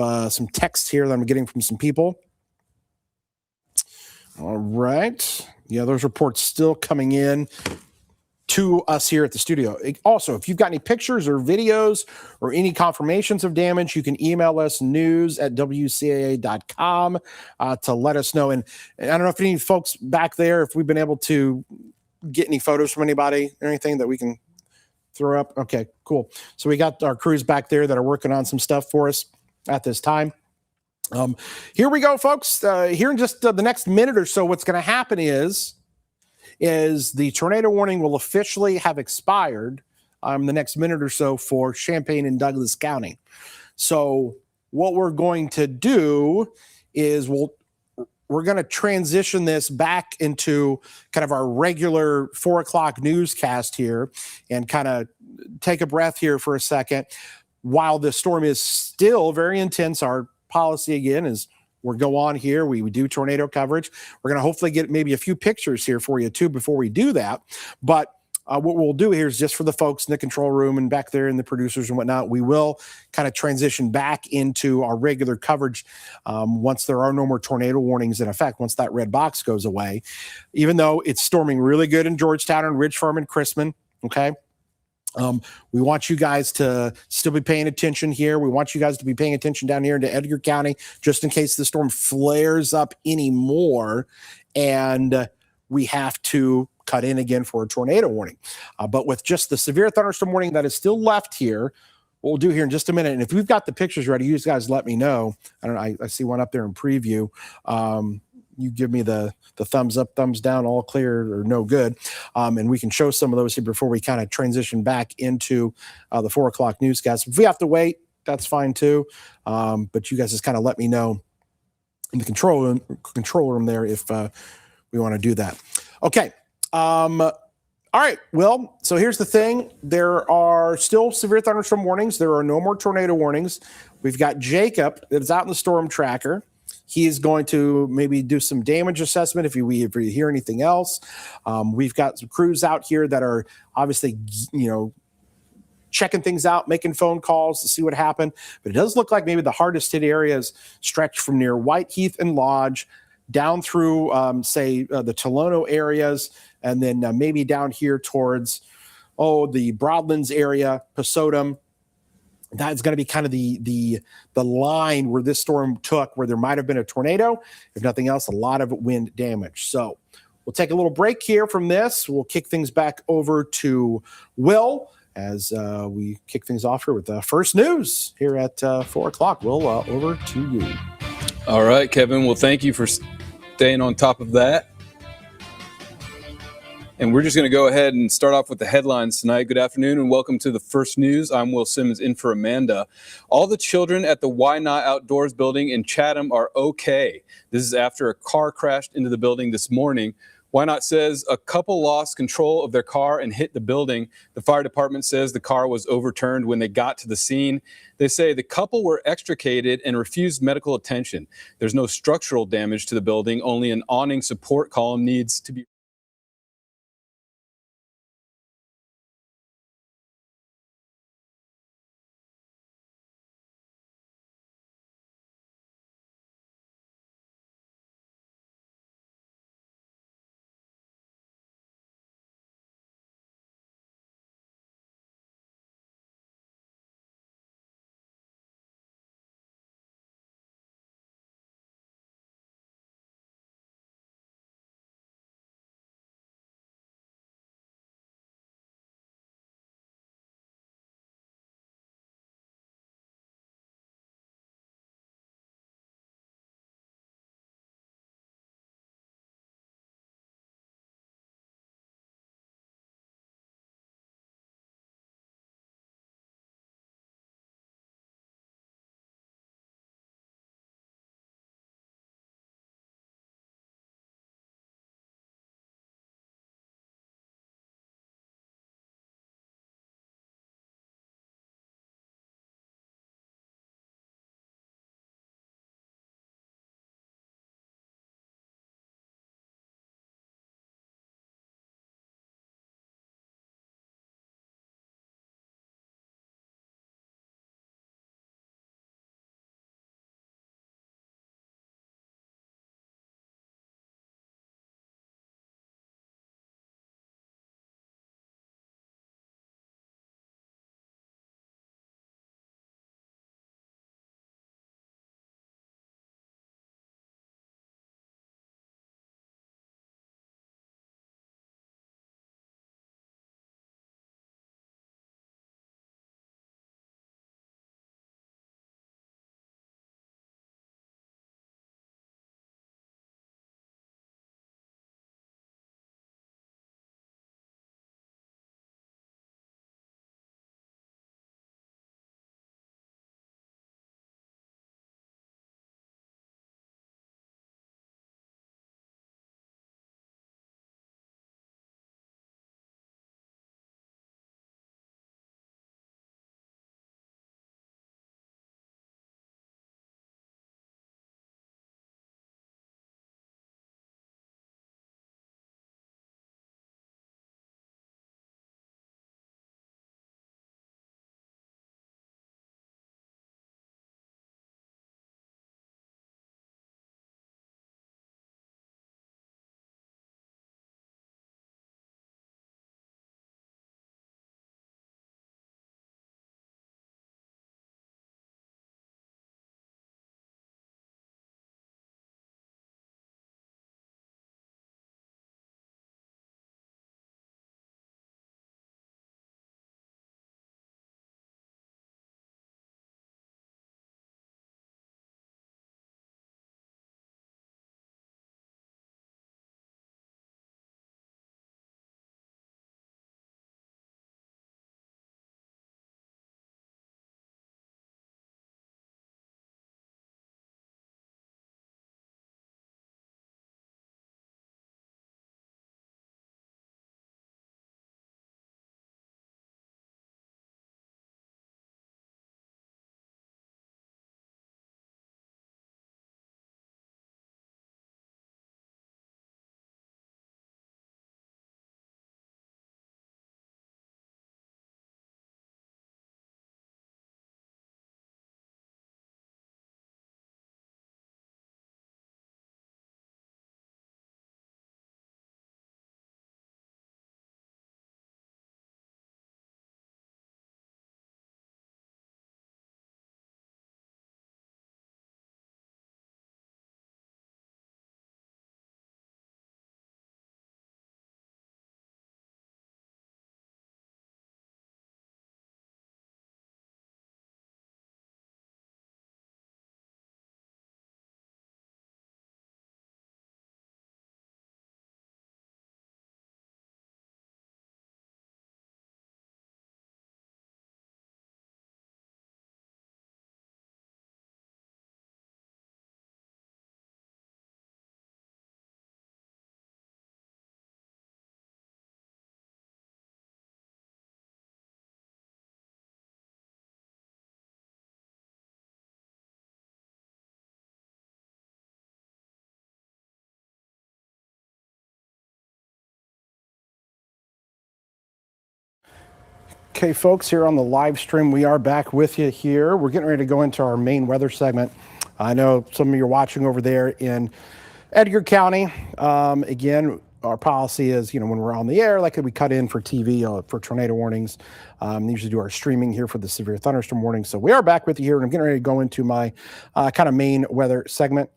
text here that I'm getting from some people. All right. Yeah, those reports still coming in to us here at the studio. Also, if you've got any pictures or videos or any confirmations of damage, you can email us news@wcaa.com to let us know. And I don't know if any folks back there, if we've been able to get any photos from anybody or anything that we can throw up. Okay, cool. So we got our crews back there that are working on some stuff for us at this time. Here we go, folks. Here in just the next minute or so, what's going to happen is the tornado warning will officially have expired the next minute or so for Champaign and Douglas County. So what we're going to do is we're going to transition this back into kind of our regular 4 o'clock newscast here and kind of take a breath here for a second. While the storm is still very intense, our policy again is we'll go on here. We do tornado coverage. We're going to hopefully get maybe a few pictures here for you too before we do that. But what we'll do here is just for the folks in the control room and back there and the producers and whatnot, we will kind of transition back into our regular coverage once there are no more tornado warnings in effect, once that red box goes away, even though it's storming really good in Georgetown and Ridge Farm and Chrisman. Okay. We want you guys to still be paying attention here. We want you guys to be paying attention down here into Edgar County, just in case the storm flares up anymore and we have to cut in again for a tornado warning. But with just the severe thunderstorm warning that is still left here, what we'll do here in just a minute, and if we've got the pictures ready, you guys let me know. I don't know. I see one up there in preview. You give me the thumbs up, thumbs down, all clear or no good. And we can show some of those here before we kind of transition back into the 4 o'clock newscast. If we have to wait, that's fine too. But you guys just kind of let me know in the control room there if we want to do that. Okay. All right. Well, so here's the thing. There are still severe thunderstorm warnings. There are no more tornado warnings. We've got Jacob that's out in the storm tracker. He is going to maybe do some damage assessment if we hear anything else. We've got some crews out here that are obviously, checking things out, making phone calls to see what happened. But it does look like maybe the hardest hit areas stretch from near Whiteheath and Lodge down through, the Tolono areas, and then maybe down here towards, the Broadlands area, Pasodum. That's going to be kind of the line where this storm took, where there might have been a tornado. If nothing else, a lot of wind damage. So we'll take a little break here from this. We'll kick things back over to Will as we kick things off here with the first news here at 4 o'clock. Will, over to you. All right, Kevin. Well, thank you for staying on top of that. And we're just going to go ahead and start off with the headlines tonight. Good afternoon and welcome to the first news. I'm Will Simmons in for Amanda. All the children at the Why Not Outdoors building in Chatham are okay. This is after a car crashed into the building this morning. Why Not says a couple lost control of their car and hit the building. The fire department says the car was overturned when they got to the scene. They say the couple were extricated and refused medical attention. There's no structural damage to the building, only an awning support column needs to be Okay, folks, here on the live stream, we are back with you here. We're getting ready to go into our main weather segment. I know some of you are watching over there in Edgar County. Again, our policy is, when we're on the air, like we cut in for TV for tornado warnings. Usually do our streaming here for the severe thunderstorm warnings. So we are back with you here, and I'm getting ready to go into my kind of main weather segment.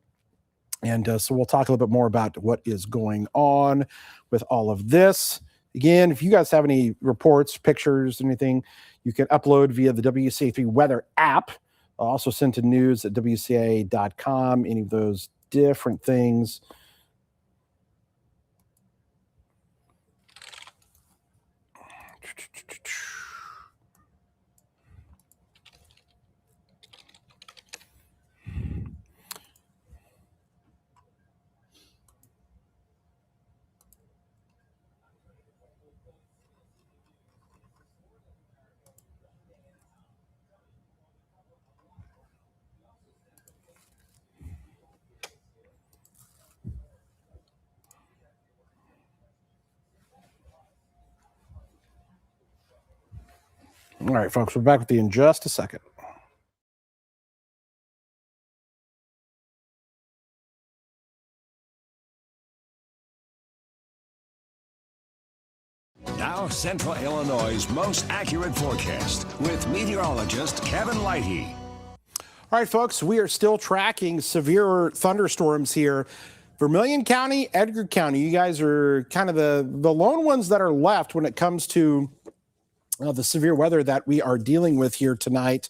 And so we'll talk a little bit more about what is going on with all of this. Again, if you guys have any reports, pictures, anything, you can upload via the WCA3 weather app. I'll also send to news at WCA.com, any of those different things. All right, folks, we're back with you in just a second. Now, Central Illinois' most accurate forecast with meteorologist Kevin Lighty. All right, folks, we are still tracking severe thunderstorms here. Vermilion County, Edgar County, you guys are kind of the lone ones that are left when it comes to the severe weather that we are dealing with here tonight.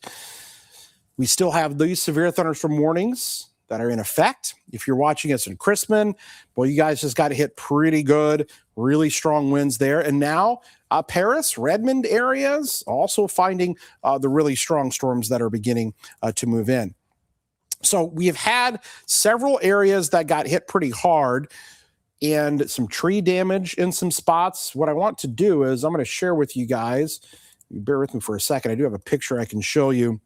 We still have these severe thunderstorm warnings that are in effect. If you're watching us in Crispin, well, you guys just got hit pretty good, really strong winds there. And now Paris, Redmond areas also finding the really strong storms that are beginning to move in. So we have had several areas that got hit pretty hard and some tree damage in some spots. What I want to do is I'm going to share with you guys, bear with me for a second. I do have a picture I can show you.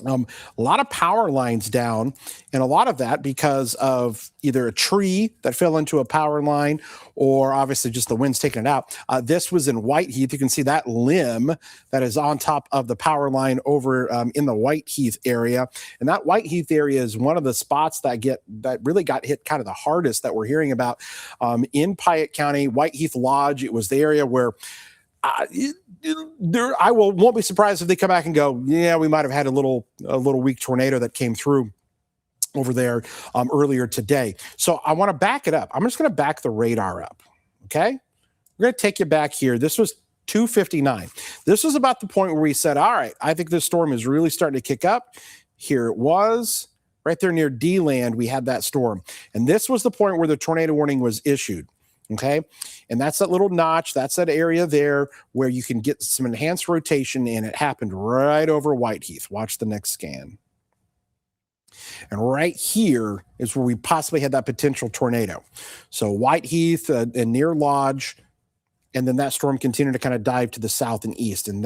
A lot of power lines down, and a lot of that because of either a tree that fell into a power line or obviously just the wind's taking it out. This was in Whiteheath. You can see that limb that is on top of the power line over in the Whiteheath area. And that Whiteheath area is one of the spots that really got hit kind of the hardest that we're hearing about in Piatt County. Whiteheath Lodge, it was the area where I won't be surprised if they come back and go, yeah, we might have had a little weak tornado that came through over there earlier today. So I want to back it up. I'm just going to back the radar up. Okay. We're going to take you back here. This was 2:59. This was about the point where we said, all right, I think this storm is really starting to kick up. Here it was right there near D-Land. We had that storm. And this was the point where the tornado warning was issued. Okay. And that's that little notch. That's that area there where you can get some enhanced rotation, and it happened right over Whiteheath. Watch the next scan. And right here is where we possibly had that potential tornado. So Whiteheath and near Lodge, and then that storm continued to kind of dive to the south and east. And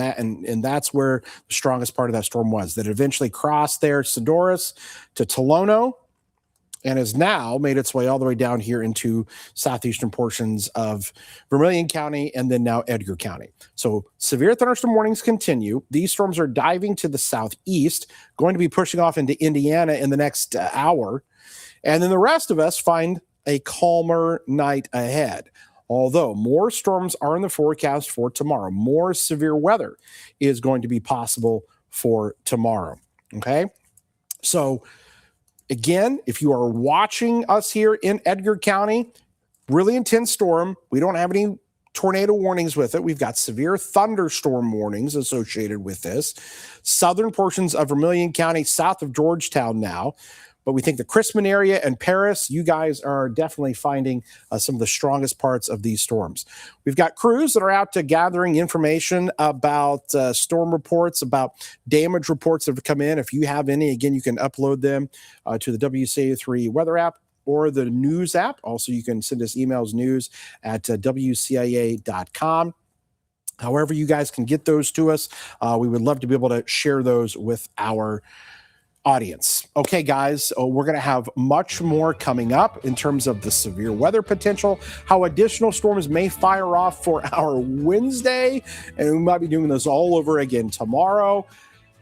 that's where the strongest part of that storm was. That eventually crossed there, Sedoras to Tolono, and has now made its way all the way down here into southeastern portions of Vermilion County and then now Edgar County. So severe thunderstorm warnings continue. These storms are diving to the southeast, going to be pushing off into Indiana in the next hour. And then the rest of us find a calmer night ahead. Although more storms are in the forecast for tomorrow, more severe weather is going to be possible for tomorrow. Okay. So again, if you are watching us here in Edgar County, really intense storm. We don't have any tornado warnings with it. We've got severe thunderstorm warnings associated with this. Southern portions of Vermilion County, south of Georgetown now. But we think the Crispin area and Paris, you guys are definitely finding some of the strongest parts of these storms. We've got crews that are out to gathering information about storm reports, about damage reports that have come in. If you have any, again, you can upload them to the WCA3 weather app or the news app. Also, you can send us emails, news at WCIA.com. However you guys can get those to us, we would love to be able to share those with our audience. Okay, guys, we're going to have much more coming up in terms of the severe weather potential, how additional storms may fire off for our Wednesday, and we might be doing this all over again tomorrow.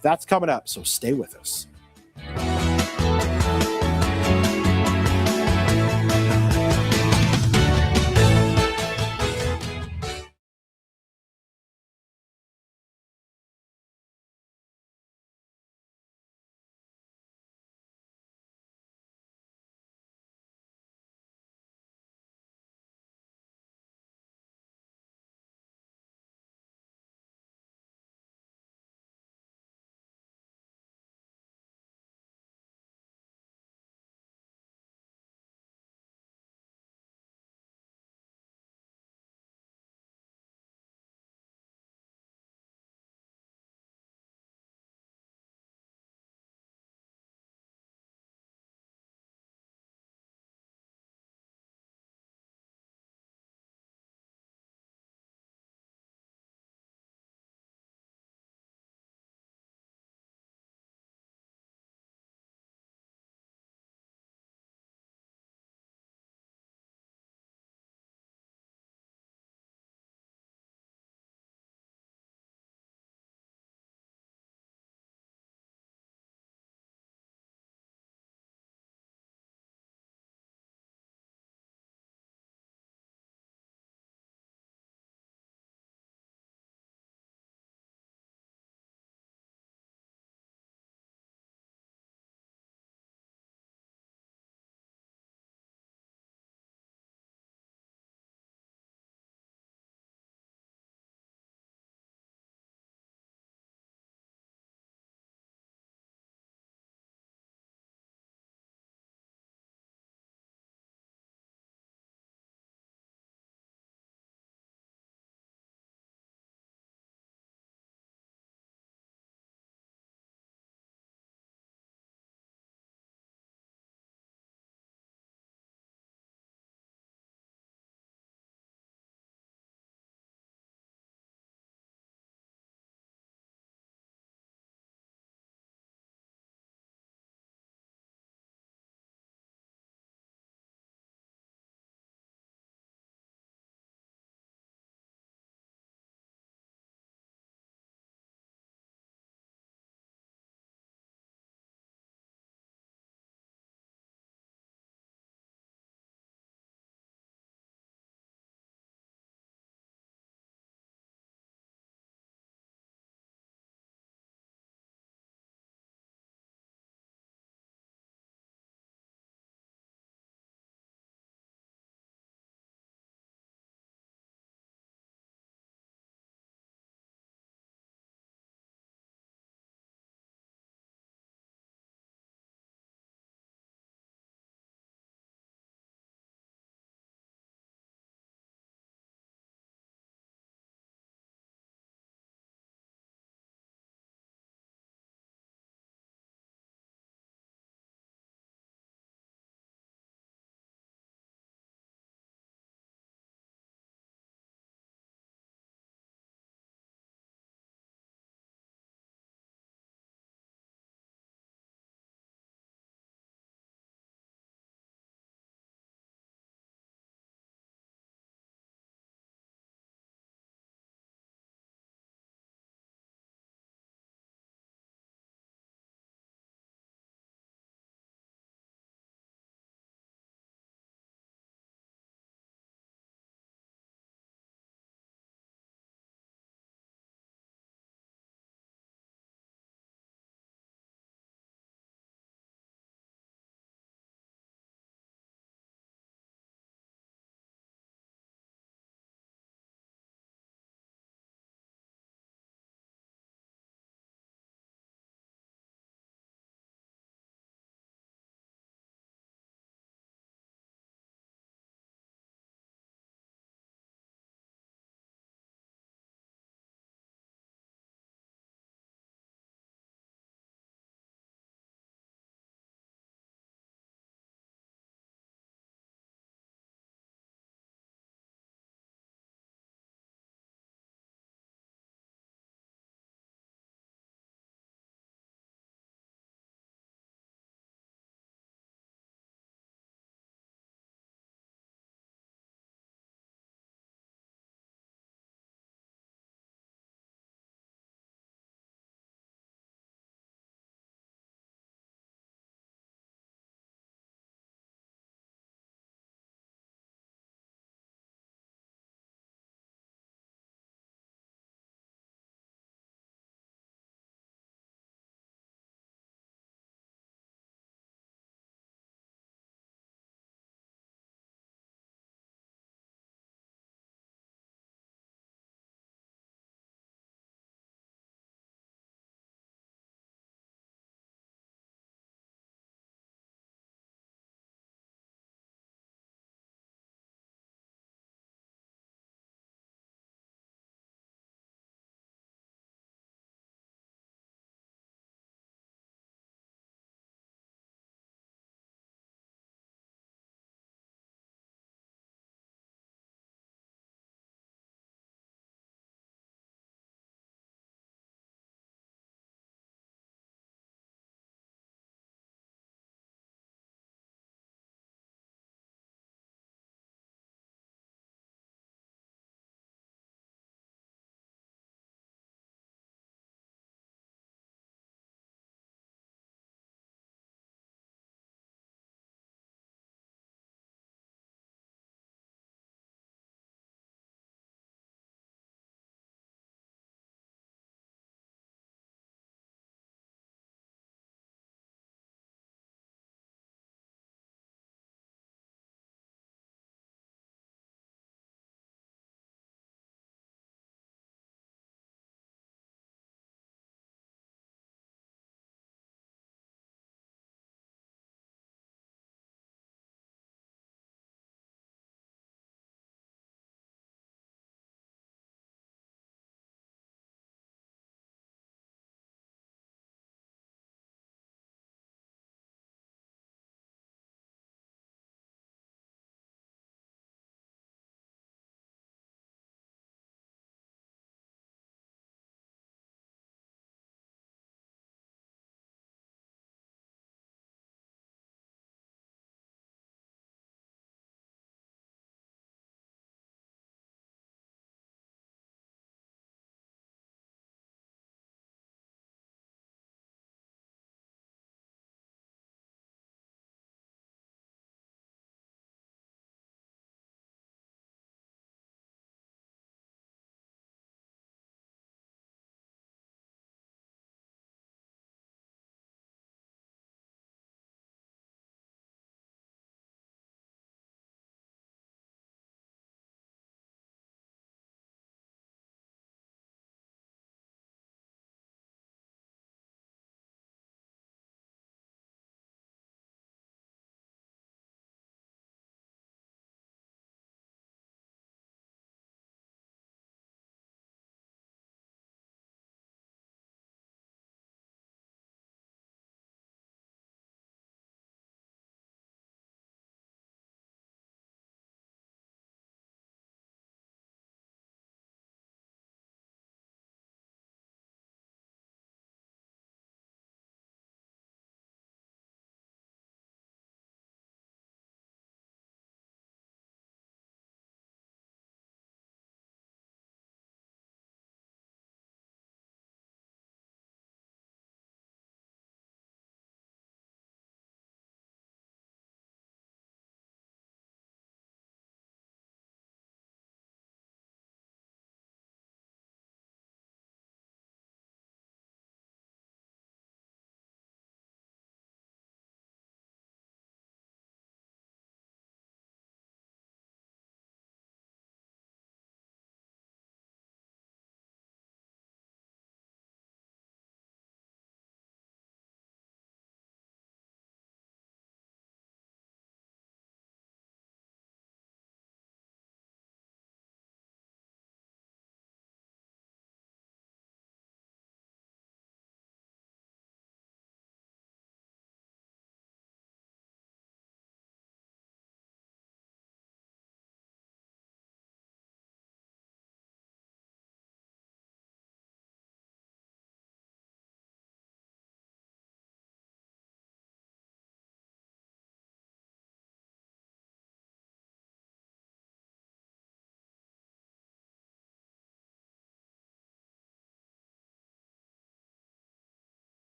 That's coming up, so stay with us.